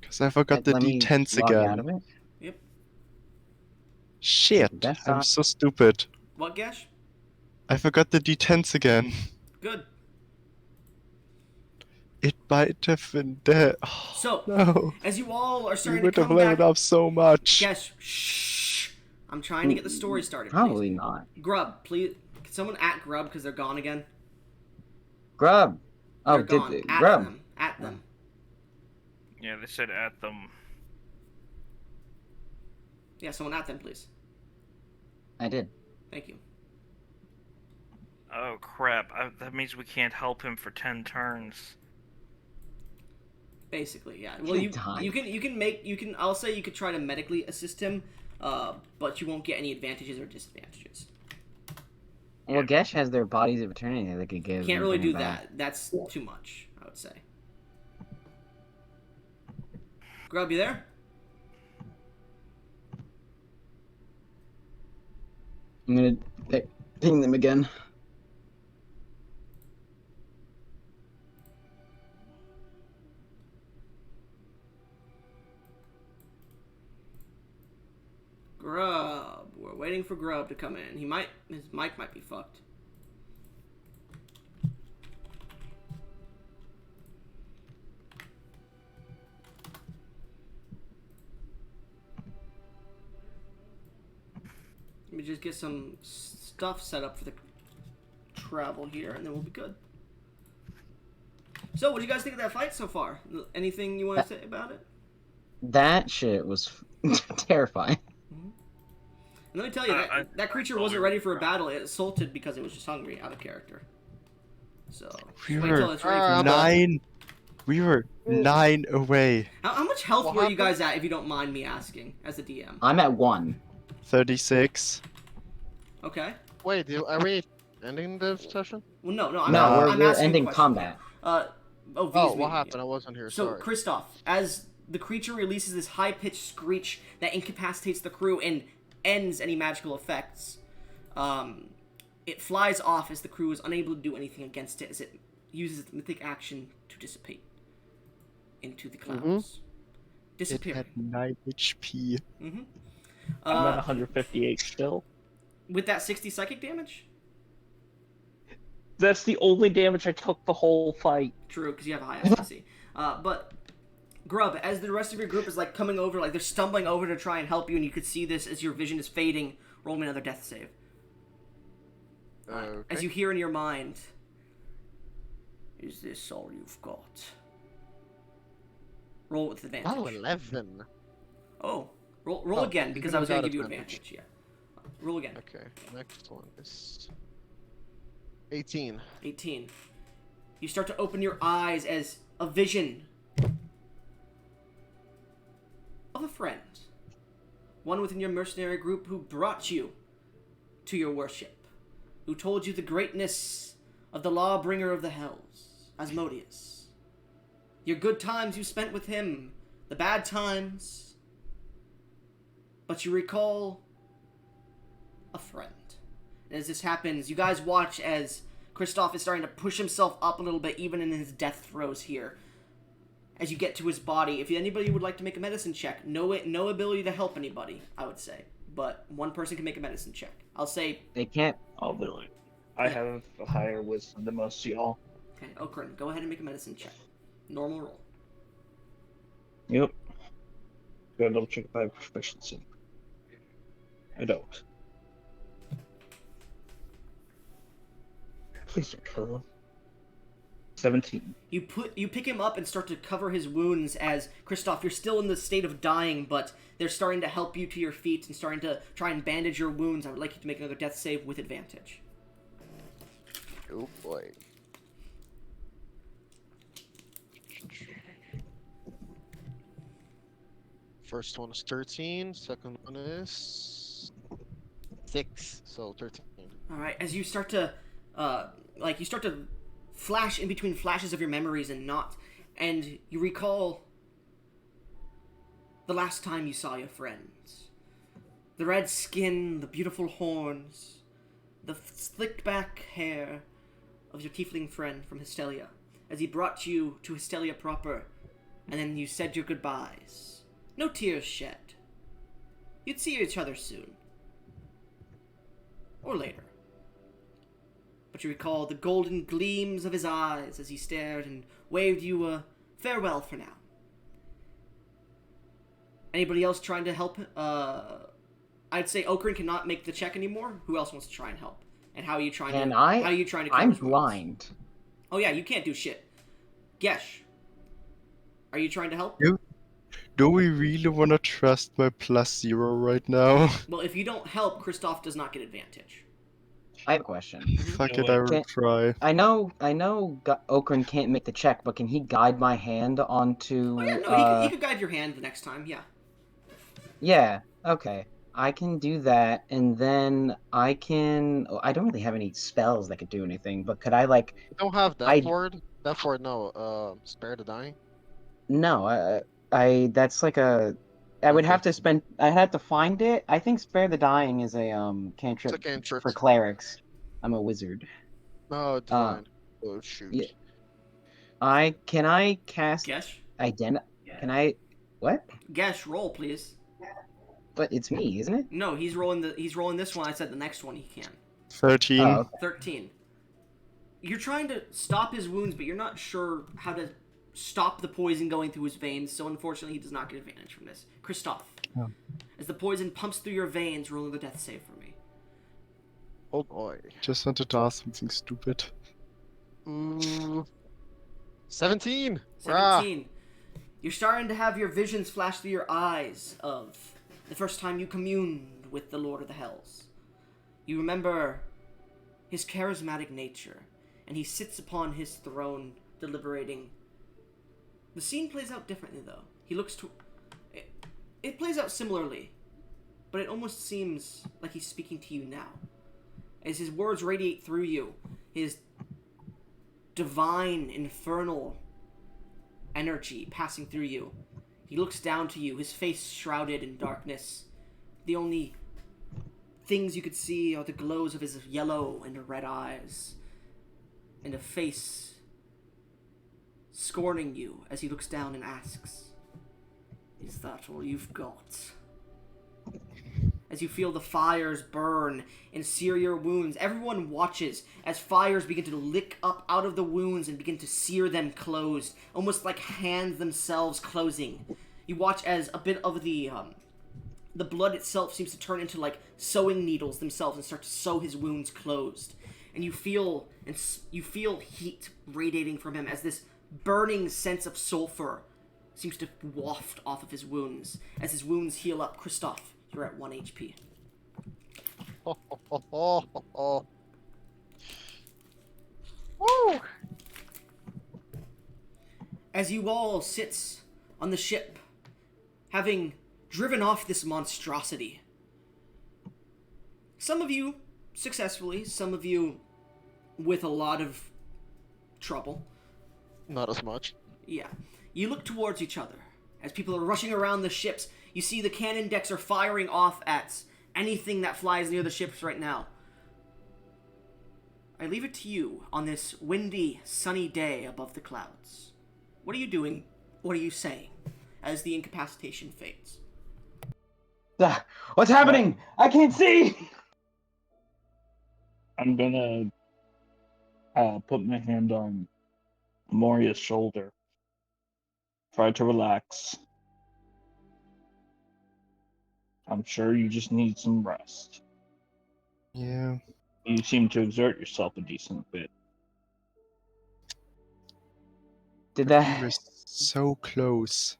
Because I forgot the Let me D10s log out again. of it. Yep. Shit. That's I'm not- so stupid. What, Gash? I forgot the D10s again. Good. It might have been dead. Oh, So, no. as you all are We starting to would have come leveled back, up so much. Gash, shh. I'm trying to get the story started. Probably Please. not. Grub, please. Can someone at Grub because they're gone again? Grub. Oh, They're gone. did At Grub? them. At them. Yeah, they said at them. Yeah, someone at them, please. I did. Thank you. Oh crap. That means we can't help him for 10 turns. Basically, yeah. Well, you can. I'll say you could try to medically assist him, but you won't get any advantages or disadvantages. Well, Gesh has their bodies of eternity that they could give. Can't and really bring do him back. that. That's too much, I would say. Grub, you there? I'm gonna ping them again. Grub. We're waiting for Grub to come in. His mic might be fucked. Let me just get some stuff set up for the travel here, and then we'll be good. So, what do you guys think of that fight so far? Anything you want to say about it? That shit was terrifying. And let me tell you, that creature wasn't ready for a battle. It assaulted because it was just hungry, out of character. So, We wait were till it's ready for a battle. 9. We were 9 away. How much health What were you happened? guys at, if you don't mind me asking, as the DM? I'm at 1. 36. Okay. Wait, are we ending the session? Well, no, No, I'm we're asking a ending question. combat. Oh, Oh, what happened? I wasn't here. So, Sorry. Kristoff, as the creature releases this high-pitched screech that incapacitates the crew and ends any magical effects, it flies off as the crew is unable to do anything against it, as it uses its mythic action to dissipate into the clouds. It Disappearing. had 9 HP. I'm at 158 still. With that 60 psychic damage? That's the only damage I took the whole fight. True, because you have a high SPC. But Grub, as the rest of your group is like coming over, like they're stumbling over to try and help you, and you could see this as your vision is fading. Roll me another death save. Okay. As you hear in your mind, is this all you've got? Roll with advantage. Oh, 11. Oh, roll Oh, again because I even was going to without give you advantage. advantage. Yeah. Roll again. Okay, next one is 18. 18. You start to open your eyes as a vision of a friend. One within your mercenary group who brought you to your worship. Who told you the greatness of the lawbringer of the hells, Asmodeus. Your good times you spent with him, the bad times. But you recall a friend. And as this happens, you guys watch as Kristoff is starting to push himself up a little bit, even in his death throes here. As you get to his body, if anybody would like to make a medicine check, no ability to help anybody, I would say. But one person can make a medicine check. I'll say... They can't. Oh, really? I have a higher wisdom than most of y'all. Okay, Okran, go ahead and make a medicine check. Normal roll. Yep. Gotta double check if I have proficiency. I don't. Please don't kill him. 17. You pick him up and start to cover his wounds as, Kristoff, you're still in the state of dying, but they're starting to help you to your feet and starting to try and bandage your wounds. I would like you to make another death save with advantage. Oh boy. First one is 13, second one is 6, so 13. Alright, as you start to, you start to flash in between flashes of your memories and you recall the last time you saw your friends. The red skin, the beautiful horns, the slicked back hair of your tiefling friend from Hystelia, as he brought you to Hystelia proper, and then you said your goodbyes. No tears shed. You'd see each other soon. Or later. But you recall the golden gleams of his eyes as he stared and waved you a farewell for now. Anybody else trying to help? I'd say Okran cannot make the check anymore. Who else wants to try and help? And how are you trying Can to? I? How are you trying to? Cure I'm his wounds? blind. Oh yeah, you can't do shit. Gesh, are you trying to help? Do we really want to trust my +0 right now? Well, if you don't help, Kristoff does not get advantage. I have a question. Fuck No it, I will Can't- try. I know Okran can't make the check, but can he guide my hand onto? Oh yeah, no, he could guide your hand the next time. Yeah. Yeah. Okay. I can do that, and then I can. Oh, I don't really have any spells that could do anything, but could I like? You don't have I- that word? That word, no. Spare the dying? No. I. That's like a. I would Okay. have to spend. I had to find it. I think spare the dying is a It's cantrip a cantrip. for clerics. I'm a wizard. No, divine. Oh, shoot. yeah. Can I cast Gesh, Can I? What? Gesh, roll please. But it's me, isn't it? No, he's rolling this one. I said the next one he can. 13. Oh. 13. You're trying to stop his wounds, but you're not sure how to stop the poison going through his veins, so unfortunately he does not get advantage from this. Kristoff, Oh. as the poison pumps through your veins, roll the death save for me. Oh boy. Just wanted to ask something stupid. Ooh. 17! 17. You're starting to have your visions flash through your eyes of the first time you communed with the Lord of the Hells. You remember his charismatic nature, and he sits upon his throne deliberating. The scene plays out differently, though. He looks to... It plays out similarly, but it almost seems like he's speaking to you now. As his words radiate through you, his divine, infernal energy passing through you. He looks down to you, his face shrouded in darkness. The only things you could see are the glows of his yellow and red eyes, and a face scorning you as he looks down and asks, "Is that all you've got?" as you feel the fires burn and sear your wounds. Everyone watches as fires begin to lick up out of the wounds and begin to sear them closed, almost like hands themselves closing. You watch as a bit of the blood itself seems to turn into like sewing needles themselves and start to sew his wounds closed. And you feel heat radiating from him as this burning sense of sulfur seems to waft off of his wounds. As his wounds heal up, Christoph, you're at 1 HP. Woo! As you all sit on the ship, having driven off this monstrosity, some of you successfully, some of you with a lot of trouble. Not as much. Yeah. You look towards each other. As people are rushing around the ships, you see the cannon decks are firing off at anything that flies near the ships right now. I leave it to you on this windy, sunny day above the clouds. What are you doing? What are you saying as the incapacitation fades? What's happening? I can't see! I'm gonna put my hand on Moria's shoulder. Try to relax. I'm sure you just need some rest. Yeah. You seem to exert yourself a decent bit. Did We that... were so close.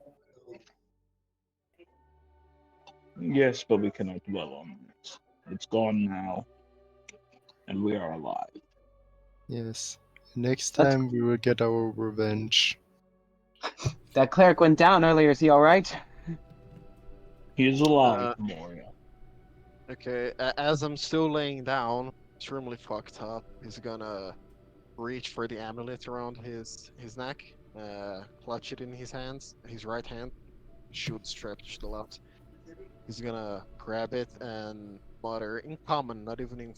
Yes, but we cannot dwell on it. It's gone now, and we are alive. Yes. Next That's- time we will get our revenge. That cleric went down earlier, is he alright? He is alive, Moria. Okay, as I'm still laying down, extremely fucked up, he's gonna reach for the amulet around his neck, clutch it in his hands, his right hand, shoot strapped to the left. He's gonna grab it and mutter in common, not even in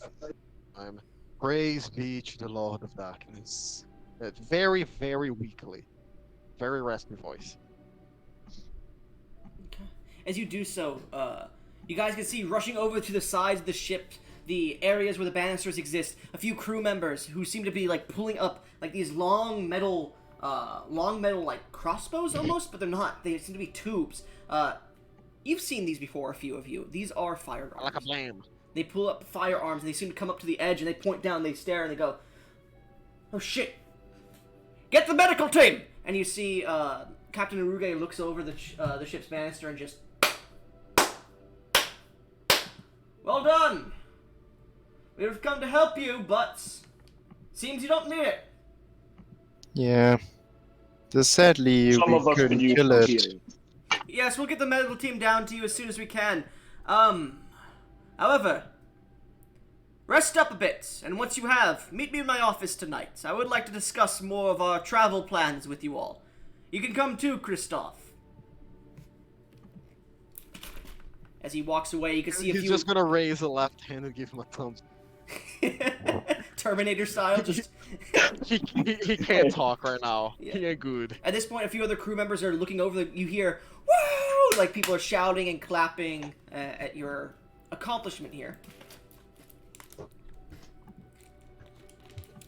time, "Praise be to the Lord of Darkness." Very, very weakly, very raspy voice. Okay. As you do so, you guys can see rushing over to the sides of the ship, the areas where the banisters exist, a few crew members who seem to be like pulling up like these long metal like crossbows almost, but they're not. They seem to be tubes. You've seen these before, a few of you. These are firearms. Like a flame. They pull up firearms and they seem to come up to the edge and they point down, they stare and they go, "Oh shit! Get the medical team!" And you see Captain Uruge looks over the ship's banister and just, "Well done! We've come to help you, but seems you don't need it." Yeah. Sadly, Some we of us could couldn't use kill some it. healing. Yes, we'll get the medical team down to you as soon as we can. However, rest up a bit, and once you have, meet me in my office tonight. I would like to discuss more of our travel plans with you all. You can come too, Christoph. As he walks away, you can see a He's few... just gonna raise a left hand and give him a thumbs. Terminator style, just... He can't talk right now. Yeah. He ain't good. At this point, a few other crew members are looking over. You hear, "Woo!" Like people are shouting and clapping at your accomplishment here.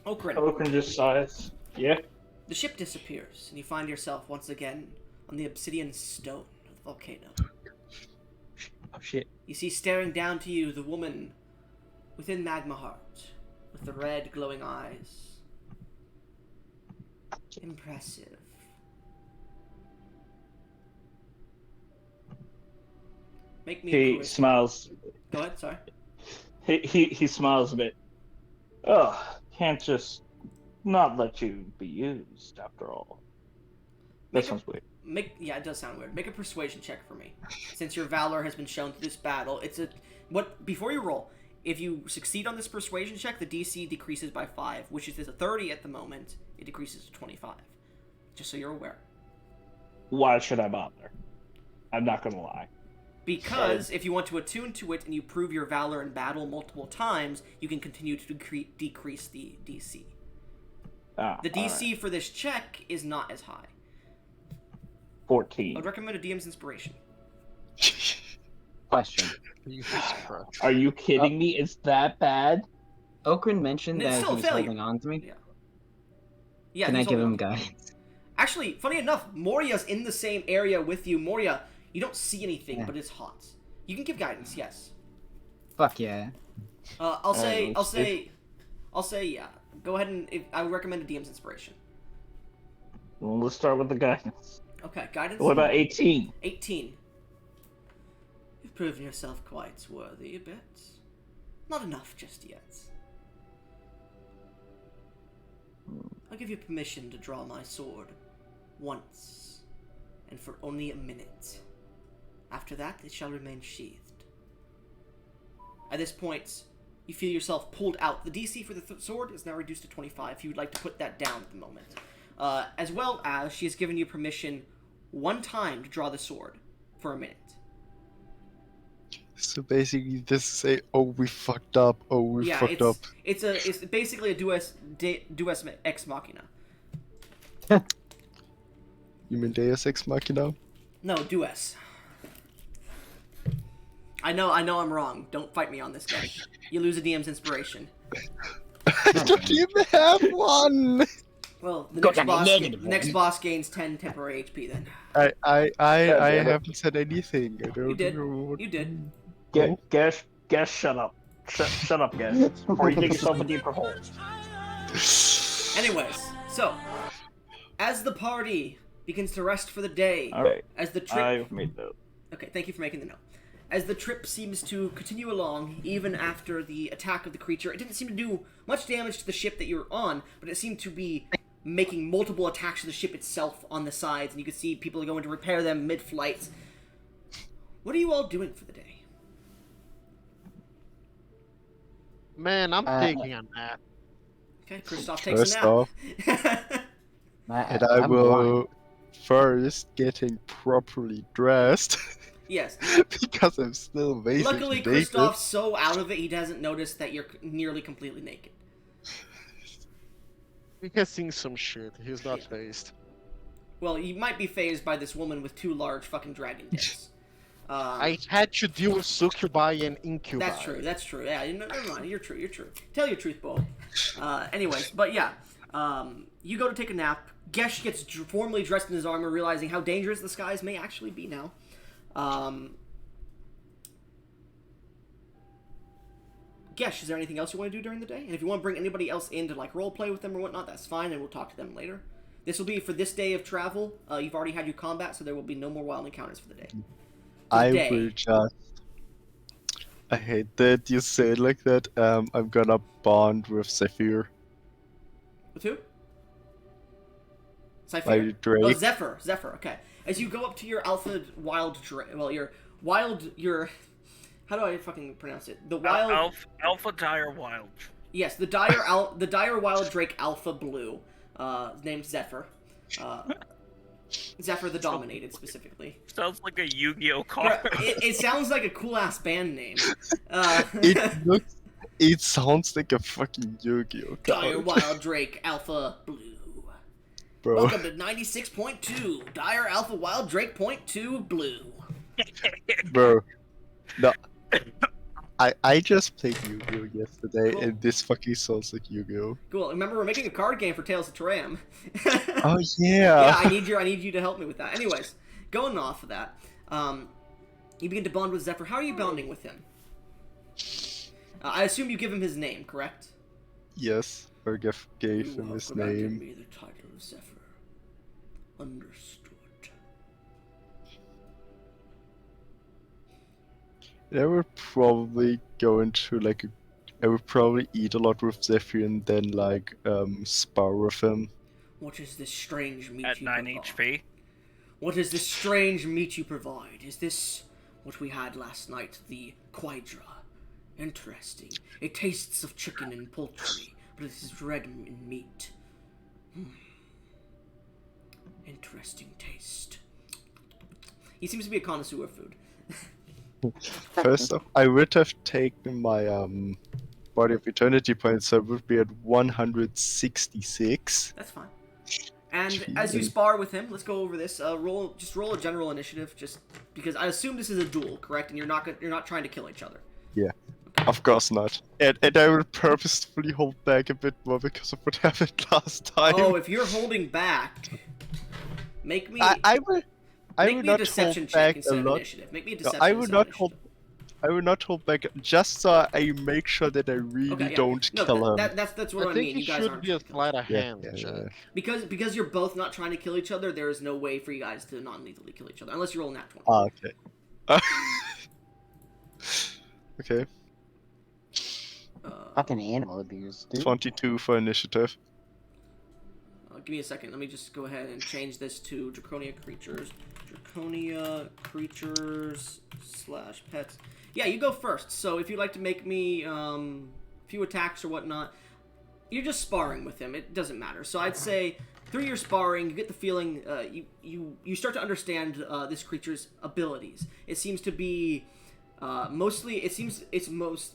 Okrin, Oaken just sighs. Yeah. the ship disappears, and you find yourself once again on the obsidian stone of the volcano. Oh shit. You see staring down to you the woman within Magma Heart, with the red glowing eyes. Impressive. Make me a He charisma. smiles. Go ahead, sorry. He smiles a bit. Ugh, can't just not let you be used after all. That sounds weird. Yeah, it does sound weird. Make a persuasion check for me. Since your valor has been shown through this battle, before you roll, if you succeed on this persuasion check, the DC decreases by 5, which is a 30 at the moment. It decreases to 25. Just so you're aware. Why should I bother? I'm not gonna lie. Because if you want to attune to it and you prove your valor in battle multiple times, you can continue to decrease the DC. The DC for this check is not as high. 14. I'd recommend a DM's inspiration. Question. Jesus Christ. Are you kidding me? It's that bad? Okrin mentioned It's that still a he's failure. holding on to me. Yeah. Yeah. Can I he's give holding him on. guidance? Actually, funny enough, Moria's in the same area with you. Moria, you don't see anything, Yeah. but it's hot. You can give guidance, yes. Fuck yeah. I'll say, let's see. yeah. Go ahead and I would recommend a DM's inspiration. Well, let's start with the guidance. Okay, guidance. What about 18? 18. You've proven yourself quite worthy a bit. Not enough just yet. I'll give you permission to draw my sword once, and for only a minute. After that, it shall remain sheathed. At this point, you feel yourself pulled out. The DC for the sword is now reduced to 25 if you would like to put that down at the moment. As well as she has given you permission one time to draw the sword for a minute. So basically, this is a we fucked up. Oh, we fucked up. It's basically a Deus Ex Machina. You mean Deus Ex Machina? No, Deus. I know I'm wrong. Don't fight me on this, guy. You lose a DM's inspiration. I don't even have one. Well, the Go next down boss, negative the next one. boss gains 10 temporary HP then. I damn it. haven't said anything. I don't You did. know what... You did. Gash, shut up. Shut up, Gash. Before you dig yourself a deeper hole. Anyways, so as the party begins to rest for the day, Alright, as the trip I've made note. Okay, thank you for making the note. As the trip seems to continue along, even after the attack of the creature, it didn't seem to do much damage to the ship that you were on, but it seemed to be making multiple attacks to the ship itself on the sides, and you could see people going to repair them mid-flight. What are you all doing for the day? Man, I'm taking a nap. Okay, Kristoff takes First a off, nap. and I I'm will blind. first getting properly dressed Yes. because I'm still basically Luckily, naked. Kristoff's so out of it, he doesn't notice that you're nearly completely naked. We can sing some shit. He's not phased. Well, you might be phased by this woman with 2 large fucking dragon dicks. I had to deal with succubi and incubi. That's true. Yeah, never mind. You're true. Tell your truth, Bo. Anyways, but yeah. You go to take a nap. Gesh gets formally dressed in his armor, realizing how dangerous the skies may actually be now. Gesh, is there anything else you want to do during the day? And if you want to bring anybody else in to like role play with them or whatnot, that's fine, and we'll talk to them later. This will be for this day of travel. You've already had your combat, so there will be no more wild encounters for the day. I day. will just... I hate that you say it like that. I'm gonna bond with Zephyr. With who? My Cypher. Drake. Oh, Zephyr. Okay. As you go up to your alpha wild Drake, well, your how do I fucking pronounce it? The wild. Alpha Dire Wild. Yes, the dire wild Drake Alpha Blue, named Zephyr. Zephyr the Dominated specifically. Sounds like a Yu-Gi-Oh Bro, card. it sounds like a cool ass band name. It sounds like a fucking Yu-Gi-Oh Dire card. Wild Drake Alpha Blue. Bro. Welcome to 96.2 Dire Alpha Wild Drake .2 Blue. Bro. No. I just played Yu-Gi-Oh yesterday, Cool. and this fucking sounds like Yu-Gi-Oh. Cool. Remember, we're making a card game for Tales of Turam. Oh Yeah, yeah. I need you to help me with that. Anyways, going off of that, you begin to bond with Zephyr. How are you bonding with him? I assume you give him his name, correct? Yes, or gave him his Give name. me the title of Zephyr. Understood. I would probably go into like I would probably eat a lot with Zephyr and then like spar with him. What is this strange meat At you 9 provide? HP. What is this strange meat you provide? Is this what we had last night, the quadra? Interesting. It tastes of chicken and poultry, but it is red in meat. Interesting taste. He seems to be a connoisseur of food. First off, I would have taken my Body of Eternity points, so I would be at 166. That's fine. And as you spar with him, let's go over this. Roll a general initiative, just because I assume this is a duel, correct? And you're not trying to kill each other. Yeah, of course not. And I will purposefully hold back a bit more because of what happened last time. Oh, if you're holding back, make me. I will Make me a not deception hold check back instead a of lot. initiative. Make me a No, deception I will instead not of hold. initiative. I will not hold back, just so I make sure that I really Okay, yeah. don't No, kill him. that's what I I think mean. it You guys should aren't be a sleight of Yeah, hand yeah, check. yeah. because you're both not trying to kill each other. There is no way for you guys to non-lethally kill each other unless you roll a nat 20. Okay. Okay. Fucking animal abuse, dude. 22 for initiative. Give me a second. Let me just go ahead and change this to Draconia creatures. Draconia creatures / pets. Yeah, you go first. So if you'd like to make me a few attacks or whatnot, you're just sparring with him. It doesn't matter. So I'd say through your sparring, you get the feeling you start to understand this creature's abilities. It seems to be mostly. It seems its most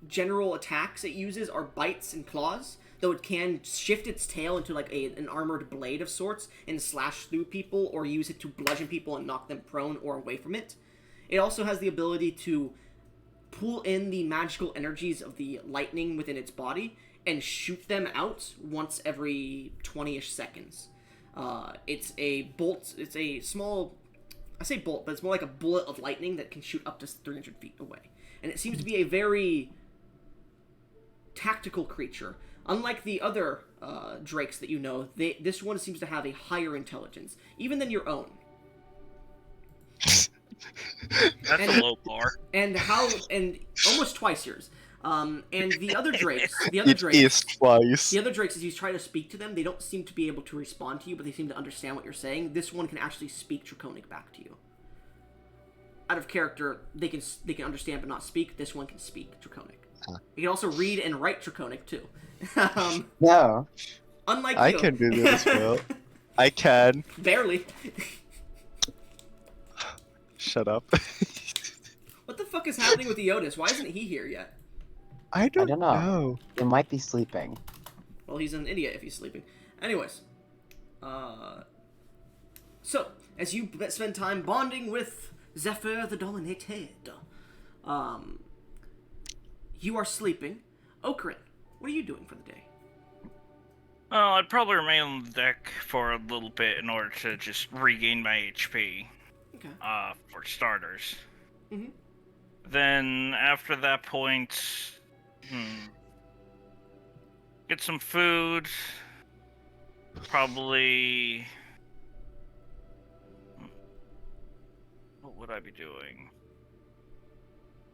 general attacks it uses are bites and claws, though it can shift its tail into like an armored blade of sorts and slash through people or use it to bludgeon people and knock them prone or away from it. It also has the ability to pull in the magical energies of the lightning within its body and shoot them out once every 20-ish seconds. It's a bolt, it's a small, I say bolt, but it's more like a bullet of lightning that can shoot up to 300 feet away. And it seems to be a very tactical creature. Unlike the other drakes that you know, this one seems to have a higher intelligence, even than your own. That's a low bar. And almost twice yours. And the other drakes, It is twice. the other drakes, as you try to speak to them, they don't seem to be able to respond to you, but they seem to understand what you're saying. This one can actually speak Draconic back to you. Out of character, they can understand but not speak. This one can speak Draconic. You can also read and write Draconic too. No. Unlike I you. can do this as well. I can. Barely. Shut up. What the fuck is happening with Eotis? Why isn't he here yet? I don't don't know. You might be sleeping. Well, he's an idiot if he's sleeping. Anyways. So, as you spend time bonding with Zephyr the Dolinated, you are sleeping. Okrin, what are you doing for the day? Well, I'd probably remain on the deck for a little bit in order to just regain my HP. Okay. For starters. Mhm. Then after that point, get some food. Probably. What would I be doing?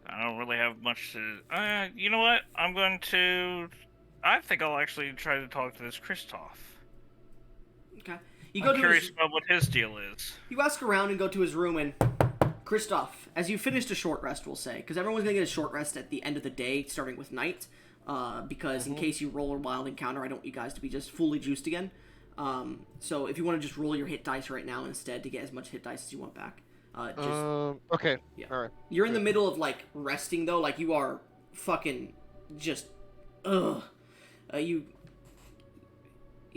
I don't really have much to. You know what? I think I'll actually try to talk to this Kristoff. Okay. You I'm curious about what his deal is. You ask around and go to his room, and Kristoff, as you finished a short rest, we'll say, because everyone's gonna get a short rest at the end of the day, starting with night. Because in case you roll a wild encounter, I don't want you guys to be just fully juiced again. So if you want to just roll your hit dice right now instead to get as much hit dice as you want back. Okay. Yeah. All right. You're in the middle of like resting though, like you are fucking just you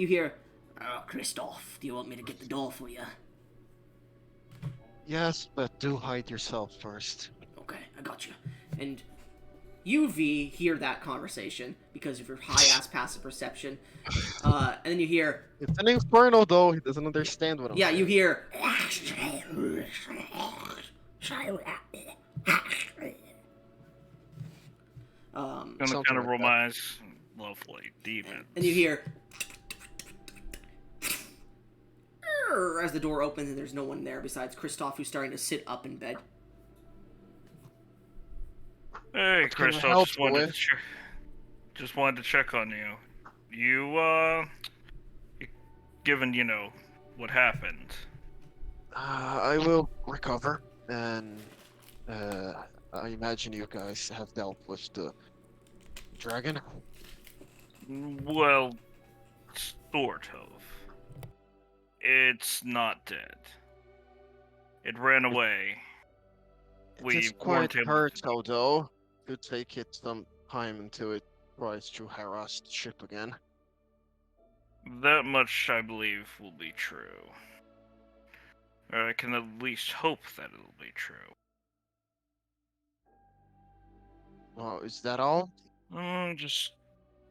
hear, Kristoff, do you want me to get the door for you? Yes, but do hide yourself first. Okay, I got you. And you, V, hear that conversation because of your high-ass passive perception. And then you hear... It's an inferno, though. He doesn't understand what I'm saying. Yeah, you hear... Gonna Something kind of like roll that. my eyes. Lovely demon. And you hear... As the door opens and there's no one there besides Kristoff, who's starting to sit up in bed. Hey, What can I Kristoff, help just you wanted with? just wanted to check on you. Given, what happened. I will recover, and I imagine you guys have dealt with the dragon. Well, sort of. It's not dead. It ran away. It's weren't quite able hurt, to- though. Could take it some time until it tries to harass the ship again. That much I believe will be true. Or I can at least hope that it'll be true. Oh, is that all?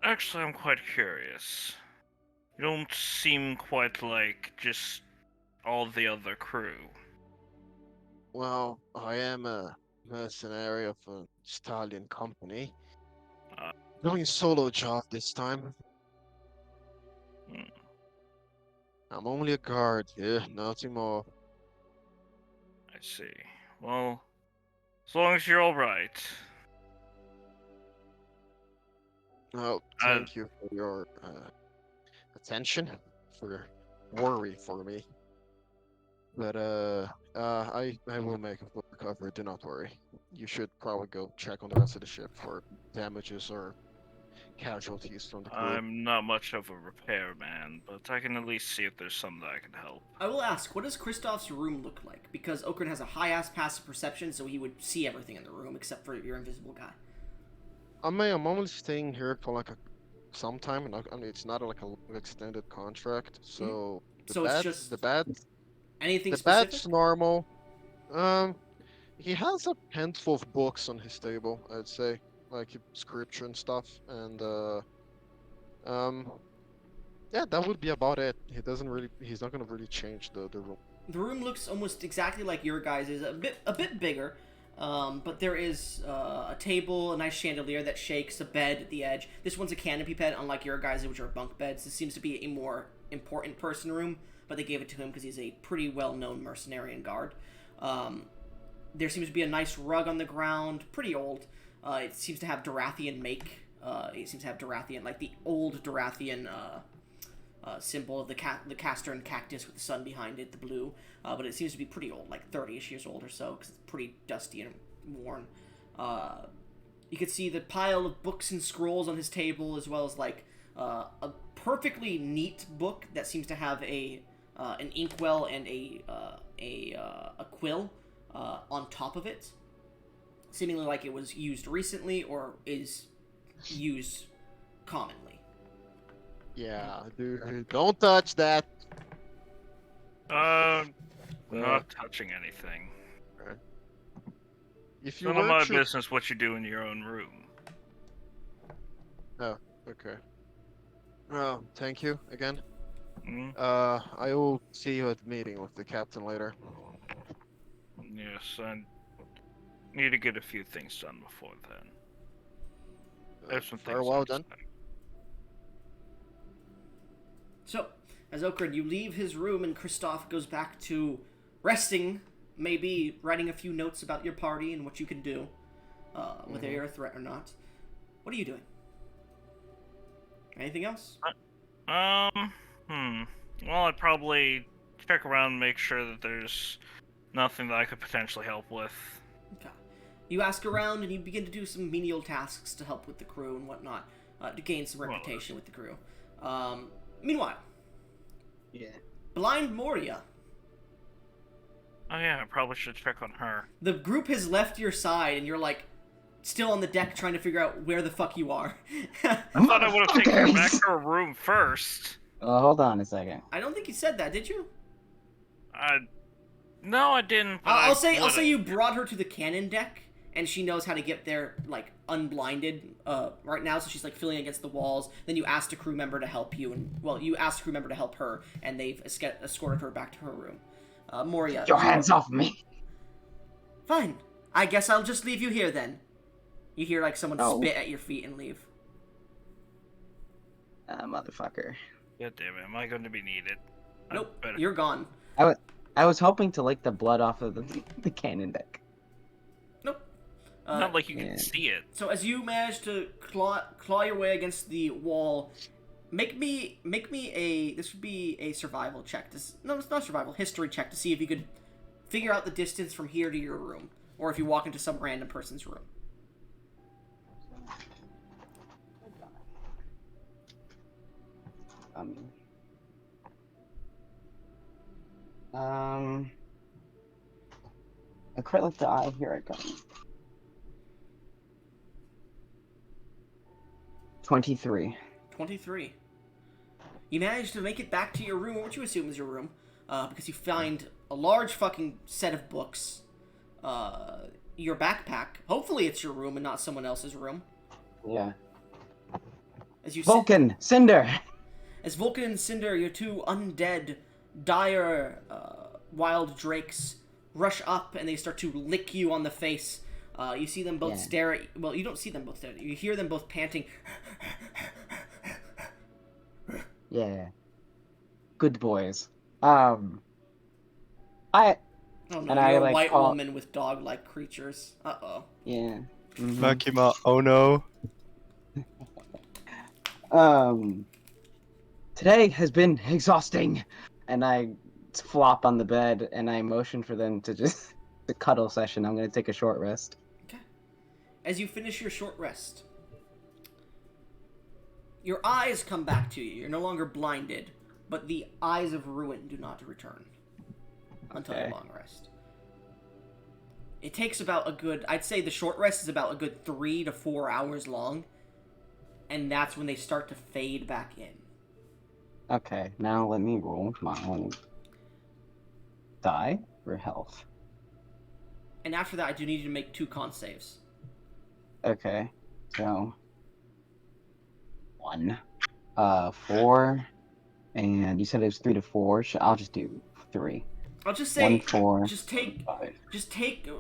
Actually, I'm quite curious. You don't seem quite like just all the other crew. Well, I am a mercenary of an Italian company. Uh, Doing solo job this time. hmm, I'm only a guard here, nothing more. I see. Well, as long as you're alright. Oh, thank you for your attention, for your worry for me. But I will make a full recovery. Do not worry. You should probably go check on the rest of the ship for damages or casualties from the crew. I'm not much of a repairman, but I can at least see if there's some that I can help. I will ask, what does Kristoff's room look like? Because Okran has a high-ass passive perception, so he would see everything in the room except for your invisible guy. I'm only staying here for like some time, and I mean it's not like a extended contract, so So it's just anything the specific? bed's normal. Um, he has a handful of books on his table, I'd say, like scripture and stuff, and um, yeah, that would be about it. He's not gonna really change the room. The room looks almost exactly like your guys' is a bit bigger, but there is a table, a nice chandelier that shakes, a bed at the edge. This one's a canopy bed, unlike your guys', which are bunk beds. This seems to be a more important person room, but they gave it to him because he's a pretty well-known mercenary and guard. There seems to be a nice rug on the ground, pretty old. It seems to have Dorathian make. It seems to have Dorathian, like the old Dorathian symbol of the castor and cactus with the sun behind it, the blue. But it seems to be pretty old, like 30-ish years old or so, because it's pretty dusty and worn. You can see the pile of books and scrolls on his table, as well as like a perfectly neat book that seems to have an inkwell and a quill on top of it, seemingly like it was used recently or is used commonly. Yeah, dude, don't touch that. Not touching anything. If you None of were my to... business what you do in your own room. Oh, okay. Oh, thank you again. Hmm? I will see you at the meeting with the captain later. Yes, I need to get a few things done before then. There's some things Farewell I'm then. saying. So, as Okran, you leave his room and Kristoff goes back to resting, maybe writing a few notes about your party and what you can do, whether you're a threat or not. What are you doing? Anything else? Well, I'd probably check around and make sure that there's nothing that I could potentially help with. Okay. You ask around and you begin to do some menial tasks to help with the crew and whatnot, to gain some reputation with the crew. Meanwhile, Yeah. Blind Moria. Oh yeah, I probably should check on her. The group has left your side and you're like still on the deck trying to figure out where the fuck you are. I thought I would have taken her back to her room first. Hold on a second. I don't think you said that, did you? No, I didn't. But I'll say would've. you brought her to the cannon deck, and she knows how to get there like unblinded right now. So she's like feeling against the walls. Then you asked a crew member to help you, and you asked a crew member to help her, and they've escorted her back to her room. Moria, Your hands off me! Fine. I guess I'll just leave you here then. You hear like someone No. spit at your feet and leave. Motherfucker. God damn it, am I going to be needed? Nope, better- you're gone. I was hoping to lick the blood off of the cannon deck. Nope. Not like you yeah. can see it. So as you manage to claw your way against the wall, make me this would be a survival check. No, it's not survival. History check to see if you could figure out the distance from here to your room, or if you walk into some random person's room. Acrylic die. Here I go. 23. 23. You manage to make it back to your room, what you assume is your room, because you find a large fucking set of books, your backpack. Hopefully it's your room and not someone else's room. Yeah. As you Vulcan, Cinder. As Vulcan and Cinder, your two undead, dire, wild drakes, rush up and they start to lick you on the face. You see them both stare at you. Well, you don't see them both stare at you. You hear them both panting. Yeah. Good boys. I Oh no, And you're I, a like, white call- woman with dog-like creatures. Uh-oh. yeah. Mhm. Makima, oh no. Today has been exhausting, and I flop on the bed and I motion for them to just the cuddle session. I'm gonna take a short rest. Okay. As you finish your short rest, your eyes come back to you. You're no longer blinded, but the eyes of ruin do not return until your Okay. long rest. It takes about a good, I'd say the short rest is about a good 3 to 4 hours long, and that's when they start to fade back in. Okay, now let me roll my die for health. And after that, I do need you to make 2 con saves. Okay, so 1, 4, and you said it was 3 to 4. I'll just do 3. I'll just 1, say, 4, just take, 5.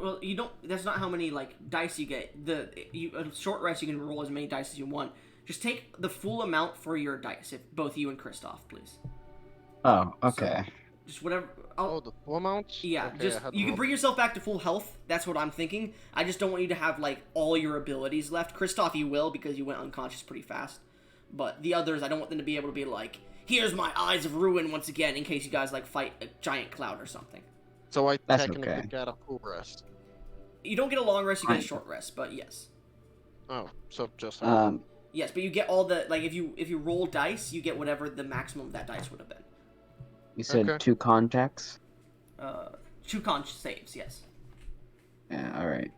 well, you don't, that's not how many, like, dice you get. A short rest, you can roll as many dice as you want. Just take the full amount for your dice, if both you and Kristoff, please. Oh, okay. Just whatever. Oh, the full amount? Yeah, Okay, just I had you can roll- bring yourself back to full health. That's what I'm thinking. I just don't want you to have like all your abilities left. Kristoff, you will because you went unconscious pretty fast. But the others, I don't want them to be able to be like, "Here's my eyes of ruin once again," in case you guys like fight a giant cloud or something. So I That's technically okay. got a full rest. You don't get a long rest; you get a Fine. short rest. But yes, Oh, so just yes, but you get all the like if you roll dice, you get whatever the maximum of that dice would have been. You said Okay. 2 contacts? 2 con saves, yes. Yeah, alright.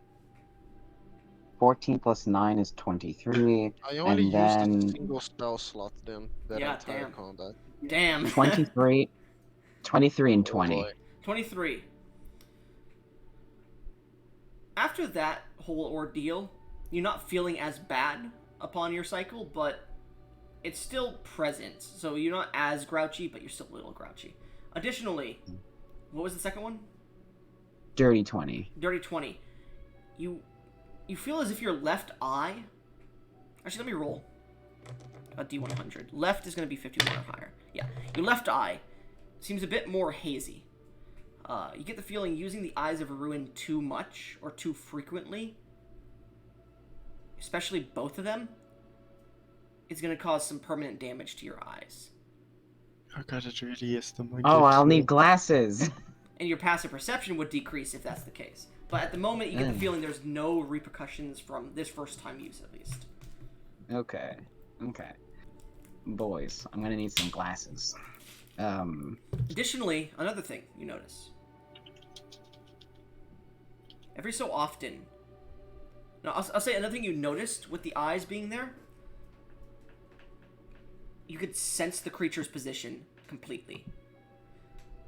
14 plus 9 is 23. I only and used a then- single spell slot then that Yeah, entire damn. combat. Damn. 23, 23 and Oh 20. boy. 23. After that whole ordeal, you're not feeling as bad upon your cycle, but it's still present. So you're not as grouchy, but you're still a little grouchy. Additionally, what was the second one? Dirty 20. Dirty 20. You feel as if your left eye... Actually, let me roll a D100. Left is going to be 51 or higher. Yeah. Your left eye seems a bit more hazy. You get the feeling using the Eyes of Ruin too much or too frequently, especially both of them, is going to cause some permanent damage to your eyes. Oh god, it really is the monkey. Oh, I'll need glasses. And your passive perception would decrease if that's the case. But at the moment, you get the feeling there's no repercussions from this first time use, at least. Okay. Okay. Boys, I'm gonna need some glasses. Additionally, another thing you notice. Every so often... No, I'll say another thing you noticed with the eyes being there. You could sense the creature's position completely.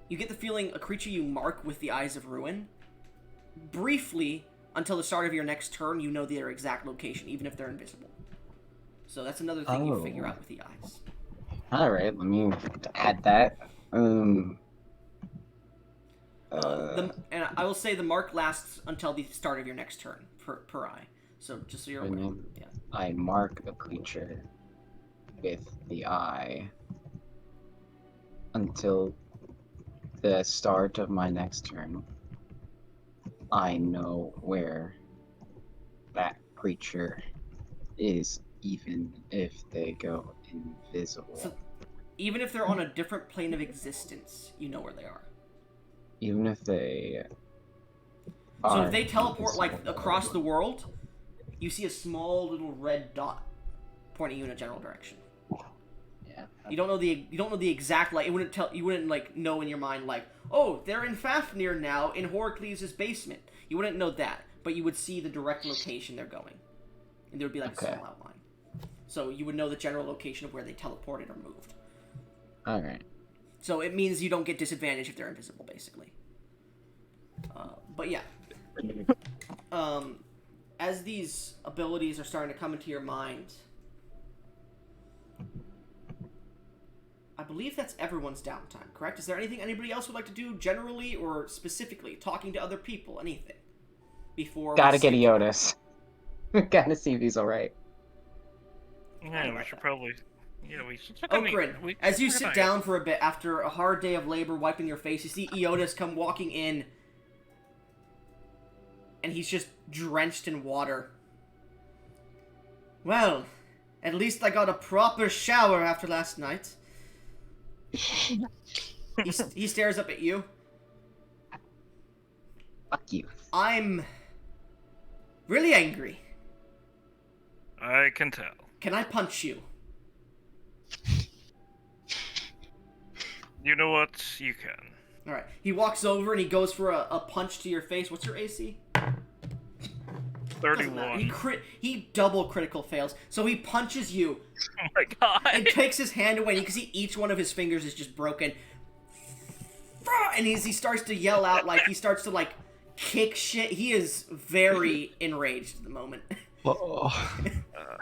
You get the feeling a creature you mark with the Eyes of Ruin, briefly, until the start of your next turn, you know their exact location, even if they're invisible. So that's another thing you figure out with the eyes. Alright, let me add that. And I will say the mark lasts until the start of your next turn per eye. So just so you're aware. then Yeah. I mark a creature with the eye until the start of my next turn. I know where that creature is, even if they go invisible. So even if they're on a different plane of existence, you know where they are. Even if they So are if they teleport like invisible. across the world, you see a small little red dot pointing you in a general direction. Yeah. You don't know the exact like you wouldn't like know in your mind like, oh, they're in Fafnir now in Horacles' basement. You wouldn't know that, but you would see the direct location they're going, and there would be like a Okay. small outline. So you would know the general location of where they teleported or moved. Alright. So it means you don't get disadvantage if they're invisible, basically. But yeah. As these abilities are starting to come into your mind, I believe that's everyone's downtime, correct? Is there anything anybody else would like to do generally or specifically? Talking to other people, anything? Before Gotta we get skip- Eotis. Gotta see if he's alright. Yeah, we should probably. Yeah, we should check on the- Okrin, we as you should sit check down for a bit after a hard day of labor wiping your face, you see Eotis come walking in, and he's just drenched in water. Well, at least I got a proper shower after last night. He stares up at you. Fuck you. I'm really angry. I can tell. Can I punch you? You know what? You can. Alright. He walks over and he goes for a punch to your face. What's your AC? Doesn't matter. 31. He double critical fails. So he punches you Oh my god. and takes his hand away. And you can see each one of his fingers is just broken. And he starts to yell out, like, he starts to, like, kick shit. He is very enraged at the moment. Oh.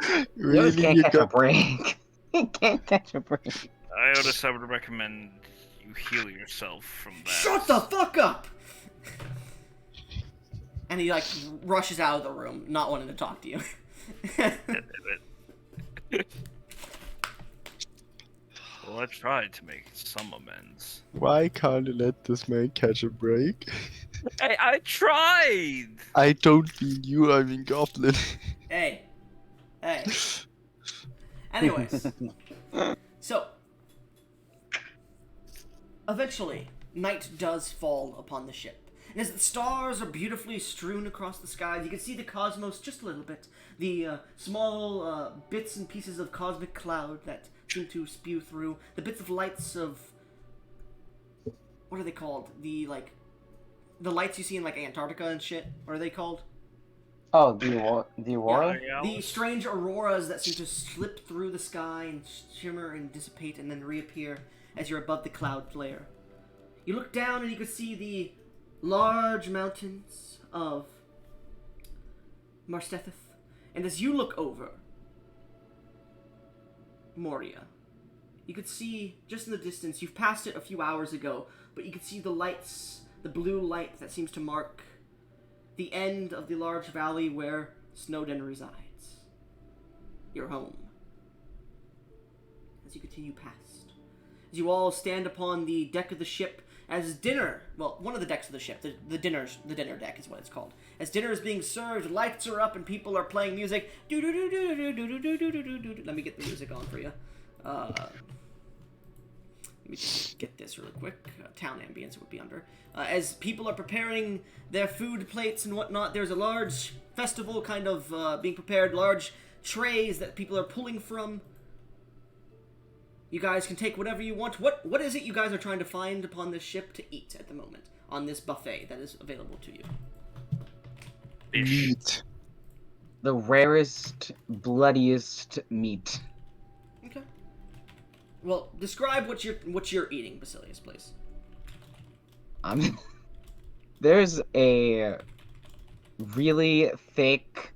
Eotis Really, can't you catch a got break. He can't catch a break. Iotis, I would recommend you heal yourself from that. Shut the fuck up! And he, like, rushes out of the room, not wanting to talk to you. God damn it. Well, I tried to make some amends. Why can't you let this man catch a break? Hey, I tried! I don't mean you, I mean Goblin. Hey. Hey. Anyways. So. Eventually, night does fall upon the ship. And as the stars are beautifully strewn across the sky, you can see the cosmos just a little bit. The small bits and pieces of cosmic cloud that seem to spew through. The bits of lights of... What are they called? The lights you see in, like, Antarctica and shit. What are they called? Oh, the Aurora? Yeah, The strange auroras that seem to slip through the sky and shimmer and dissipate and then reappear as you're above the cloud layer. You look down and you can see the large mountains of Marsetith. And as you look over Moria, you could see, just in the distance, you've passed it a few hours ago, but you can see the lights, the blue light that seems to mark the end of the large valley where Snowden resides. Your home. As you continue past. As you all stand upon the deck of the ship, as dinner, well, one of the decks of the ship, the dinner deck is what it's called. As dinner is being served, lights are up and people are playing music. Let me get the music on for you. Let me just get this really quick. Town ambience would be under. As people are preparing their food plates and whatnot, there's a large festival kind of being prepared, large trays that people are pulling from. You guys can take whatever you want. What is it you guys are trying to find upon this ship to eat at the moment? On this buffet that is available to you? Meat. The rarest, bloodiest meat. Okay. Well, describe what you're eating, Basilius, please. There's a really thick,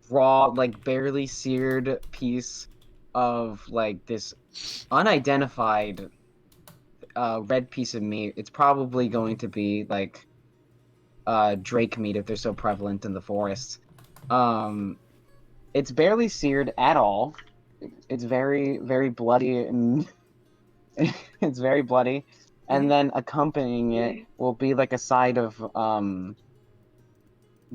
raw, like barely seared piece of like this unidentified red piece of meat. It's probably going to be like drake meat if they're so prevalent in the forest. It's barely seared at all. It's very, very bloody and it's very bloody. And then accompanying it will be like a side of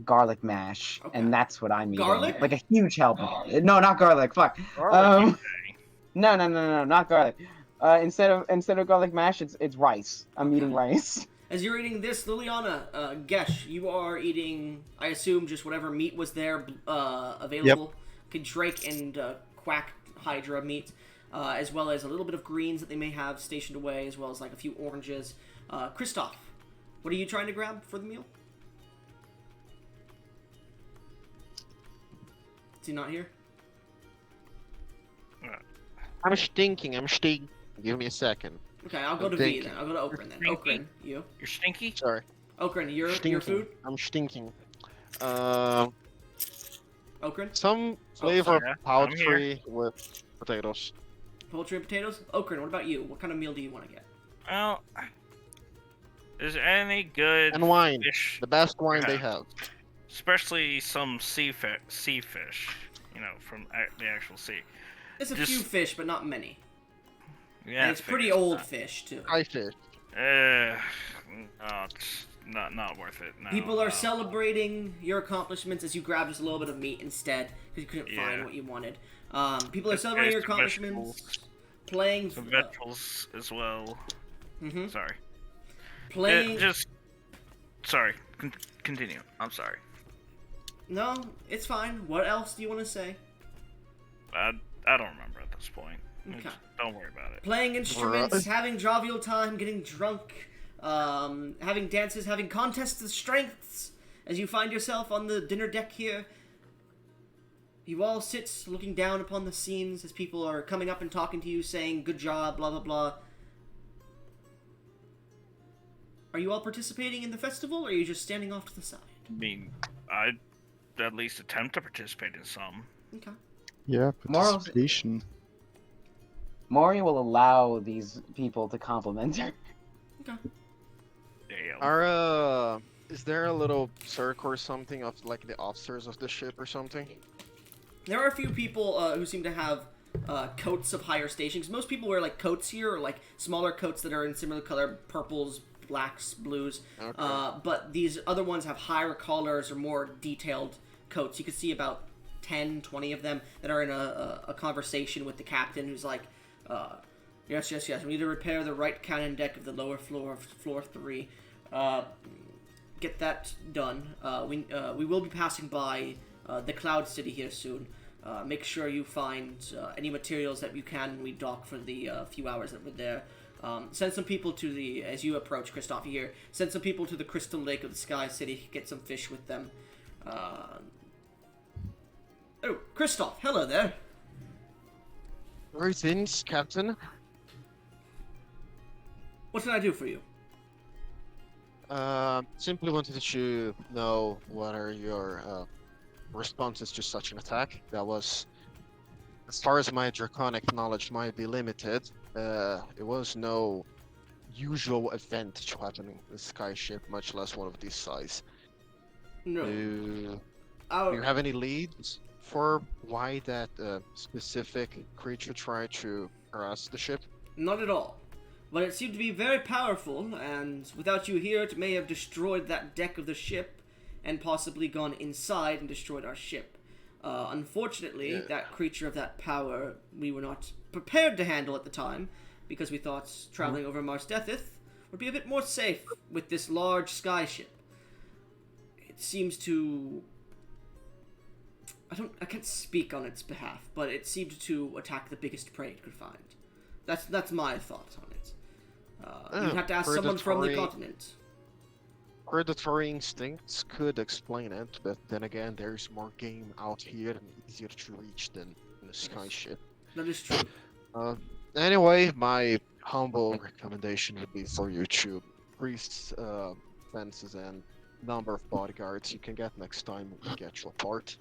garlic mash, Okay. and that's what I'm eating. Garlic? Like a huge help. No, not garlic. Fuck. Garlic, No, not garlic. Instead of garlic mash, it's rice. I'm eating rice. As you're eating this, Liliana, Gesh, you are eating, I assume, just whatever meat was there available. Yep. Drake and Quack Hydra meat, as well as a little bit of greens that they may have stationed away, as well as like a few oranges. Christoph, what are you trying to grab for the meal? Is he not here? I'm stinking. Give me a second. Okay, I'll go I'm to V thinking. then. I'll go to Okran then. You're Okran, you. You're stinky. Sorry. Okran, your Stinking. food. I'm stinking. Okran, Some flavor sorry, of I'm here. poultry with potatoes. poultry and potatoes. Okran, what about you? What kind of meal do you want to get? Well, is there any good And wine. fish, The best wine they Yeah. have. especially some sea fish, you know, from the actual sea? There's a Just- few fish, but not many. Yeah, And it's pretty figures old that. fish too. I fish. No, it's not worth it. No, People are celebrating your accomplishments as you grab just a little bit of meat instead because you couldn't find Yeah. what you wanted. People are It's celebrating your some accomplishments, vegetables. playing, Some vegetables as well. mhm, Sorry. playing. Sorry. Continue. I'm sorry. No, it's fine. What else do you want to say? I don't remember at this point. Okay. Don't worry about it. Playing instruments, having jovial time, getting drunk, having dances, having contests of strengths. As you find yourself on the dinner deck here, you all sit looking down upon the scenes as people are coming up and talking to you, saying "good job," blah blah blah. Are you all participating in the festival, or are you just standing off to the side? I mean, I'd at least attempt to participate in some. Okay. Yeah, Morals- participation. Mori will allow these people to compliment her. Okay. Damn. Is there a little circle or something of like the officers of the ship or something? There are a few people who seem to have coats of higher stations. Most people wear like coats here, or like smaller coats that are in similar color, purples, blacks, blues. Okay. But these other ones have higher collars or more detailed coats. You can see about 10, 20 of them that are in a conversation with the captain, who's like, yes, we need to repair the right cannon deck of the lower floor of floor 3. Get that done. We will be passing by the Cloud City here soon. Make sure you find any materials that you can when we dock for the few hours that we're there. Send some people to the, as you approach Kristoff here, send some people to the Crystal Lake of the Sky City, get some fish with them. Oh, Kristoff, hello there. Greetings, Captain. What can I do for you? Simply wanted to know what are your responses to such an attack. That was, as far as my draconic knowledge might be limited, it was no usual event to happen in the sky ship, much less one of this size. No. Do Our- you have any leads for why that specific creature tried to harass the ship? Not at all. But it seemed to be very powerful, and without you here, it may have destroyed that deck of the ship, and possibly gone inside and destroyed our ship. Unfortunately, Yeah. that creature of that power we were not prepared to handle at the time, because we thought traveling over Marsetith would be a bit more safe with this large sky ship. It seems to... I can't speak on its behalf, but it seemed to attack the biggest prey it could find. That's my thoughts on it. You'd have to ask someone from the predatory- continent. Predatory instincts could explain it, but then again, there's more game out here and easier to reach than in a sky ship. That is true. Anyway, my humble recommendation would be for you to increase fences and number of bodyguards you can get next time we get your part.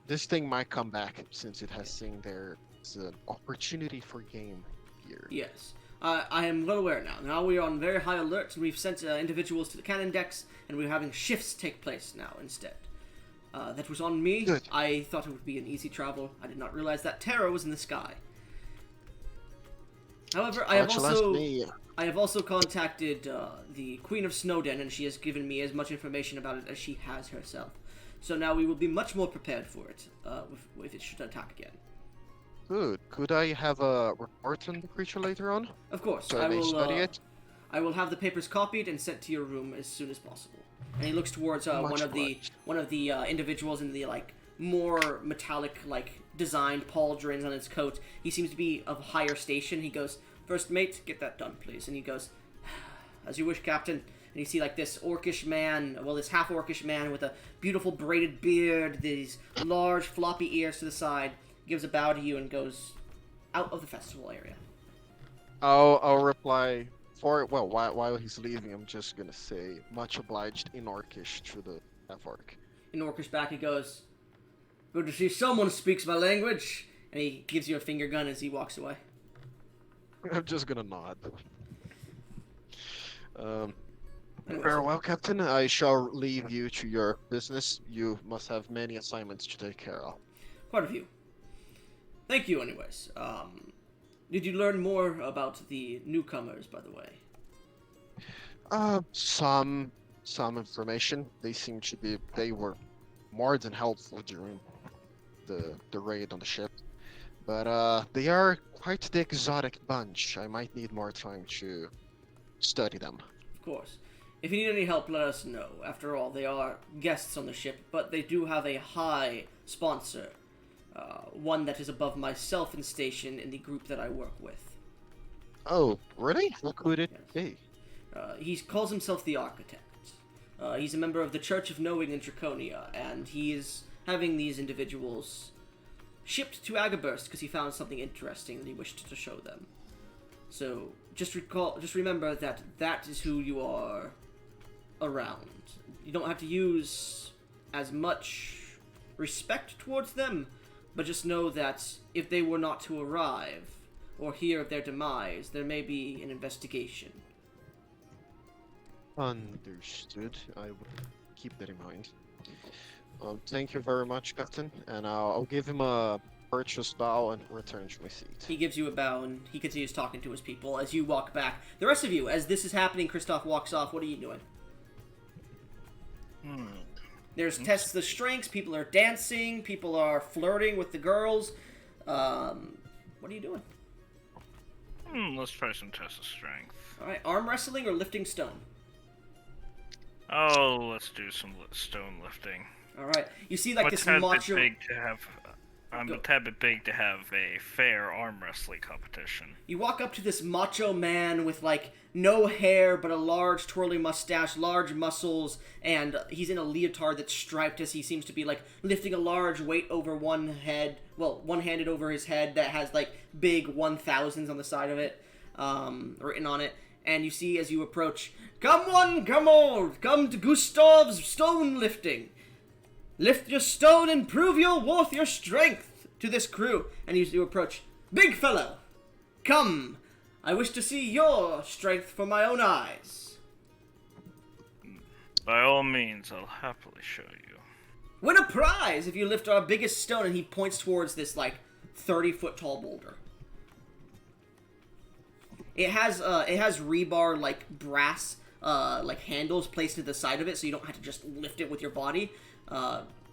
This thing might come back since it has seen there's an opportunity for game here. Yes. I am well aware now. Now we are on very high alert, and we've sent individuals to the cannon decks, and we're having shifts take place now instead. That was on me. Good. I thought it would be an easy travel. I did not realize that terror was in the sky. However, I Much less me. have also contacted the Queen of Snowden, and she has given me as much information about it as she has herself. So now we will be much more prepared for it, if it should attack again. Good. Could I have a report on the creature later on? Of course, So I they will. study it? I will have the papers copied and sent to your room as soon as possible. And he looks towards Much one of the individuals in the like more metallic like designed pauldrons on his coat. He seems to be of higher station. He goes, "First mate, get that done, please." And he goes, "As you wish, Captain." And you see like this orcish man, well, this half orcish man with a beautiful braided beard, these large floppy ears to the side, gives a bow to you and goes, out of the festival area. I'll reply for well while he's leaving. I'm just gonna say much obliged in Orcish to the half-orc. In Orcish back, he goes, "Good to see someone speaks my language," and he gives you a finger gun as he walks away. I'm just gonna nod. Anyways, Farewell, Captain. I shall leave you to your business. You must have many assignments to take care of. quite a few. Thank you, anyways. Did you learn more about the newcomers, by the way? Some information. They were more than helpful during the raid on the ship. But they are quite the exotic bunch. I might need more time to study them. Of course. If you need any help, let us know. After all, they are guests on the ship, but they do have a high sponsor. One that is above myself in station in the group that I work with. Oh, really? What could it be? He calls himself the Architect. He's a member of the Church of Knowing in Draconia, and he is having these individuals shipped to Agaburst because he found something interesting that he wished to show them. So just remember that is who you are around. You don't have to use as much respect towards them, but just know that if they were not to arrive or hear of their demise, there may be an investigation. Understood. I will keep that in mind. Thank you very much, Captain, and I'll give him a purchase bow and return to my seat. He gives you a bow, and he continues talking to his people as you walk back. The rest of you, as this is happening, Kristoff walks off. What are you doing? There's tests of strengths. People are dancing. People are flirting with the girls. What are you doing? Let's try some tests of strength. All right, arm wrestling or lifting stone? Oh, let's do some stone lifting. All right, you see like this I'm macho. a tad bit big to have a fair arm wrestling competition. You walk up to this macho man with like no hair but a large twirly mustache, large muscles, and he's in a leotard that's striped as he seems to be like lifting a large weight over one-handed over his head that has like big 1000s on the side of it, written on it. And you see as you approach, "Come one, come all, come to Gustav's stone lifting. Lift your stone and prove your worth, your strength to this crew." And you approach, "Big fellow, come. I wish to see your strength for my own eyes." By all means, I'll happily show you. Win a prize if you lift our biggest stone. And he points towards this like 30-foot tall boulder. It has rebar like brass like handles placed to the side of it, so you don't have to just lift it with your body.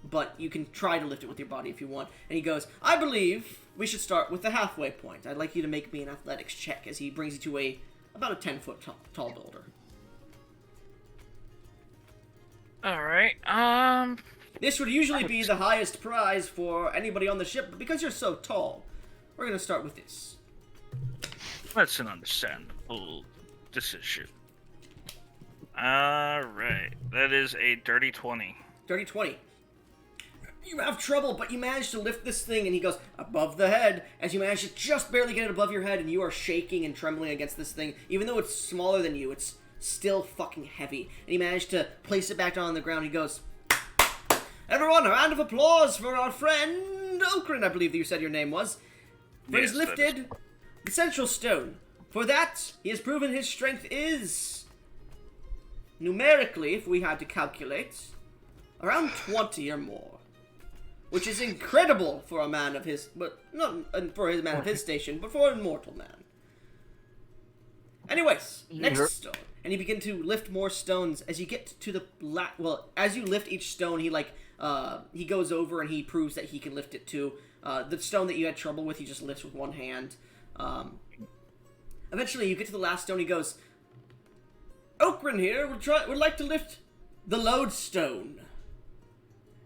But you can try to lift it with your body if you want. And he goes, "I believe we should start with the halfway point. I'd like you to make me an athletics check," as he brings you to about a 10-foot tall boulder. Alright, This would usually be the highest prize for anybody on the ship, but because you're so tall, we're going to start with this. that's an understandable decision. Alright, that is a dirty 20. Dirty 20. You have trouble, but you manage to lift this thing, and he goes above the head, as you manage to just barely get it above your head, and you are shaking and trembling against this thing. Even though it's smaller than you, it's still fucking heavy. And he managed to place it back down on the ground. He goes, "Everyone, a round of applause for our friend Okrin," I believe that you said your name was. For Yes, he's lifted the central stone. For that, he has proven his strength is, numerically, if we had to calculate, around 20 or more. Which is incredible for a man of his, but not for a man of his station, but for an immortal man. Anyways, next stone. And you begin to lift more stones as you get to the as you lift each stone, he goes over and he proves that he can lift it too. The stone that you had trouble with, he just lifts with one hand. Eventually, you get to the last stone. He goes, "Okrin here would like to lift the lodestone.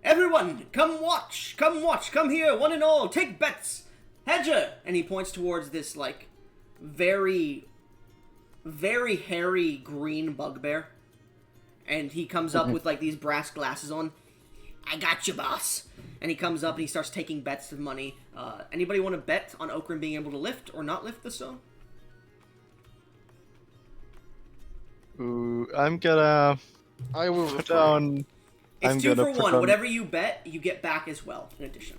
Everyone, come watch, come here, one and all, take bets. Hedger!" And he points towards this like very, very hairy green bugbear, and he comes up with like these brass glasses on. I got you, boss. And he comes up and he starts taking bets of money. Anybody want to bet on Okran being able to lift or not lift the stone? Ooh, I'm gonna I will put refrain. down. It's I'm 2 gonna for put 1. on- Whatever you bet, you get back as well, in addition.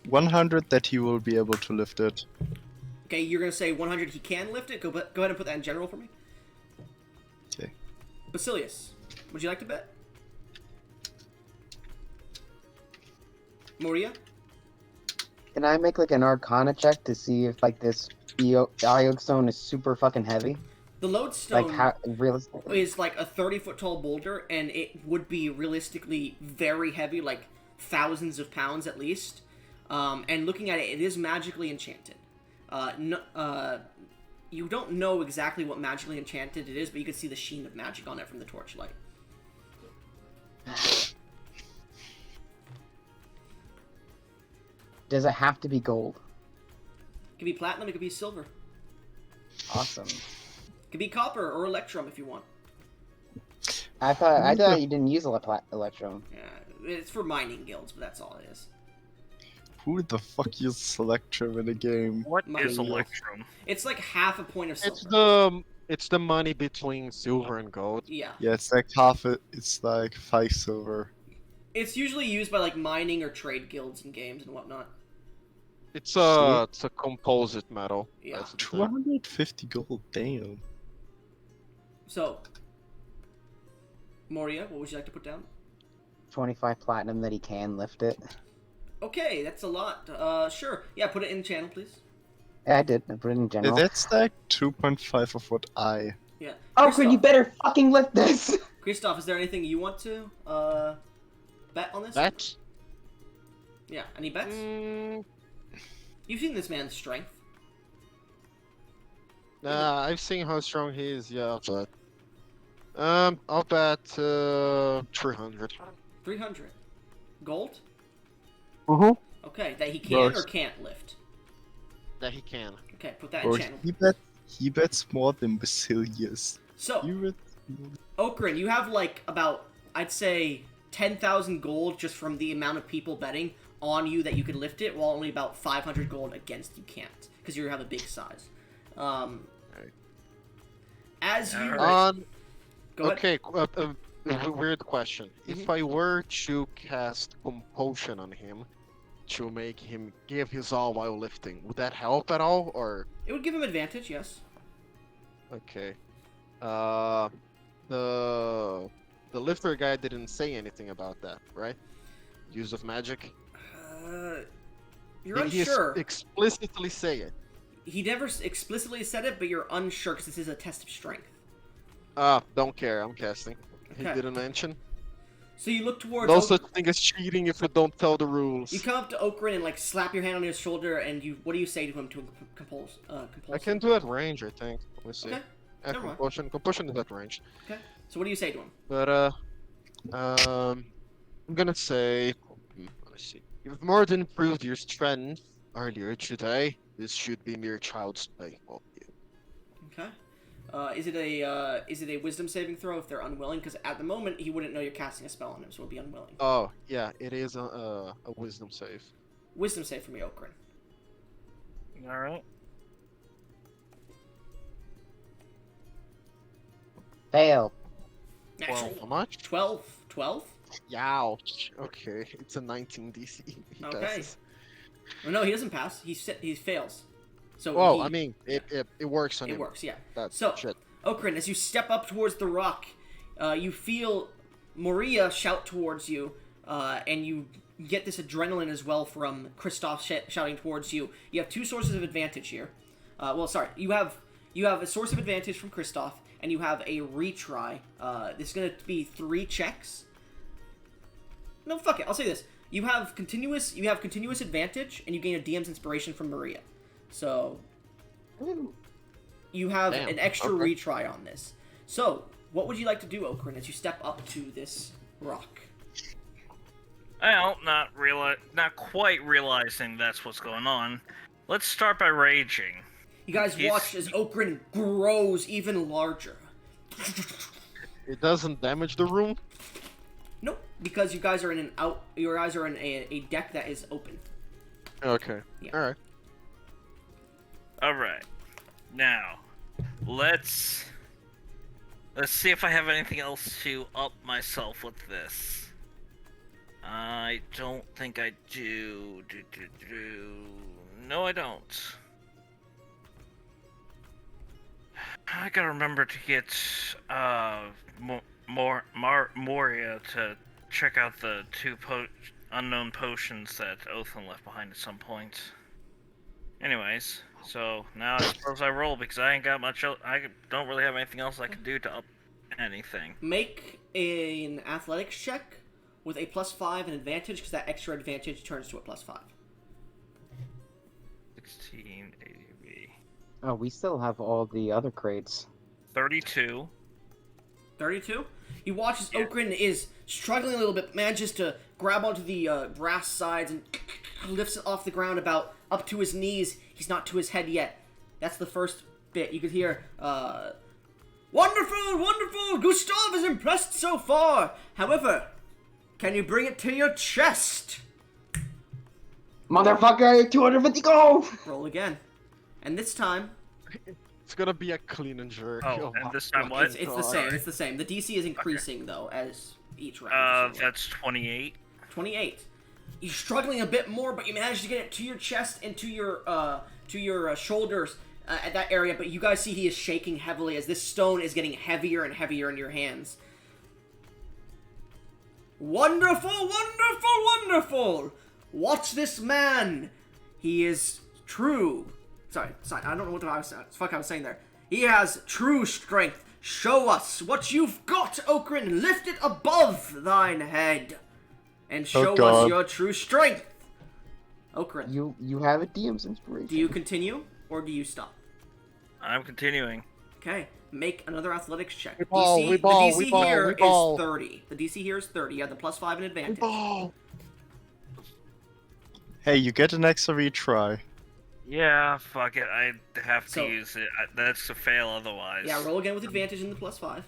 100 that he will be able to lift it. Okay, you're going to say 100 he can lift it? Go ahead and put that in general for me. Okay. Basilius, would you like to bet? Moria? Can I make like an Arcana check to see if like this Iog stone is super fucking heavy? The lodestone Like how realistically? is like a 30-foot tall boulder, and it would be realistically very heavy, like thousands of pounds at least. And looking at it, it is magically enchanted. You don't know exactly what magically enchanted it is, but you can see the sheen of magic on it from the torchlight. Does it have to be gold? It could be platinum, it could be silver. Awesome. It could be copper or electrum if you want. I thought you didn't use electrum. Yeah, it's for mining guilds, but that's all it is. Who the fuck uses Electrum in a game? What My is lord. Electrum? It's like half a point of It's silver. the money between silver and gold. Yeah. Yeah, it's like half it. It's like 5 silver. It's usually used by like mining or trade guilds in games and whatnot. It's a composite metal. Yeah. That's the thing. 250 gold. Damn. So, Moria, what would you like to put down? 25 platinum that he can lift it. Okay, that's a lot. Sure. Yeah, put it in channel, please. Yeah, I did. I put it in Yeah, general. that's like 2.5 of what I. Yeah. Oh, you better fucking lift this! Christoph, is there anything you want to bet on this? That? Yeah. Any bets? Mm, You've seen this man's strength. nah, I've seen how strong he is. Yeah, but I'll bet 300. 300. Gold? Mm-hmm. Okay, that he can Gross. or can't lift. That he can. Okay, put that in Or channel. he bets more than Basilius. So, You bet. Okran, you have like about, I'd say, 10,000 gold just from the amount of people betting on you that you could lift it, while only about 500 gold against you can't, because you have a big size. As you... Go ahead. Okay, weird question. Mhm. If I were to cast compulsion on him to make him give his all while lifting, would that help at all, or It would give him advantage, yes. okay? The lifter guy didn't say anything about that, right? Use of magic. You're Did he unsure. explicitly say it? He never explicitly said it, but you're unsure because this is a test of strength. Don't care. I'm casting. He Okay. didn't mention. So you look towards... No such thing as cheating if you don't tell the rules. You come up to Okran and like slap your hand on his shoulder, and you... What do you say to him to compulse? I can do it range, I think. Let me see. Okay. never mind. Compulsion is at range. So what do you say to him? But I'm gonna say, let's see. You've more than proved your strength earlier today. This should be mere child's play. Well, yeah. Okay. Is it a wisdom saving throw if they're unwilling? Because at the moment he wouldn't know you're casting a spell on him, so he'll be unwilling. Oh, yeah, it is a wisdom save. Wisdom save for me, Okran. Alright. Fail. Actually, How much? 12. 12? Youch. Okay, it's a 19 DC. He Okay. passes. Oh, no, he doesn't pass. He fails. So Well, I mean, it works on it him. works, yeah. That's So- shit. Okran, as you step up towards the rock, you feel Moria shout towards you, and you get this adrenaline as well from Christoph shouting towards you. You have two sources of advantage here. You have a source of advantage from Christoph, and you have a retry. This is going to be 3 checks. No, fuck it. I'll say this. You have continuous advantage, and you gain a DM's inspiration from Maria. So you have Damn, an extra okay. retry on this. So, what would you like to do, Okran, as you step up to this rock? Well, not quite realizing that's what's going on. Let's start by raging. You guys He's- watch as Okran grows even larger. It doesn't damage the room. because you guys are in a deck that is open. Okay. Yeah. All right. All right. Now, let's see if I have anything else to up myself with this. I don't think I do. No, I don't. I gotta remember to get Moria to check out the two unknown potions that Othan left behind at some point. Anyways, so now I suppose I roll because I ain't got much. I don't really have anything else I can do to up anything. Make an athletics check with a +5 and advantage, because that extra advantage turns to a +5. 16 ADV. Oh, we still have all the other crates. 32. 32. You watch as Okrin is struggling a little bit, manages to grab onto the brass sides and lifts it off the ground about up to his knees. He's not to his head yet. That's the first bit. You could hear, wonderful, wonderful! Gustav is impressed so far! However, can you bring it to your chest? Motherfucker, 250 gold! Roll again. And this time, It's gonna be a clean and jerk. Oh, and my this time what? fucking it's the God. same. It's the same. The DC is increasing, though, as each round. That's 28. 28. You're struggling a bit more, but you manage to get it to your chest and to your shoulders at that area. But you guys see he is shaking heavily as this stone is getting heavier and heavier in your hands. Wonderful, wonderful, wonderful! Watch this man. He is true. Sorry, I don't know what I was saying there. He has true strength. Show us what you've got, Okrin. Lift it above thine head. And show us your true strength. Okrin, You have a DM's inspiration. do you continue or do you stop? I'm continuing. Okay, make another athletics check. We ball, DC, we ball, the DC we ball, here we ball. is 30. The DC here is 30. You have the +5 and advantage. Oh, Hey, you get an extra retry. Yeah, fuck it. I have to So- use it. That's a fail otherwise. Yeah, roll again with advantage and the +5.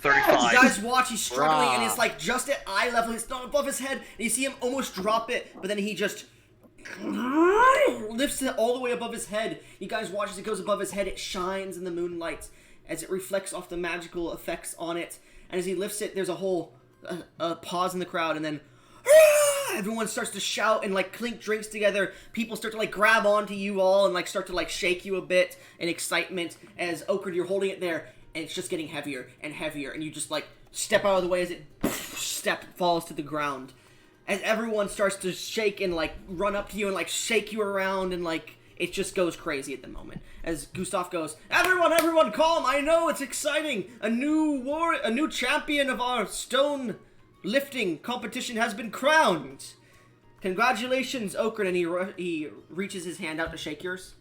35. You guys watch, he's struggling, and Bruh. it's like just at eye level, it's not above his head, and you see him almost drop it, but then he just lifts it all the way above his head. You guys watch as it goes above his head, it shines in the moonlight as it reflects off the magical effects on it, and as he lifts it, there's a whole pause in the crowd, and then everyone starts to shout and like clink drinks together. People start to like grab onto you all and like start to like shake you a bit in excitement as Okrin, you're holding it there, and it's just getting heavier and heavier, and you just like step out of the way as it falls to the ground. As everyone starts to shake and like run up to you and like shake you around, and like it just goes crazy at the moment. As Gustav goes, everyone calm, I know it's exciting. A new champion of our stone lifting competition has been crowned. Congratulations, Okrin, and he reaches his hand out to shake yours.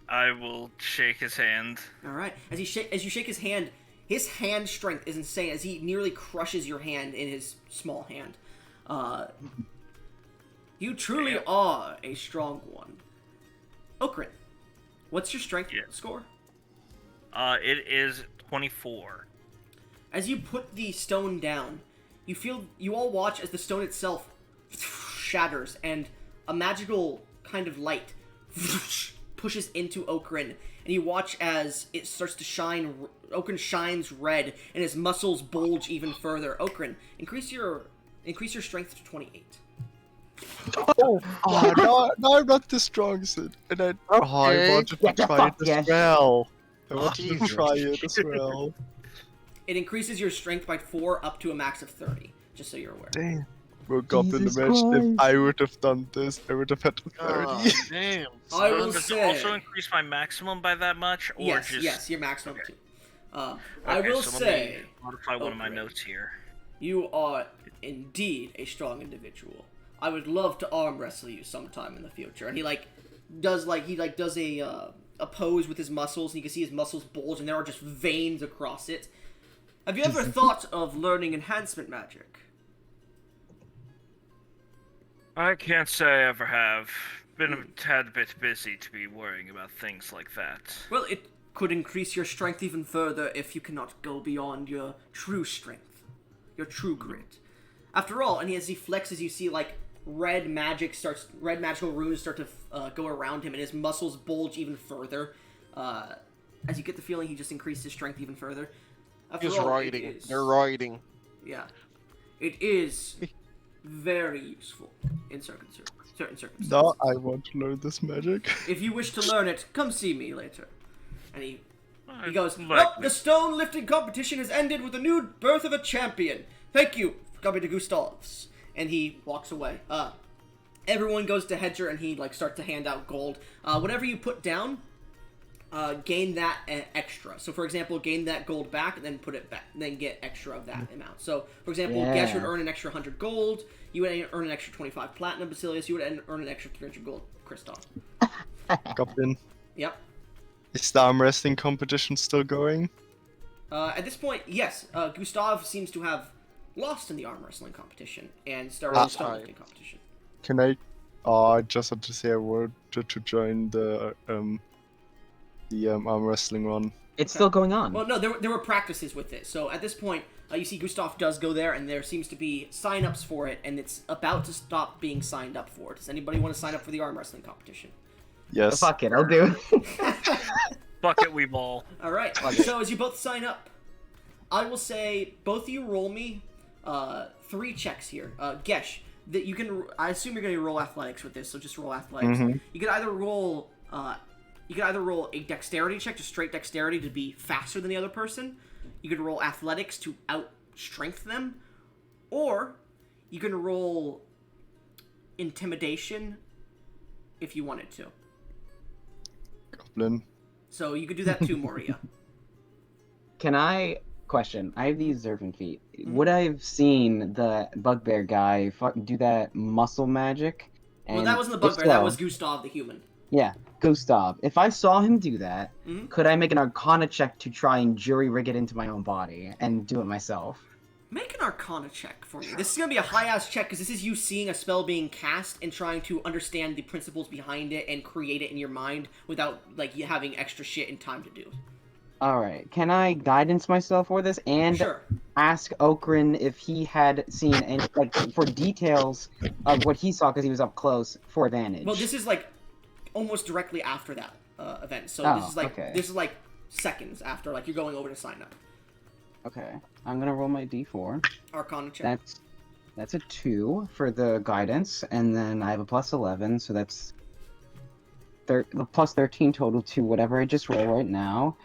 I will shake his hand. All right. As you shake his hand strength is insane as he nearly crushes your hand in his small hand. You truly are a strong one. Okrin, what's your strength score? It is 24. As you put the stone down, you all watch as the stone itself shatters and a magical kind of light pushes into Okrin, and you watch as it starts to shine. Okrin shines red, and his muscles bulge even further. Okrin, increase your strength to 28. Oh, no, I'm not the strongest. And I wanted to Get the try fuck, it yes. as well. I wanted to Jesus. try it as well. It increases your strength by 4 up to a max of 30, just so you're aware. Damn. Woke up in the Jesus match. If Christ. I would have done this, I would have had a 30. God damn. I will Does it say, also increase my maximum by that much, or yes, just? yes, your maximum Okay. too. I Okay, will so say, let me modify one of my Okrin, notes here. you are indeed a strong individual. I would love to arm wrestle you sometime in the future. And he does a pose with his muscles, and you can see his muscles bulge, and there are just veins across it. Have you ever thought of learning enhancement magic? I can't say I ever have. Been a tad bit busy to be worrying about things like that. Well, it could increase your strength even further if you cannot go beyond your true strength, your true grit. After all, and as he flexes, you see like red magical runes start to go around him, and his muscles bulge even further. As you get the feeling he just increased his strength even further. After He's all, riding. They're riding. Yeah, it is very useful in certain circumstances. Now I want to learn this magic. If you wish to learn it, come see me later. And he goes, Like well, me. the stone lifting competition has ended with the new birth of a champion. Thank you for coming to Gustav's. And he walks away. Everyone goes to Hedger, and he like starts to hand out gold. Whatever you put down, gain that extra. So, for example, gain that gold back, and then put it back, and then get extra of that amount. So, for example, Gesh would earn an extra 100 gold. You would earn an extra 25 platinum. Basilius, you would earn an extra 300 gold. Christoph. Goblin. Yep. Is the arm wrestling competition still going? At this point, yes. Gustav seems to have lost in the arm wrestling competition and started the stone lifting competition. Can I? I just had to say I wanted to join the arm wrestling one. It's still going on. Well, no, there were practices with it. So at this point, you see Gustav does go there, and there seems to be sign-ups for it, and it's about to stop being signed up for. Does anybody want to sign up for the arm wrestling competition? Yes. Fuck it, I'll do it. Fuck it, we ball. All right. So as you both sign up, I will say both of you roll me 3 checks here. Gesh, that you can. I assume you're going to roll athletics with this, so just roll athletics. Mhm. You could either roll. You could either roll a dexterity check, just straight dexterity, to be faster than the other person. You could roll athletics to out-strength them, or you can roll intimidation if you wanted to. Goblin. So you could do that too, Moria. Can I question? I have these Zerfin feet. Would I have seen the bugbear guy do that muscle magic? Well, that wasn't the if bugbear. That so- was Gustav the human. Yeah, Gustav. If I saw him do that, Mhm. could I make an Arcana check to try and jury rig it into my own body and do it myself? Make an Arcana check for me. This is going to be a high-ass check, because this is you seeing a spell being cast and trying to understand the principles behind it and create it in your mind without, like, you having extra shit and time to do. Alright, can I guidance myself for this and Sure. ask Okrin if he had seen any, like, for details of what he saw because he was up close for advantage? Well, this is, like, almost directly after that event. So Oh, this is, like, okay. this is, like, seconds after, like, you're going over to sign up. Okay, I'm gonna roll my d4. Arcana check. That's a 2 for the guidance, and then I have a plus 11, so that's plus 13 total to whatever I just rolled right now.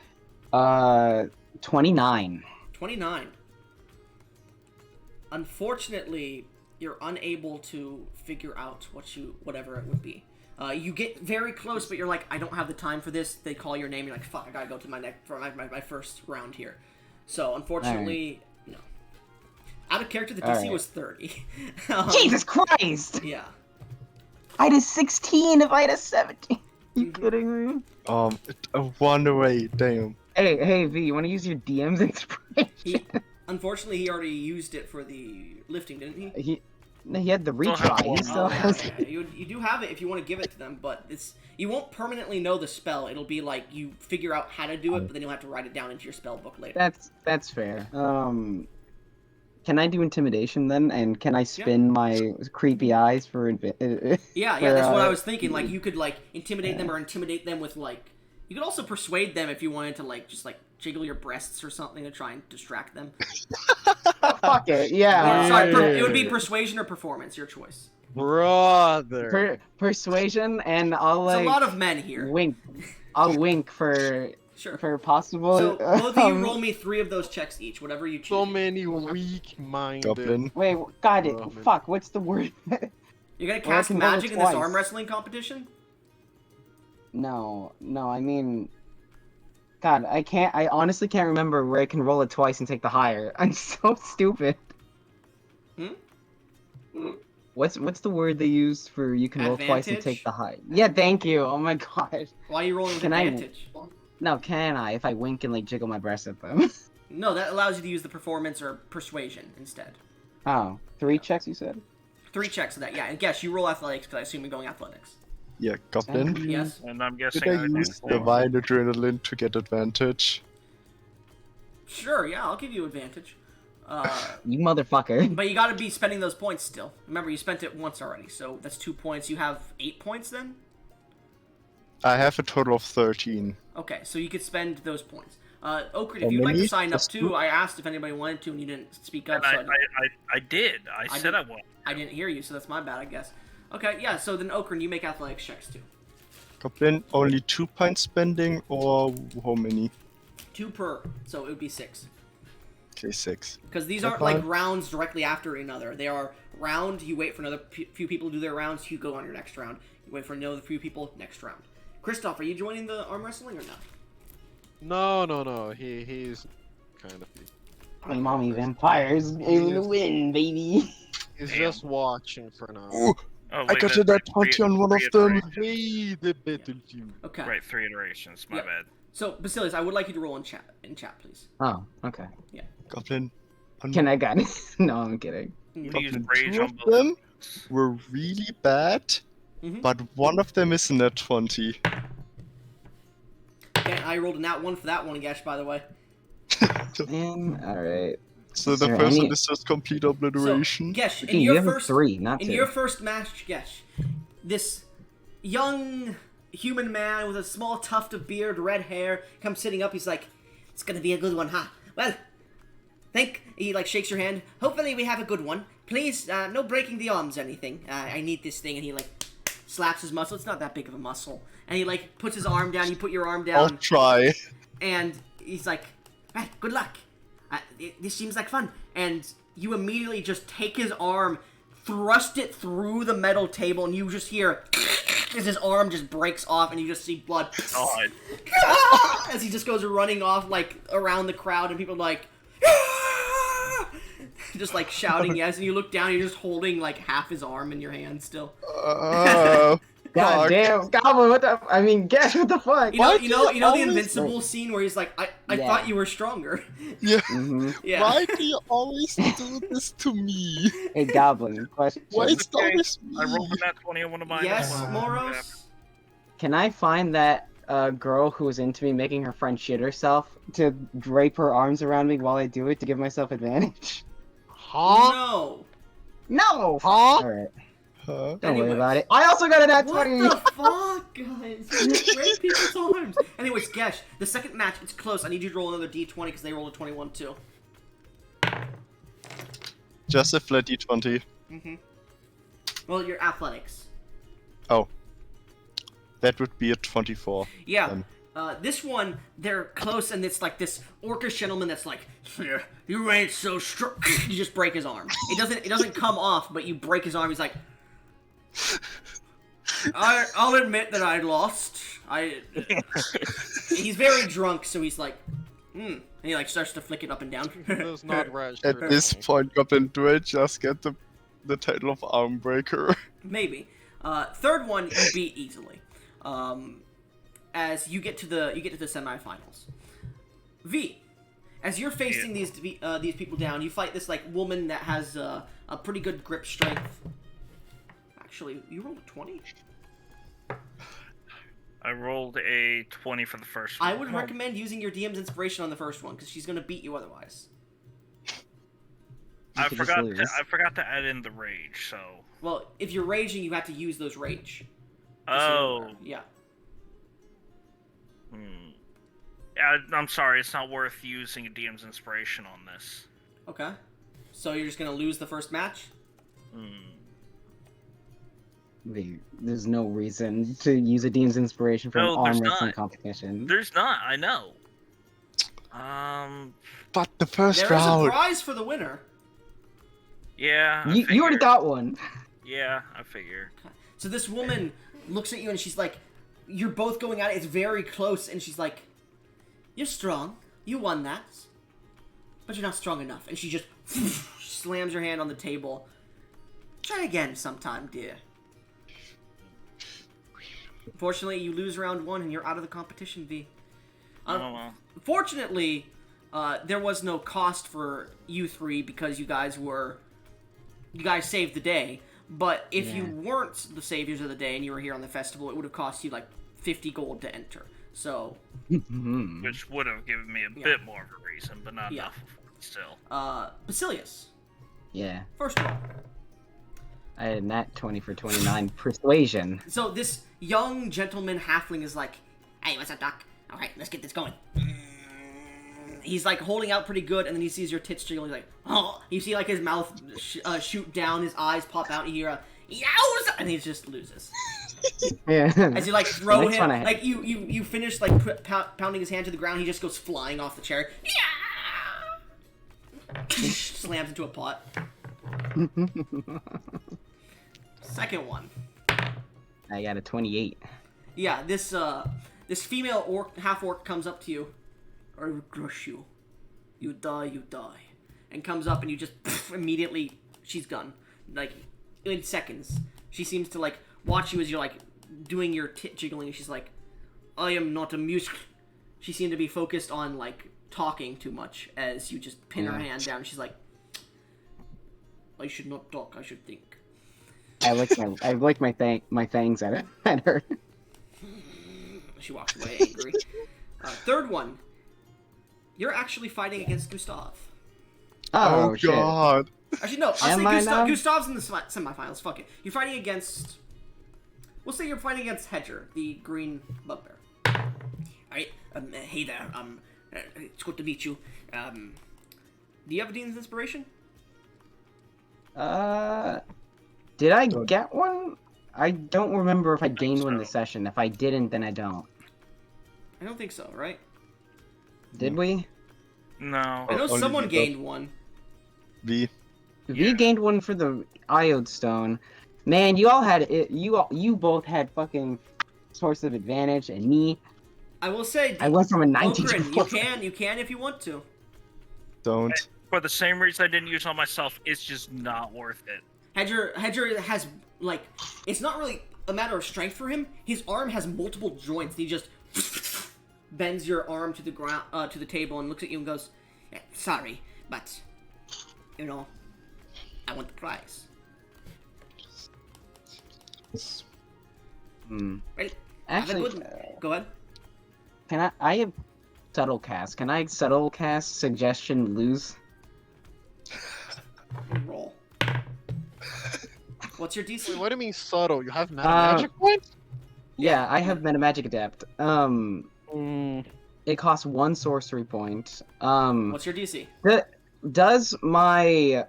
29. 29. Unfortunately, you're unable to figure out whatever it would be. You get very close, but you're like, I don't have the time for this. They call your name, you're like, fuck, I gotta go to my first round here. So, unfortunately, no. Out of character, the DC Alright. was 30. Jesus Christ! Yeah. I had a 16 if I had a 17. You kidding me? One away. Damn. Hey, V, you want to use your DM's expression? Unfortunately, he already used it for the lifting, didn't he? He had the Still have retry. one. He still has. Yeah, you do have it if you want to give it to them, but you won't permanently know the spell. It'll be like you figure out how to do it, but then you'll have to write it down into your spell book later. That's fair. Can I do intimidation then? And can I spin my creepy eyes for? Yeah, that's what I was thinking. Like you could like intimidate them or intimidate them with like. You could also persuade them if you wanted to like just like jiggle your breasts or something to try and distract them. Fuck it, yeah. Sorry, it would be persuasion or performance, your choice. Brother. Persuasion, and I'll It's like a lot of men here. wink. I'll wink for Sure. possible. So both of you roll me 3 of those checks each, whatever you choose. So many weak-minded. Goblin. Wait, God, Roman. fuck. What's the word? You're gonna Well, I cast can roll it magic in this twice. arm wrestling competition? No. I mean, God, I honestly can't remember where I can roll it twice and take the higher. I'm so stupid. What's the word they use for you can roll twice and Advantage? take the high? Yeah, thank you. Oh my God. Why are you rolling with Can I- advantage? No, can I? If I wink and like jiggle my breast at them. No, that allows you to use the performance or persuasion instead. Oh, 3 checks you said? 3 checks of that, yeah. And guess you roll athletics because I assume you're going athletics. Yeah, Goblin. Yes. And I'm Did guessing I I do use 4. Divine Adrenaline to get advantage? Sure, yeah, I'll give you advantage. You motherfucker. But you gotta be spending those points still. Remember, you spent it once already, so that's 2 points. You have 8 points then? I have a total of 13. Okay, so you could spend those points. Okrit, How if you'd like to many? sign up Just too, two? I asked if anybody wanted to, and you didn't speak up, And so I did. I said I didn't- would. I didn't hear you, so that's my bad, I guess. Okay, yeah, so then Okrit, you make athletics checks too. Goblin, only 2 points spending, or how many? 2 per, so it would be 6. Okay, 6. Because these That's aren't like fine. rounds directly after another. They are round, you wait for another few people to do their rounds, you go on your next round. You wait for another few people, next round. Christoph, are you joining the arm wrestling or not? No. He's kind of. My mommy vampires able to win, baby. He's Damn. just watching for now. Oh, Oh, I wait, got that's a net right, 20 on one of them. Hey, the battlefield. Okay. Right, 3 iterations. My Yeah. bad. So, Basilius, I would like you to roll in chat, please. Oh, okay. Goblin. On Can I get it? No, I'm kidding. You can use Goblin, rage 2 on of both. them were really bad, Mhm. but one of them is a net 20. Okay, I rolled a nat 1 for that one, Gesh, by the way. Alright. So Is the there first any- one is just complete obliteration. So, Gesh, Okay, in you your have a first 3, not in 2. your first match, Gesh, this young human man with a small tuft of beard, red hair, comes sitting up. He's like, "It's gonna be a good one, huh? Well, he like shakes your hand. Hopefully, we have a good one. Please, no breaking the arms or anything. I need this thing." And he like slaps his muscle. It's not that big of a muscle. And he like puts his arm down. You put your arm I'll down, try. and he's like, "Right, good luck. This seems like fun." And you immediately just take his arm, thrust it through the metal table, and you just hear as his arm just breaks off, and you just see blood God. as he just goes running off like around the crowd, and people are like just like shouting yes, and you look down, and you're just holding like half his arm in your hand still. God Fuck. damn, Goblin, what the? I mean, Gesh, what the fuck? You know, Why you know, do you you know the always- Invincible scene where he's like, I Yeah. thought you were stronger." Yeah. Mm-hmm. Yeah. Why do you always do this to me? Hey, Goblin, question. Why is it Okay, always me? I rolled a nat 20 on one of mine. Yes, as well. Moros. Can I find that girl who was into me making her friend shit herself to drape her arms around me while I do it to give myself advantage? Huh? No. No! Huh? Alright, Huh? don't worry Anyways. about it. I also got a nat What 20! the fuck, guys? You break people's arms. Anyways, Gesh, the second match, it's close. I need you to roll another d20 because they rolled a 21 too. Just a flat d20. Mm-hmm. Well, your athletics. Oh. That would be a 24. Yeah. Then. This one, they're close, and it's like this orcish gentleman that's like, "You ain't so strong." You just break his arm. It doesn't come off, but you break his arm. He's like, I'll admit that I lost. He's very drunk, so he's like, and he like starts to flick it up and down. Does not register. At this point, Goblin, do I just get the title of Armbreaker? Maybe. Third one you beat easily. As you get to the semifinals. V, as you're facing these people down, you fight this like woman that has a pretty good grip strength. Actually, you rolled a 20. I rolled a 20 for the first one. I would recommend using your DM's inspiration on the first one because she's gonna beat you otherwise. I could just forgot. lose. I forgot to add in the rage. So. Well, if you're raging, you have to use those rage. Oh. Yeah. Yeah, I'm sorry. It's not worth using a DM's inspiration on this. Okay. So you're just gonna lose the first match? There's no reason to use a Dean's inspiration for No, an there's arm wrestling not. competition. There's not. I know. But the first There is a round. prize for the winner. Yeah. I You already figured. got one. Yeah, I figure. So this woman looks at you and she's like, you're both going at it, it's very close, and she's like, "You're strong. You won that. But you're not strong enough." And she just slams her hand on the table. "Try again sometime, dear." Unfortunately, you lose round 1 and you're out of the competition, V. Oh well. Fortunately, there was no cost for you three because you guys saved the day. But if you Yeah. weren't the saviors of the day and you were here on the festival, it would have cost you like 50 gold to enter. So, Which would have given me a Yeah. bit more of a reason, but not Yeah. enough still. Basilius, Yeah. first roll. I had nat 20 for 29 persuasion. So this young gentleman halfling is like, "Hey, what's up, Doc? All right, let's get this going." He's like holding out pretty good, and then he sees your tits jiggle. He's like, "Oh!" You see like his mouth shoot down, his eyes pop out, and you hear a "Yows!" and he just loses. Yeah. As you like throw Next him, one I- like you finish like pounding his hand to the ground, he just goes flying off the chair. Slams into a pot. Second one. I got a 28. Yeah, this female orc, half orc comes up to you. I will crush you. You die, and comes up and you just immediately. She's gone. Like in seconds. She seems to like watch you as you're like doing your tit jiggling. And she's like, "I am not amused." She seemed to be focused on like talking too much as you just pin her hand down. She's like, "I should not talk. I should think." I like my fangs at her. She walks away angry. Third one. You're actually fighting against Gustav. Oh, shit. God. Actually, no. I'll Am say I now? Gustav's in the semifinals. Fuck it. You're fighting against. We'll say you're fighting against Hedger, the green bugbear. All right. Hey there. It's good to meet you. Do you have a Dean's Inspiration? Did I get one? I don't remember if I gained one so. this session. If I didn't, then I don't. I don't think so. Right? Did we? No. I know only someone you gained one. V. We gained one for the Iode Stone. Man, you all had it. You both had fucking source of advantage, and me, I will say. I went from a 19 to Okrin, you can if you want to. Don't. For the same reason I didn't use on myself, it's just not worth it. Hedger has like it's not really a matter of strength for him. His arm has multiple joints. He just bends your arm to the ground, to the table, and looks at you and goes, "Sorry, but you know, I want the prize." Hmm. Right? Have a Actually, good- go ahead. can I have subtle cast? Can I subtle cast suggestion lose? Roll. What's your DC? Wait, what do you mean subtle? You have magic points? Yeah, I have Metamagic Adept. It costs 1 sorcery point. What's your DC? Does my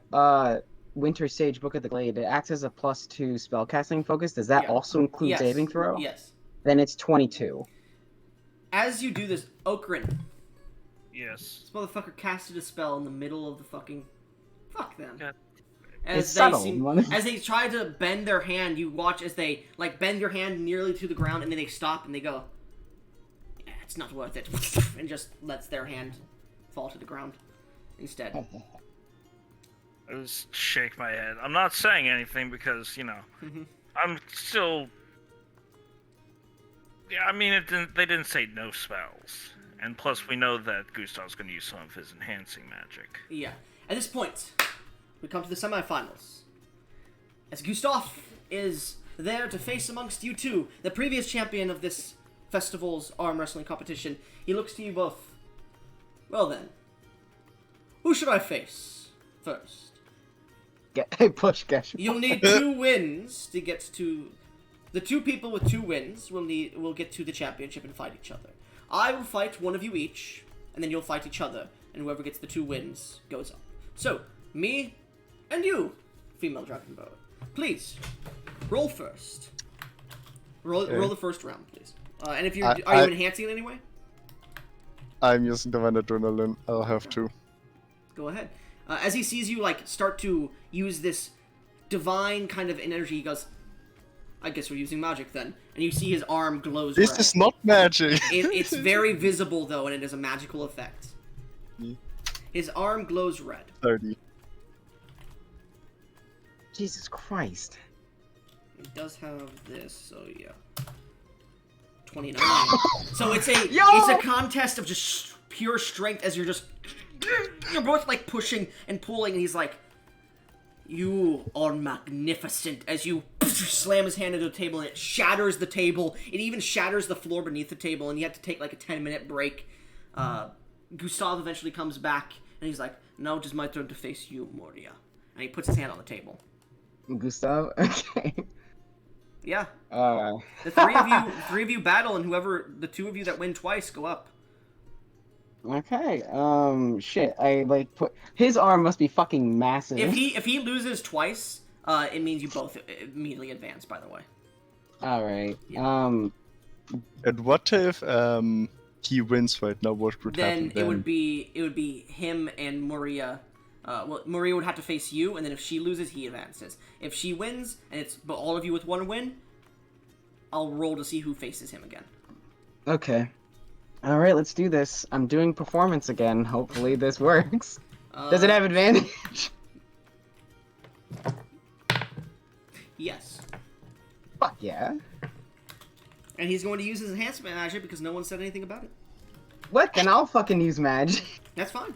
Winter Sage Book of the Glade, it acts as a +2 spellcasting focus? Does that Yeah. also include Yes. saving throw? Yes. Then it's 22. As you do this, Okrin, Yes. this motherfucker casted a spell in the middle of the fucking. Fuck them. Yeah. As It's they subtle. as they try to bend their hand, you watch as they like bend their hand nearly to the ground, and then they stop and they go, "Yeah, it's not worth it," and just lets their hand fall to the ground instead. I just shake my head. I'm not saying anything because, you know, Mhm. I'm still. Yeah, I mean, they didn't say no spells. And plus, we know that Gustav's going to use some of his enhancing magic. Yeah. At this point, we come to the semifinals. As Gustav is there to face amongst you two, the previous champion of this festival's arm wrestling competition, he looks to you both. Well then, who should I face first? Push Gash. You'll need 2 wins to get to. The 2 people with 2 wins will get to the championship and fight each other. I will fight one of you each, and then you'll fight each other, and whoever gets the 2 wins goes up. So, me and you, female dragon bow. Please, roll first. Roll the first round, please. And if are you enhancing in any way? I'm using divine adrenaline. I'll have to. Go ahead. As he sees you like start to use this divine kind of energy, he goes, "I guess we're using magic then." And you see his arm glows This red. is not magic. It's very visible though, and it is a magical effect. Mm. His arm glows red. 30. Jesus Christ. It does have this, so yeah. 29. So it's a contest of just pure strength as you're both like pushing and pulling, and he's like, You are magnificent, as you slam his hand into the table and it shatters the table. It even shatters the floor beneath the table, and you have to take like a 10-minute break. Gustav eventually comes back, and he's like, now it is my turn to face you, Moria. And he puts his hand on the table. Gustav? Okay. Yeah. Uh. The three of you battle, and the two of you that win twice go up. Okay. Shit. I like put his arm must be fucking massive. If he loses twice, it means you both immediately advance. By the way. All right. Yeah. And what if he wins right now? What would happen Then it would be him and Maria. Well, Maria would have to face you, and then if she loses, he advances. If she wins, and it's but all of you with one win, I'll roll to see who faces him again. Okay. All right. Let's do this. I'm doing performance again. Hopefully this works. Does it have advantage? Yes. Fuck yeah. And he's going to use his enhancement magic because no one said anything about it. What? Then I'll fucking use magic. That's fine.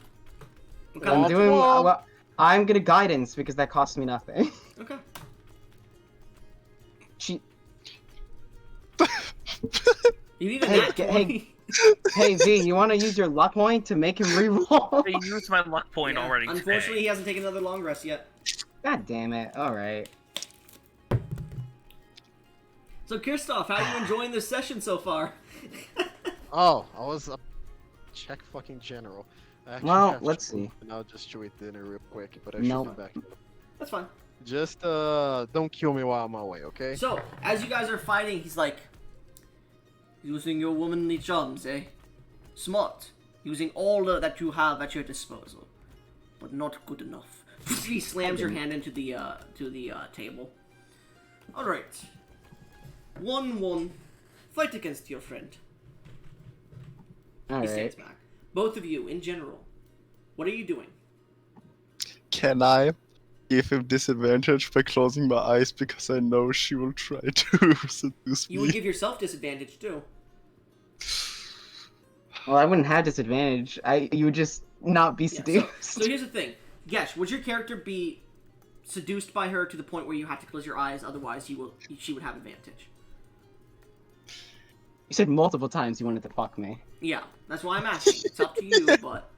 What I'm kind doing. Whoa. Well, I'm gonna guidance because that costs me nothing. Okay. She. You need a Hey, nat hey. 20. Hey V, you want to use your luck point to make him reroll? I used my luck point Yeah, already. Unfortunately, he hasn't taken another long rest yet. God damn it! All right. So, Kirstoff, how are you enjoying this session so far? Oh, I was check fucking general. I actually Well, have let's to see. And I'll just chew it dinner real quick, but I Nope. should be back. That's fine. Just don't kill me while I'm away, okay? So, as you guys are fighting, he's like, using your womanly charms, eh? Smart. Using all that you have at your disposal. But not good enough. He slams your hand into the table. Alright. 1-1. Fight against your friend. All He right. stands back. Both of you, in general. What are you doing? Can I give him disadvantage by closing my eyes because I know she will try to seduce You me? would give yourself disadvantage, too. Well, I wouldn't have disadvantage. You would just not be Yeah, seduced. so here's the thing. Gesh, would your character be seduced by her to the point where you have to close your eyes, otherwise she would have advantage? You said multiple times you wanted to fuck me. Yeah, that's why I'm asking. It's up to you, but...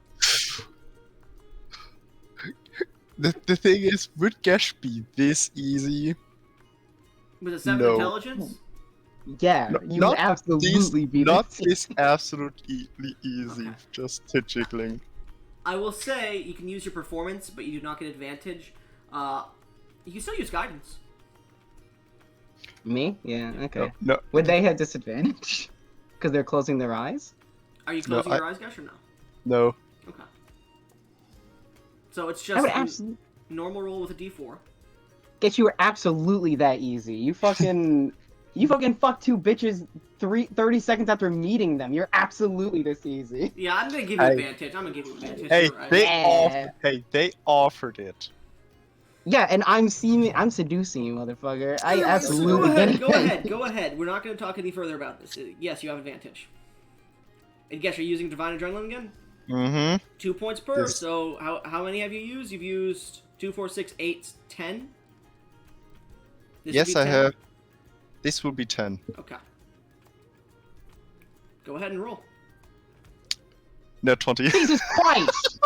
The thing is, would Gash be this easy? With a 7 No. intelligence? Yeah, No, you not would absolutely be Not this. this absolutely easy, Okay. just jiggling. I will say you can use your performance, but you do not get advantage. You can still use guidance. Me? Yeah, okay. No, Would they have disadvantage? Because they're closing their eyes? Are you No, closing your eyes, Gesh, or no? no. Okay. So it's I just would a absolutely... normal roll with a d4. Guess you were absolutely that easy. You fucking... You fucking fucked two bitches 30 seconds after meeting them. You're absolutely this easy. Yeah, I'm gonna give you Hey. advantage. I'm gonna give you advantage. Hey, You're right. they offered it. Yeah, and I'm seducing you, motherfucker. I Alright, so absolutely get it. Go ahead. We're not gonna talk any further about this. Yes, you have advantage. And Gesh, are you using Divine Adrenaline again? Mm-hmm. 2 points per. Yes. So how many have you used? You've used 2, 4, 6, 8, 10. This would Yes, be I 10? have. This will be 10. Okay. Go ahead and roll. No, 20. Jesus Christ!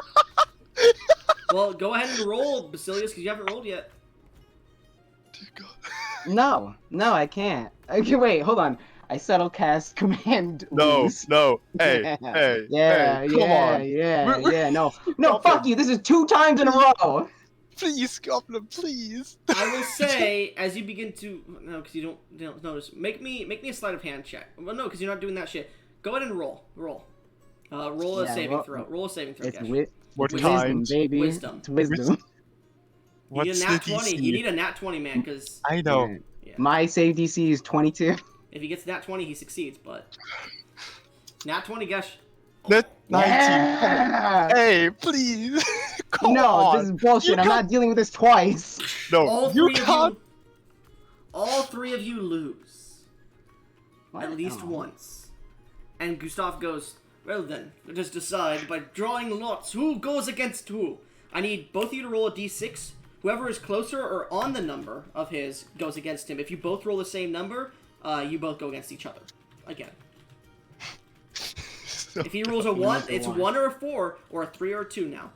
Well, go ahead and roll, Basilius, because you haven't rolled yet. Dear God. No, I can't. Okay, wait, hold on. I settle cast command. No, lose. no. Hey, Yeah, hey, yeah, hey, come yeah, on. yeah. No, Stop fuck it. you. This is 2 times in a row. Please, Goblin, please. I will say, as you begin to because you don't notice. Make me a sleight of hand check. Well, no, because you're not doing that shit. Go ahead and roll. Roll a Yeah, saving well, throw. Roll a saving throw. It's Gesh. What wisdom, kind? baby. Wisdom. It's wisdom. You need What's a the nat 20. DC? You need a nat 20, man, because I know. Yeah. yeah. My save DC is 22. If he gets nat 20, he succeeds. But nat 20, Gesh. Net 19. Yeah! Hey, please. Come No, on. this is bullshit. You I'm not dealing with this twice. No, All you three can't. of you. All 3 of you lose. What? At least Oh. once. And Gustav goes, well then, let us decide by drawing lots who goes against who. I need both of you to roll a d6 Whoever is closer or on the number of his goes against him. If you both roll the same number, you both go against each other. Again. If he rolls a 1, it's 1 or a 4, or a 3 or a 2 now.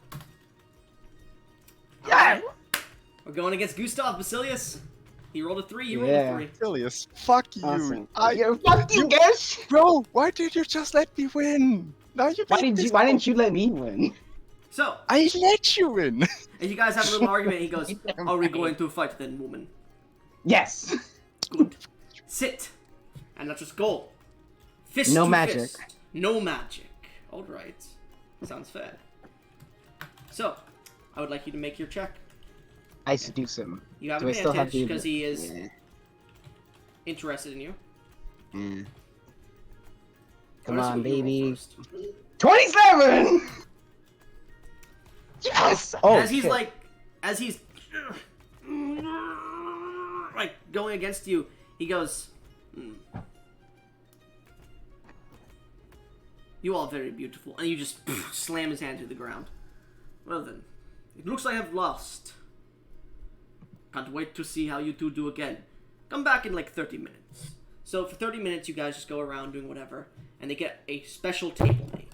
Yeah. We're going against Gustav Basilius. He rolled a 3, you rolled a 3. Basilius, fuck you. Awesome. Fuck you, Gish! Bro, why did you just let me win? Now you Why didn't you let me win? So, I let you win. and you guys have a little argument. He goes, "Are we going to fight then, woman?" Yes. Good. Sit. And not just go. Fist No to magic. fist. No magic. Alright. Sounds fair. So, I would like you to make your check. I seduce him. You have Do I still have advantage the- because he is Yeah. interested in you. Mm. What Come else on, would you roll baby. first? 27! Yes! Oh, as he's shit. like going against you, he goes, "You are very beautiful," and you just slam his hand to the ground. Well then, it looks like I have lost. Can't wait to see how you two do again. Come back in like 30 minutes. So for 30 minutes, you guys just go around doing whatever, and they get a special table made.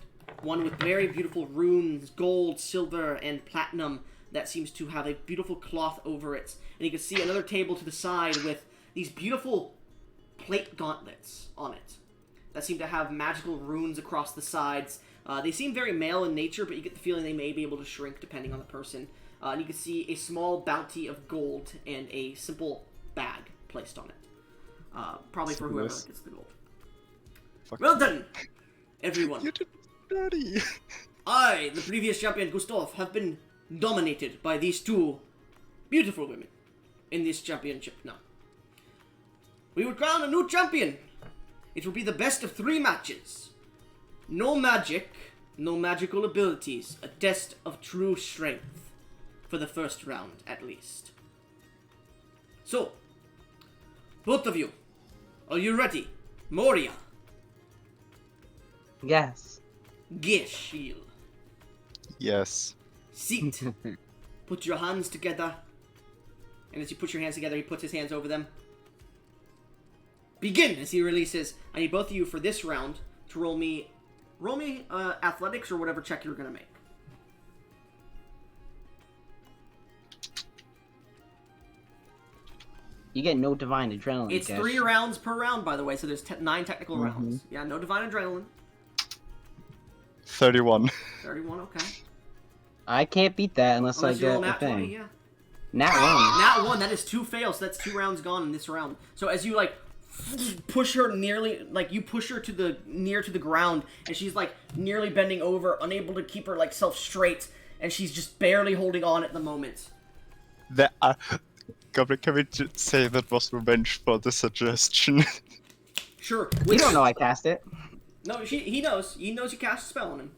One with very beautiful runes, gold, silver, and platinum that seems to have a beautiful cloth over it. And you can see another table to the side with these beautiful plate gauntlets on it that seem to have magical runes across the sides. They seem very male in nature, but you get the feeling they may be able to shrink depending on the person. And you can see a small bounty of gold and a simple bag placed on it. Probably for whoever gets the gold. Fuck Well done, everyone. You did dirty. I, the previous champion Gustav, have been dominated by these two beautiful women in this championship now. We will crown a new champion. It will be the best of 3 matches. No magic, no magical abilities. A test of true strength. For the first round, at least. So, both of you, are you ready? Moria, Yes. Geshil, Yes. sit. Put your hands together. And as you put your hands together, he puts his hands over them. Begin as he releases. I need both of you for this round to roll me athletics or whatever check you're gonna make. You get no divine adrenaline. It's Gish. 3 rounds per round, by the way, so there's 9 technical rounds. Yeah, no divine adrenaline. 31. 31, okay. I can't beat that unless Unless you I roll get a nat 20, thing. yeah. Nat 1. Nat 1, that is 2 fails, so that's 2 rounds gone in this round. So as you, like, push her nearly, like, you push her to near to the ground, and she's, like, nearly bending over, unable to keep her, like, self straight, and she's just barely holding on at the moment. Goblin, can we just say that was revenge for the suggestion? Sure. We don't know I cast it. No, he knows. He knows you cast a spell on him.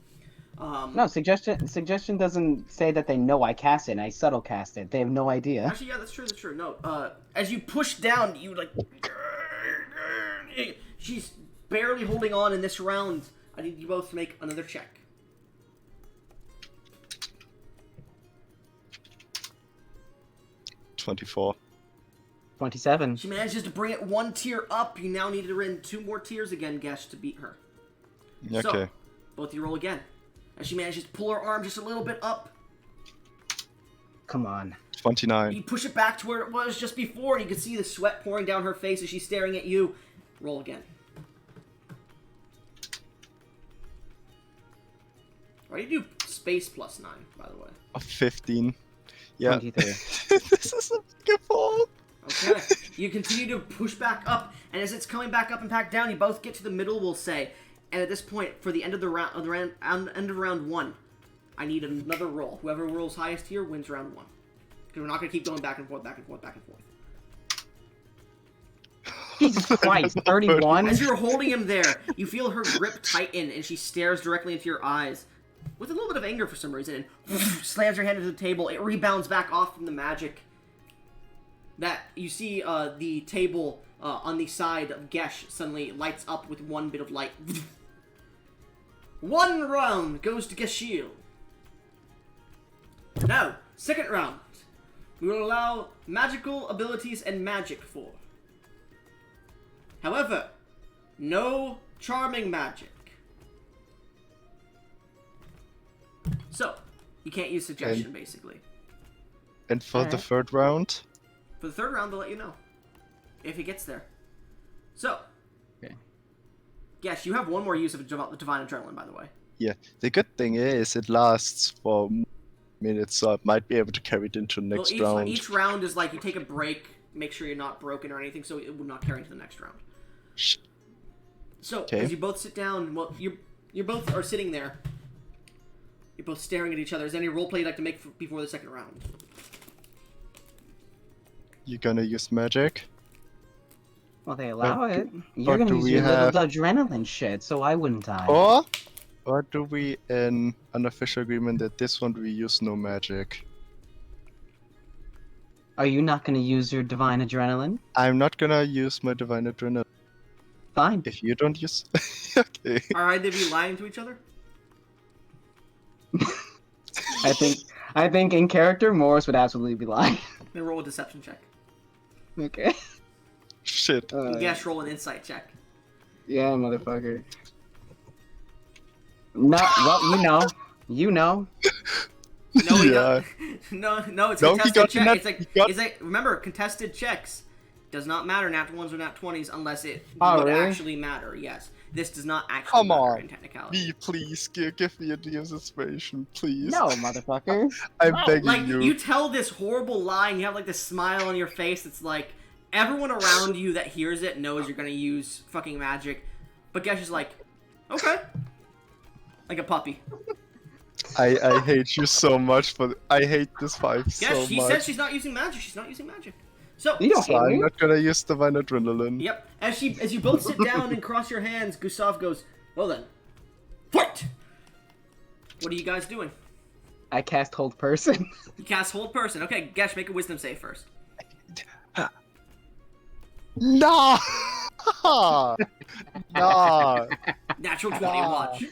No, suggestion doesn't say that they know I cast it, and I subtle cast it. They have no idea. Actually, yeah, that's true. No, as you push down, you, like... She's barely holding on in this round. I need you both to make another check. 24. 27. She manages to bring it 1 tier up. You now need to win 2 more tiers again, Gesh, to beat her. Okay. So, both you roll again. As she manages to pull her arm just a little bit up, Come on. 29. you push it back to where it was just before, and you can see the sweat pouring down her face as she's staring at you. Roll again. Why do you do space +9, by the way? 15. Yeah. 23. This is a big fall. Okay. You continue to push back up, and as it's coming back up and back down, you both get to the middle, we'll say. And at this point, for the end of the end of round 1, I need another roll. Whoever rolls highest here wins round 1. Because we're not going to keep going back and forth, back and forth, back and forth. Jesus Christ, 31? As you're holding him there, you feel her grip tighten, and she stares directly into your eyes with a little bit of anger for some reason, and slams her hand into the table. It rebounds back off from the magic. That you see the table on the side of Gesh suddenly lights up with 1 bit of light. 1 round goes to Geshil. Now, second round. we will allow magical abilities and magic for. However, no charming magic. So, you can't use suggestion, basically. And for the Alright. third round, For the third round, they'll let you know. If he gets there. So. Okay. Yes, you have one more use of Divine Adrenaline, by the way. yeah. The good thing is it lasts for minutes, so I might be able to carry it into next round. Each round is like you take a break, make sure you're not broken or anything, so it will not carry into the next round. So, Okay. as you both sit down, well, you both are sitting there. You're both staring at each other. Is there any roleplay you'd like to make before the second round? You're gonna use magic? Well, they allow But it. do- You're but gonna do use we your little have- adrenaline shit, so why wouldn't I? Or do we, in an official agreement that this one we use no magic? Are you not gonna use your divine adrenaline? I'm not gonna use my divine adrenaline. Fine. If you don't use... okay. Are either of you lying to each other? I think in character, Morris would absolutely be lying. Then roll a deception check. Okay. Shit. Yes, roll an insight check. Yeah, motherfucker. No, well, you know. No, he Yeah. no, it's No, he contested got check. nat- It's like, he got- it's like, remember, contested checks does not matter, nat 1s or nat 20s, unless it Oh, would really? actually matter, yes. This does not actually Come matter on. in technicality. Me, please, give me a demonstration, please. No, motherfucker. I'm Oh, begging Like, you. you tell this horrible lie, and you have, like, this smile on your face, it's like, everyone around you that hears it knows you're gonna use fucking magic, but Gesh is like, okay. Like a puppy. I hate you so much for... I hate this vibe Yes, so she much. said she's not using magic. She's not using magic. So, You don't So hate I'm me. not gonna use divine adrenaline. yep. As you both sit down and cross your hands, Gustav goes, well then, fight! What are you guys doing? I cast hold person. You cast hold person. Okay, Gesh, make a wisdom save first. No! No! Natural 20, Nah. watch.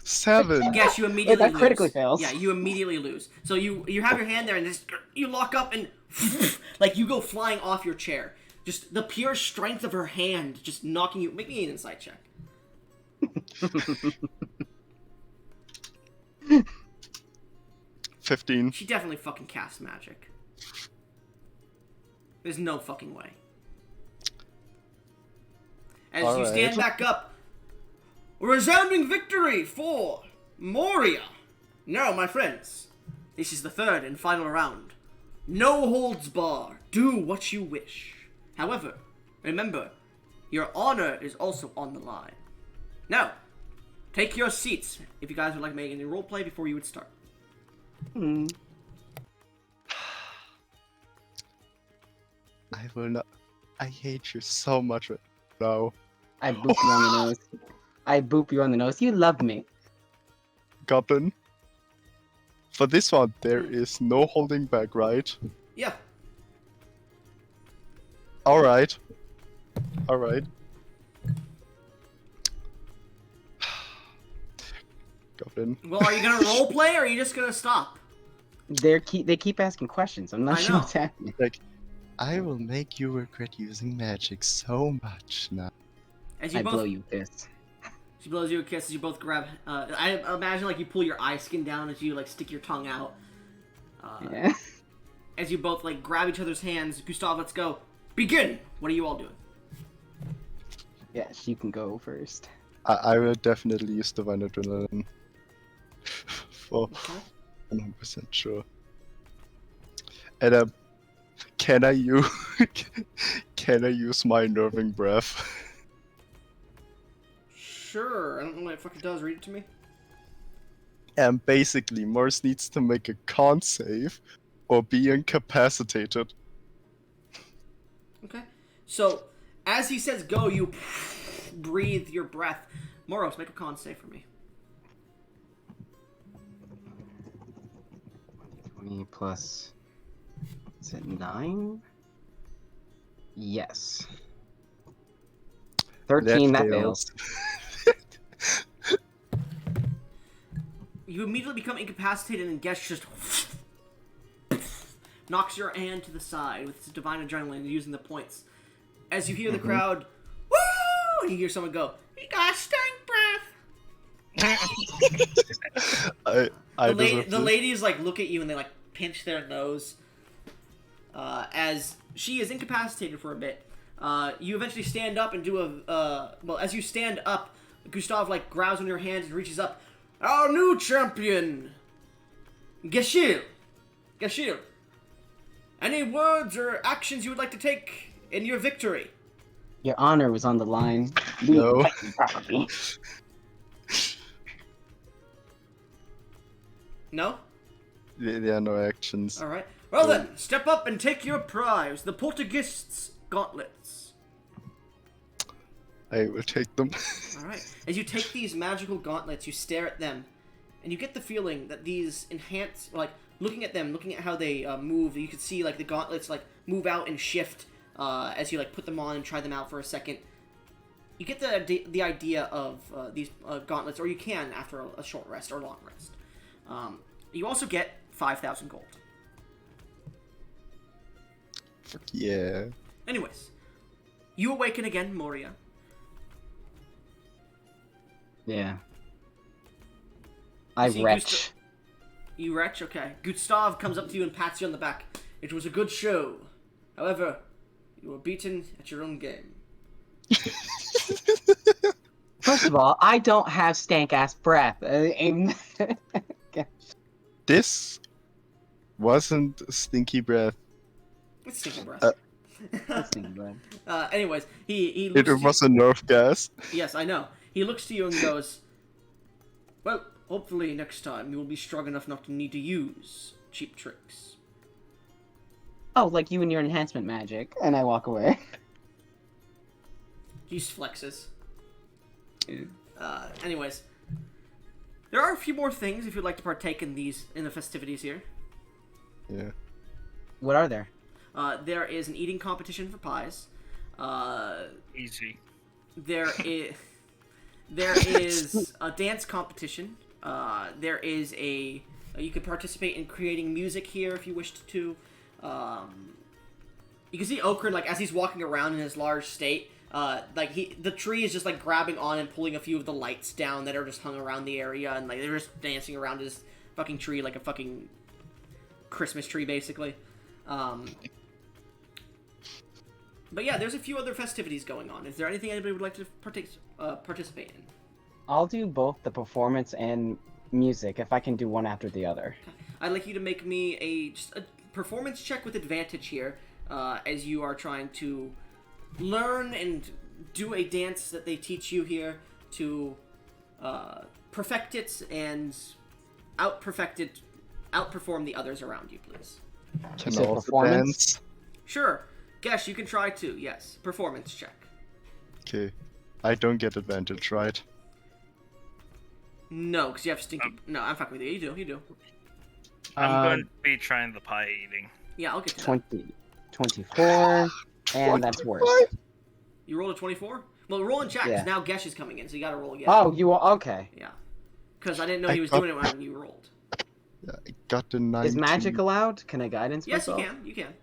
7. Gesh, you immediately that lose. critically fails. Yeah, you immediately lose. So you have your hand there and just, you lock up and like you go flying off your chair. Just the pure strength of her hand just knocking you. Make me an insight check. 15. She definitely fucking casts magic. There's no fucking way. As you Alright. stand back up, a resounding victory for Moria. Now, my friends, this is the third and final round. No holds bar. Do what you wish. However, remember, your honor is also on the line. Now, take your seats if you guys would like to make any roleplay before you would start. Hmm. I will not... I hate you so much right now. I boop you on the nose. I boop you on the nose. You love me. Goblin. For this one, there is no holding back, right? Yeah. Alright. Alright. Goblin. Well, are you gonna roleplay or are you just gonna stop? They keep asking questions. I'm not I sure know. what's happening. Like, I will make you regret using magic so much now. As you I both, blow you this. she blows you a kiss as you both grab. I imagine like you pull your eye skin down as you like stick your tongue out. Yeah. As you both like grab each other's hands. Gustav, let's go. Begin. What are you all doing? Yes, you can go first. I will definitely use divine adrenaline. For Okay. 100% sure. And can I use can I use my nerving breath? Sure. I don't know what it fucking does. Read it to me. And basically, Morris needs to make a con save or be incapacitated. Okay. So, as he says go, you breathe your breath. Moros, make a con save for me. 20 plus. Is it 9? Yes. 13, that fails. You immediately become incapacitated and Gesh just knocks your hand to the side with his divine adrenaline using the points. As you hear the crowd, woo! And you hear someone go, "He got stank breath!" The ladies like look at you and they like pinch their nose. As she is incapacitated for a bit, you eventually stand up and do a as you stand up, Gustav like grabs on your hands and reaches up. Our new champion, Geshil. Any words or actions you would like to take in your victory? Your honor was on the line. No. Property. No? There are no actions. Alright. Well then, step up and take your prize, the Portuguese's gauntlets. I will take them. Alright. As you take these magical gauntlets, you stare at them, and you get the feeling that these enhance, like, looking at them, looking at how they move, you can see, like, the gauntlets, like, move out and shift as you, like, put them on and try them out for a second. You get the idea of these gauntlets, or you can after a short rest or long rest. You also get 5,000 gold. Fuck yeah. Anyways, you awaken again, Moria. Yeah. I see retch. You retch? Okay. Gustav comes up to you and pats you on the back. It was a good show. However, you were beaten at your own game. First of all, I don't have stank ass breath. This wasn't stinky breath. It's stinky breath. Stinky breath. Anyways, he It looks was a nerf gas. Yes, I know. He looks to you and goes, "Well, hopefully next time you will be strong enough not to need to use cheap tricks." Oh, like you and your enhancement magic. And I walk away. He just flexes. Anyways, there are a few more things if you'd like to partake in the festivities here. Yeah. What are there? There is an eating competition for pies. Easy. There is a dance competition. There is you could participate in creating music here if you wished to. You can see Okran, like, as he's walking around in his large state, the tree is just, like, grabbing on and pulling a few of the lights down that are just hung around the area, and, like, they're just dancing around his fucking tree like a fucking Christmas tree, basically. But yeah, there's a few other festivities going on. Is there anything anybody would like to participate in? I'll do both the performance and music if I can do one after the other. I'd like you to make me just a performance check with advantage here, as you are trying to learn and do a dance that they teach you here to perfect it and outperform the others around you, please. Can Is it also performance? dance. Sure. Guess you can try too. Yes. Performance check. Okay. I don't get advantage, right? No, because you have stinky. No, I'm fucking with you. You do. I'm going to be trying the pie eating. Yeah, I'll get to that. 24, and that's worse. You rolled a 24? Well, roll and check, 'cause Yeah. now Gesh is coming in, so you gotta roll again. Oh, you are okay. Yeah. Because I didn't know he was doing it when you rolled. Yeah, I got the 19. Is magic allowed? Can I guidance Yes, myself? you can.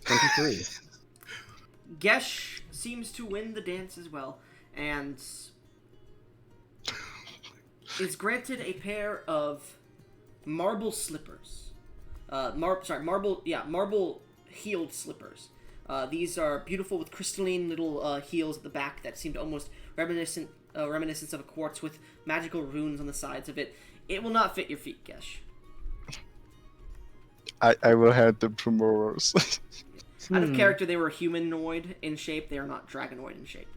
23. Gesh seems to win the dance as well, and is granted a pair of marble slippers. Marble heeled slippers. These are beautiful with crystalline little heels at the back that seem to almost reminiscence of a quartz with magical runes on the sides of it. It will not fit your feet, Gesh. I will hand them to Moros. Out of character, they were humanoid in shape. They are not dragonoid in shape.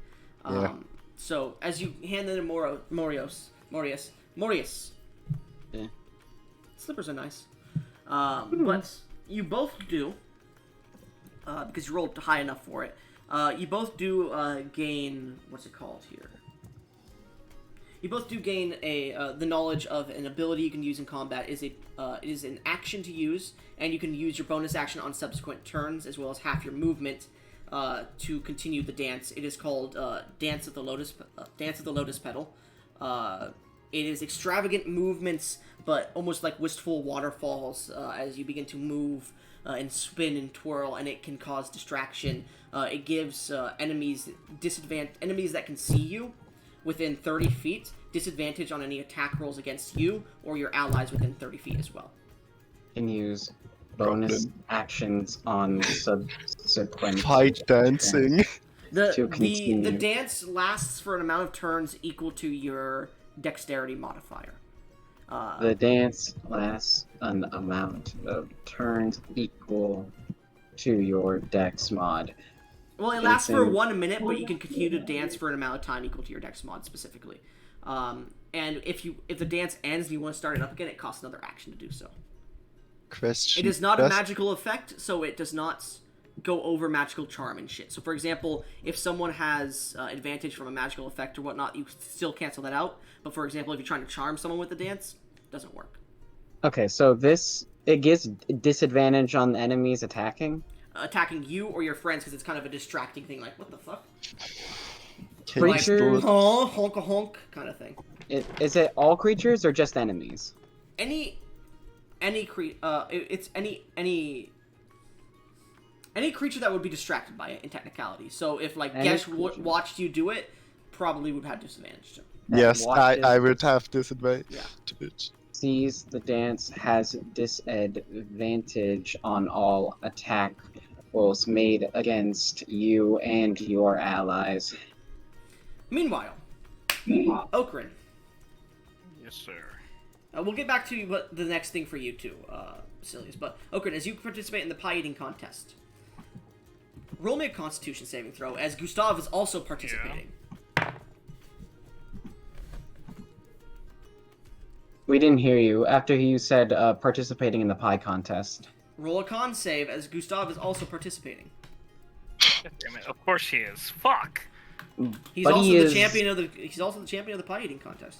Yeah. So, as you hand them to Morius. Yeah. Slippers are nice. But you both do, because you rolled high enough for it, you both do gain, what's it called here? You both do gain the knowledge of an ability you can use in combat. It is an action to use, and you can use your bonus action on subsequent turns, as well as half your movement, to continue the dance. It is called Dance of the Lotus Petal. It is extravagant movements, but almost like wistful waterfalls as you begin to move and spin and twirl, and it can cause distraction. It gives enemies that can see you within 30 feet disadvantage on any attack rolls against you or your allies within 30 feet as well. Can use bonus actions on subsequent Fight dancing. The dance lasts for an amount of turns equal to your dexterity modifier. The dance lasts an amount of turns equal to your dex mod. Well, it lasts for 1 minute, but you can continue to dance for an amount of time equal to your dex mod specifically. And if the dance ends and you want to start it up again, it costs another action to do so. Question. It is not a magical effect, so it does not go over magical charm and shit. So, for example, if someone has advantage from a magical effect or whatnot, you still cancel that out. But, for example, if you're trying to charm someone with the dance, it doesn't work. Okay, so it gives disadvantage on enemies attacking? Attacking you or your friends, because it's kind of a distracting thing, like, what the fuck? Creatures... Honk a honk kind of thing. Is it all creatures or just enemies? Any creature that would be distracted by it in technicality. So if like Gesh watched you do it, probably would have disadvantage too. Yes, I would have disadvantage. Yeah. Sees the dance has disadvantage on all attack rolls made against you and your allies. Meanwhile, Okrin. Yes, sir. We'll get back to what the next thing for you too, Silius. But Okrin, as you participate in the pie eating contest, roll me a Constitution saving throw, as Gustav is also participating. Yeah. We didn't hear you after you said participating in the pie contest. Roll a con save, as Gustav is also participating. God damn it! Of course he is. Fuck. He's also the champion of the pie eating contest.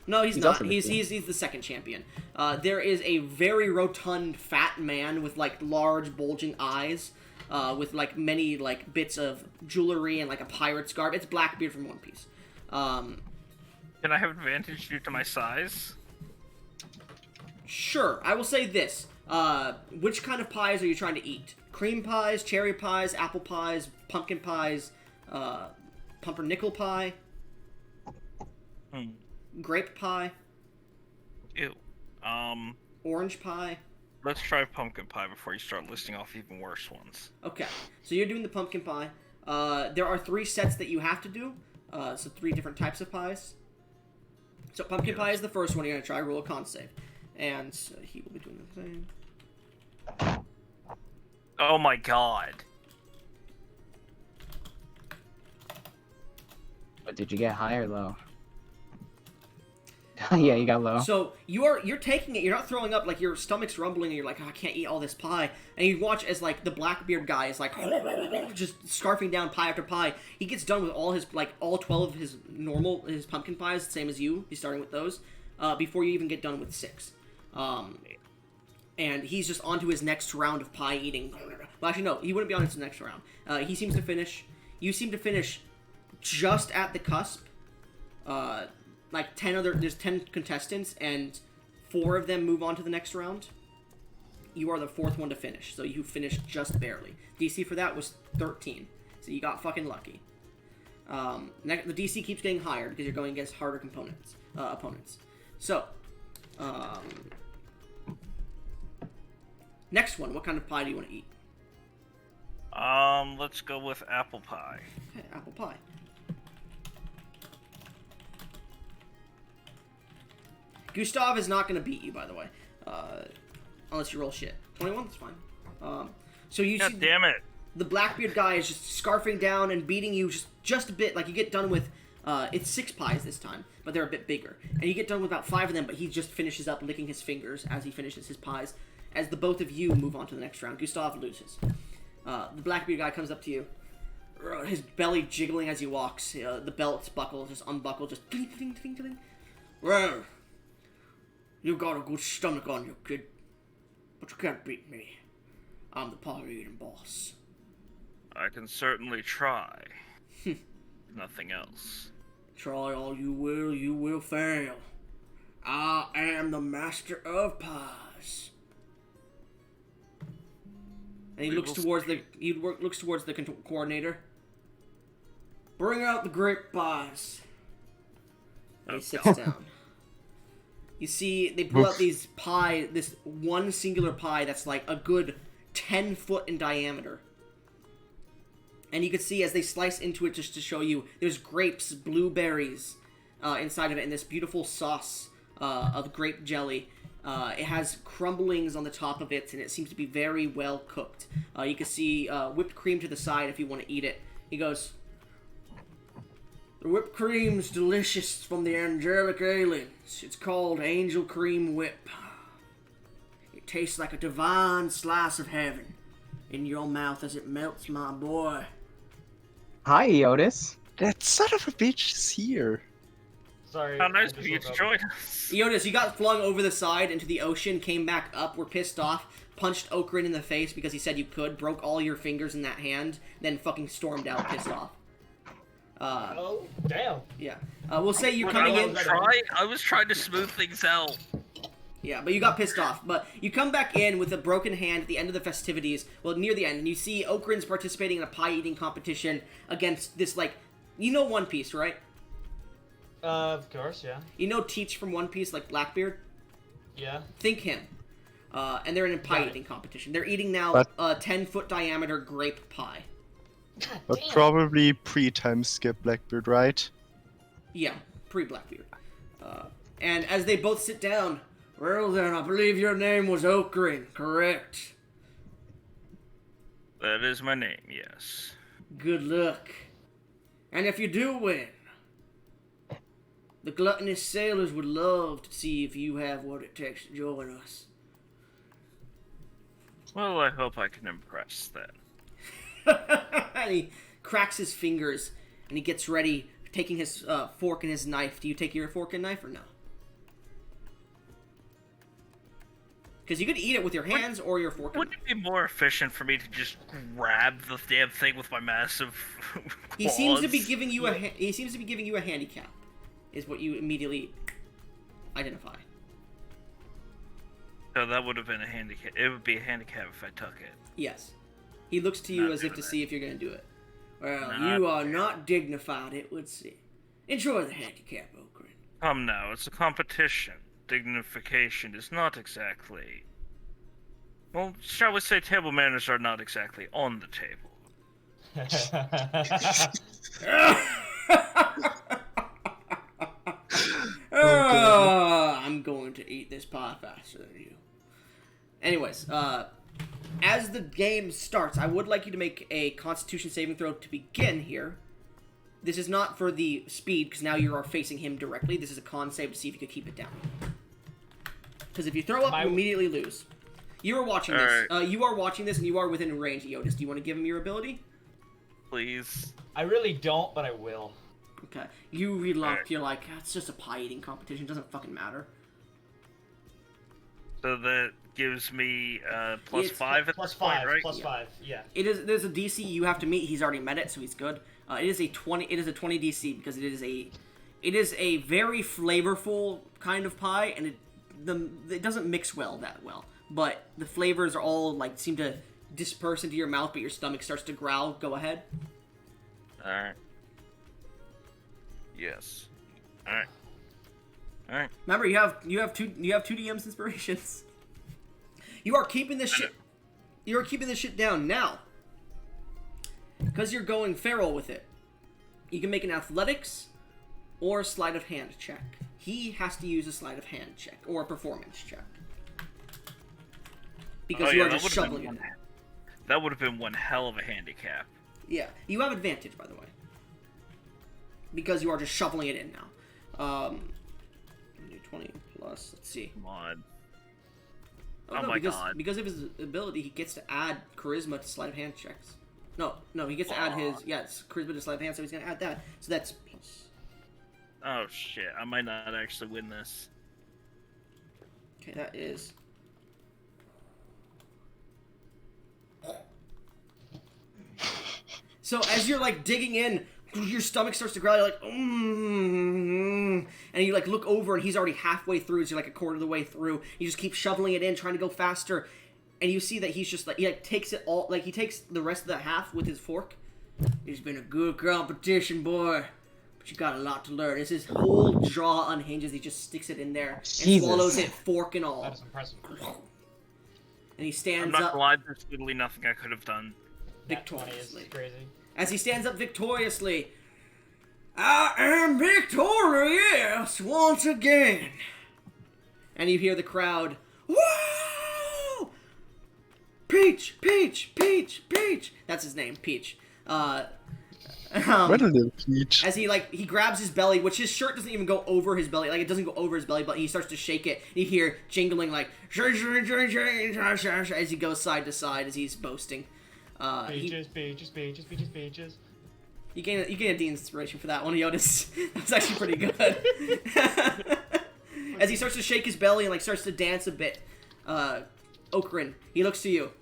No, he's not. He's the second champion. There is a very rotund, fat man with like large, bulging eyes, with like many like bits of jewelry and like a pirate's garb. It's Blackbeard from One Piece. Can I have advantage due to my size? Sure. I will say this. Which kind of pies are you trying to eat? Cream pies, cherry pies, apple pies, pumpkin pies, pumpernickel pie, grape pie, Ew. orange pie. Let's try pumpkin pie before you start listing off even worse ones. Okay, so you're doing the pumpkin pie. There are 3 sets that you have to do, so 3 different types of pies. So pumpkin pie is the first one you're gonna try. Roll a con save, and he will be doing the same. Oh my god. But did you get high or low? Yeah, you got low. So you're taking it. You're not throwing up. Like your stomach's rumbling, and you're like, oh, I can't eat all this pie. And you watch as like the Blackbeard guy is like just scarfing down pie after pie. He gets done with all 12 of his pumpkin pies, same as you. He's starting with those before you even get done with 6. And he's just on to his next round of pie eating. Well, actually, no, he wouldn't be on his next round. He seems to finish. You seem to finish just at the cusp. There's 10 contestants, and 4 of them move on to the next round. You are the 4th one to finish, so you finished just barely. DC for that was 13, so you got fucking lucky. The DC keeps getting higher because you're going against harder opponents. So, next one, what kind of pie do you want to eat? Let's go with apple pie. Okay, apple pie. Gustav is not going to beat you, by the way, unless you roll shit. 21, that's fine. So you God see, damn it! The Blackbeard guy is just scarfing down and beating you just a bit. Like you get done with, it's 6 pies this time, but they're a bit bigger, and you get done with about 5 of them. But he just finishes up licking his fingers as he finishes his pies. As the both of you move on to the next round, Gustav loses. The Blackbeard guy comes up to you, his belly jiggling as he walks. The belt's buckle just unbuckled, just cling, cling, cling, cling. Well. You got a good stomach on you, kid. But you can't beat me. I'm the pie-eating boss. I can certainly try. Nothing else. Try all you will fail. I am the master of pies. And he looks towards the coordinator. Bring out the grape pies. And he sits down. You see, they pull out these pie, this one singular pie that's like a good 10 foot in diameter. And you can see as they slice into it, just to show you, there's grapes, blueberries inside of it, and this beautiful sauce of grape jelly. It has crumblings on the top of it, and it seems to be very well cooked. You can see whipped cream to the side if you want to eat it. He goes, the whipped cream's delicious from the angelic aliens. It's called Angel Cream Whip. It tastes like a divine slice of heaven in your mouth as it melts, my boy. Hi, Eotis. That son of a bitch is here. Sorry. How nice of you to join us. Eotis, you got flung over the side into the ocean, came back up, were pissed off, punched Okrin in the face because he said you could, broke all your fingers in that hand, then fucking stormed out pissed off. Oh, damn. Yeah. We'll say you're coming in... I was trying to smooth things out. Yeah, but you got pissed off. But you come back in with a broken hand at the end of the festivities, well, near the end, and you see Okrin's participating in a pie-eating competition against this, like... You know One Piece, right? Of course, yeah. You know Teach from One Piece, like Blackbeard? Yeah. Think him. And they're in a pie-eating competition. They're eating now But- a 10-foot diameter grape pie. God But damn. probably pre-time skip Blackbeard, right? Yeah, pre-Blackbeard. And as they both sit down, well then, I believe your name was Okrin, correct? That is my name, yes. Good luck. And if you do win, the gluttonous sailors would love to see if you have what it takes to join us. Well, I hope I can impress then. And he cracks his fingers, and he gets ready, taking his fork and his knife. Do you take your fork and knife or no? Because you could eat it with your hands or your fork and Wouldn't knife. it be more efficient for me to just grab the damn thing with my massive He seems to be claws? giving you a handicap, is what you immediately identify. So that would have been a handicap. It would be a handicap if I took it. Yes. He looks to you Not as if to doing that. see if you're going to do it. Well, Not you are not dignified, it would seem. Enjoy the handicap, Okrin. Come now, it's a competition. Dignification is not exactly... Well, shall we say table manners are not exactly on the table. I'm going to eat this pie faster than you. Anyways, as the game starts, I would like you to make a Constitution saving throw to begin here. This is not for the speed, because now you are facing him directly. This is a con save to see if you could keep it down. Because if you throw up, you immediately lose. You are watching this. You are watching this, and you are within range, Eotis. Do you want to give him your ability? Please. I really don't, but I will. Okay. You relock. You're like, it's just a pie-eating competition. It doesn't fucking matter. So that gives me plus It's 5 at Plus this point, 5, right? plus Yeah. 5, yeah. It is. There's a DC you have to meet. He's already met it, so he's good. It is a 20. It is a 20 DC because it is a very flavorful kind of pie, and it doesn't mix that well. But the flavors are all like seem to disperse into your mouth, but your stomach starts to growl. Go ahead. Alright. Yes. Alright. Alright. Remember, you have two DM's inspirations. You are keeping this shit. You are keeping this shit down now. Because you're going feral with it. You can make an athletics or a sleight of hand check. He has to use a sleight of hand check or a performance check. Because you are just shoveling it. That would have been one hell of a handicap. Yeah, you have advantage, by the way. Because you are just shoveling it in now. 20 plus, let's see. Come on. Oh, Oh no, my because, God. because of his ability, he gets to add charisma to sleight of hand checks. No, he gets to add his, it's charisma to sleight of hand, so he's gonna add that. So that's plus. Oh shit, I might not actually win this. Okay, that is. So as you're like digging in, your stomach starts to growl. You're like, and you like look over, and he's already halfway through. So you're like a quarter of the way through. You just keep shoveling it in, trying to go faster, and you see that he's just like he like takes it all, like he takes the rest of the half with his fork. It's been a good competition, boy, but you got a lot to learn. As his whole jaw unhinges, he just sticks it in there and Jesus. swallows it, fork and all. That is impressive. And he I'm stands not up gonna lie, there's literally nothing I could have done. That 20 is victoriously. crazy. As he stands up victoriously, I am victorious once again. And you hear the crowd, woo! Peach, Peach, Peach, Peach. That's his name, Peach. What a little peach. As he grabs his belly, which his shirt doesn't even go over his belly. Like, it doesn't go over his belly, but he starts to shake it. And you hear jingling like, as he goes side to side as he's boasting. Peaches, peaches, peaches, peaches, peaches. You gain a D inspiration for that one, Yotis. That's actually pretty good. As he starts to shake his belly and like starts to dance a bit, Okrin, he looks to you.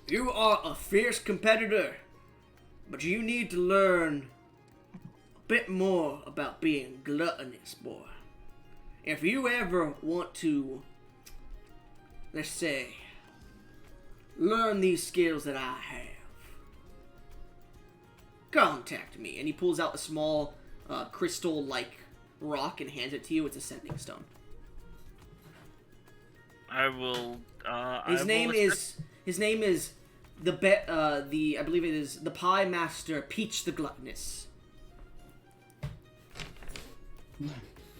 You are a fierce competitor, but you need to learn a bit more about being gluttonous, boy. If you ever want to, let's say, learn these skills that I have, contact me. And he pulls out a small crystal-like rock and hands it to you. It's a sending stone. I will. His name is I believe it is the Pie Master Peach the Gluttonous,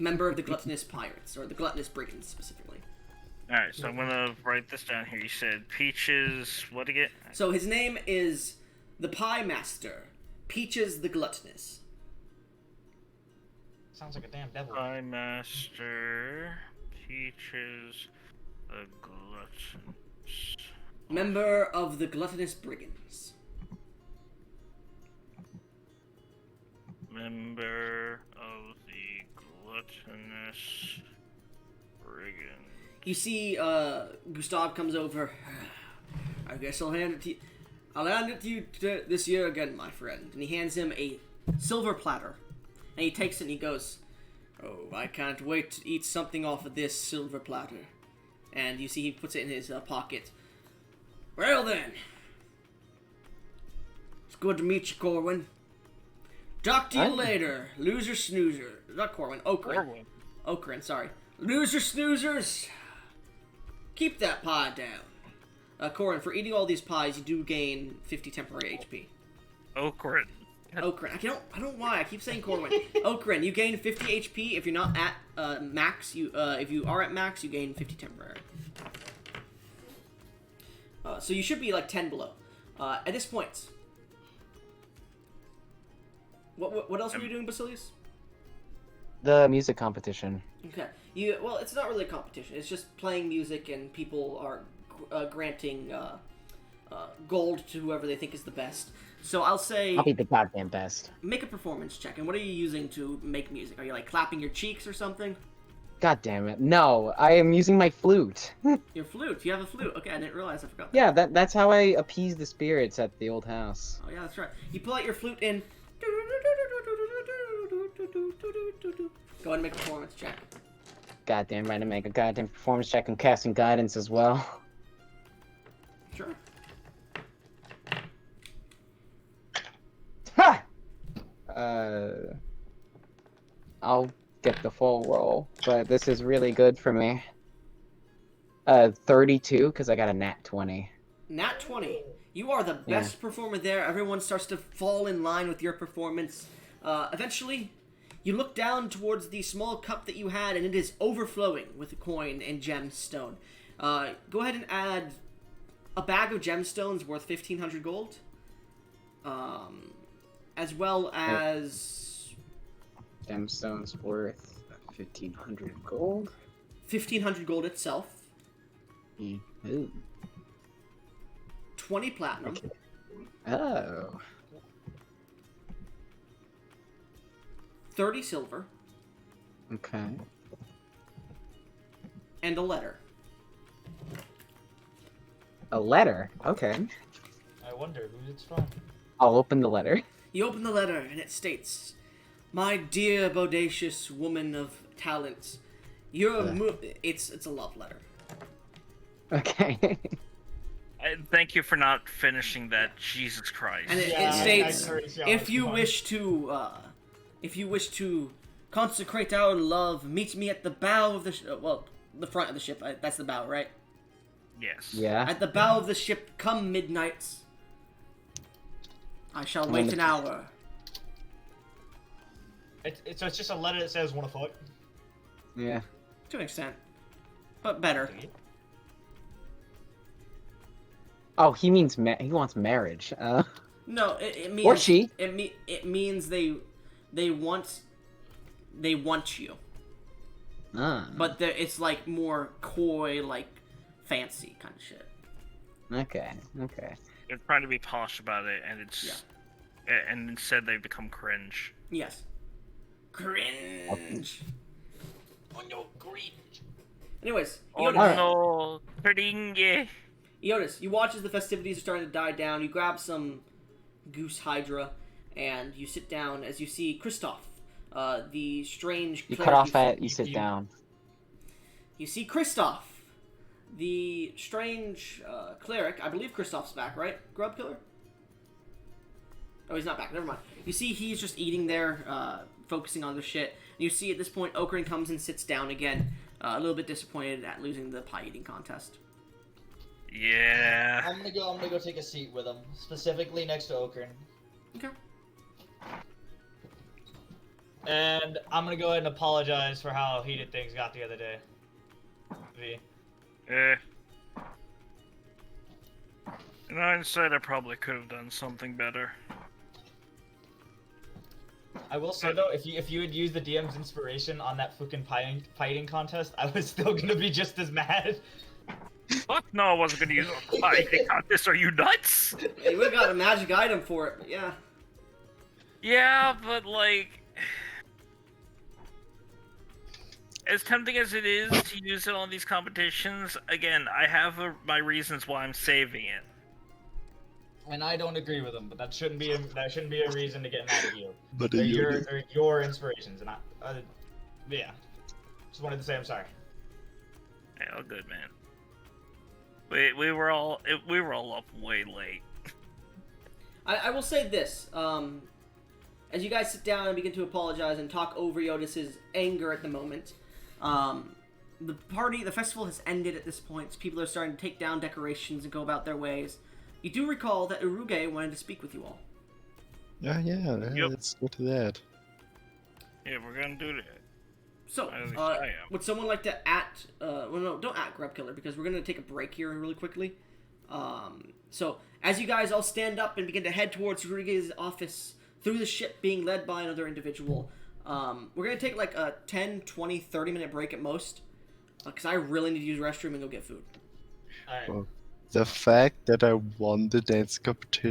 member of the Gluttonous Pirates, or the Gluttonous Brigands specifically. Alright, so I'm gonna write this down here. You said Peaches, what again? So his name is the Pie Master Peaches the Gluttonous. Sounds like a damn devil. Pie Master Peaches the Gluttonous. Member of the Gluttonous Brigands. Member of the Gluttonous Brigands. You see, Gustav comes over. I guess I'll hand it to you. I'll hand it to you this year again, my friend. And he hands him a silver platter. And he takes it and he goes, oh, I can't wait to eat something off of this silver platter. And you see he puts it in his pocket. Well then. It's good to meet you, Corwin. Talk to you later, loser snoozer. Not Corwin, Okrin. Okrin, sorry. Loser snoozers. Keep that pie down. Corwin, for eating all these pies, you do gain 50 temporary HP. Okrin. Okrin. I don't know why I keep saying Corwin. Okrin, you gain 50 HP. If you're not at max, if you are at max, you gain 50 temporary. So you should be like 10 below. At this point, what else were you doing, Basilius? The music competition. Okay. Well, it's not really a competition. It's just playing music, and people are granting gold to whoever they think is the best. So I'll say, I'll be the goddamn best. make a performance check. And what are you using to make music? Are you like clapping your cheeks or something? God damn it. No, I am using my flute. Your flute. You have a flute. Okay, I didn't realize. I forgot. Yeah, that's how I appease the spirits at the old house. Oh yeah, that's right. You pull out your flute and go ahead and make a performance check. Goddamn right to make a goddamn performance check and casting guidance as well. Sure. Ha! I'll get the full roll, but this is really good for me. 32, because I got a nat 20. Nat 20. You are the best performer there. Everyone starts to fall in line with your performance. Eventually, you look down towards the small cup that you had, and it is overflowing with coin and gemstone. Go ahead and add a bag of gemstones worth 1,500 gold. As well as... Gemstones worth 1,500 gold? 1,500 gold itself. Ooh. 20 platinum. Okay. Oh. 30 silver. Okay. And a letter. A letter? Okay. I wonder who it's from. I'll open the letter. You open the letter, and it states, "My dear bodacious woman of talent, it's a love letter." Okay. And thank you for not finishing that. Jesus Christ. And it Yeah, states, I heard it's if you fun. wish to consecrate our love, meet me at the bow of the the front of the ship. That's the bow, right? Yes. Yeah. At the bow of the ship, come midnight. I shall wait an hour. So it's just a letter that says "wanna fuck." Yeah. To an extent, but better. Oh, he means he wants marriage. No, it means Or she. It means they want you, but it's like more coy, like fancy kind of shit. Okay. Okay. They're trying to be posh about it, and it's and instead they become cringe. Yes. Cringe. Oh no, cringe. Anyways, Oh Eotis, no, cringe. Eotis, you watch as the festivities are starting to die down. You grab some goose hydra, and you sit down as you see Kristoff, the strange. You cleric cut off you at you sit down. You see Kristoff, the strange cleric. I believe Kristoff's back, right? Grub killer? Oh, he's not back. Never mind. You see he's just eating there, focusing on the shit. And you see at this point Okrin comes and sits down again, a little bit disappointed at losing the pie eating contest. Yeah. I'm gonna go take a seat with him, specifically next to Okrin. Okay. And I'm gonna go ahead and apologize for how heated things got the other day. V. In hindsight, I probably could have done something better. I will say though, if you had used the DM's inspiration on that fucking fighting contest, I was still gonna be just as mad. Fuck no, I wasn't gonna use a fighting contest. Are you nuts? Hey, we got a magic item for it, but yeah. Yeah, but like, as tempting as it is to use it on these competitions, again, I have my reasons why I'm saving it. And I don't agree with them, but that shouldn't be a reason to get mad at you. But They're your inspirations, and yeah. Just wanted to say I'm sorry. Hey, all good, man. We were all up way late. I will say this. As you guys sit down and begin to apologize and talk over Eotis's anger at the moment, the festival has ended at this point. People are starting to take down decorations and go about their ways. You do recall that Uruge wanted to speak with you all. Yeah, Yep. let's go to that. Yeah, we're gonna do that. So, At least I am. would someone like to well, no, don't Grub Killer, because we're going to take a break here really quickly. So, as you guys all stand up and begin to head towards Uruge's office, through the ship being led by another individual, we're going to take like a 10, 20, 30-minute break at most, because I really need to use the restroom and go get food. Alright. Well, the fact that I won the dance competition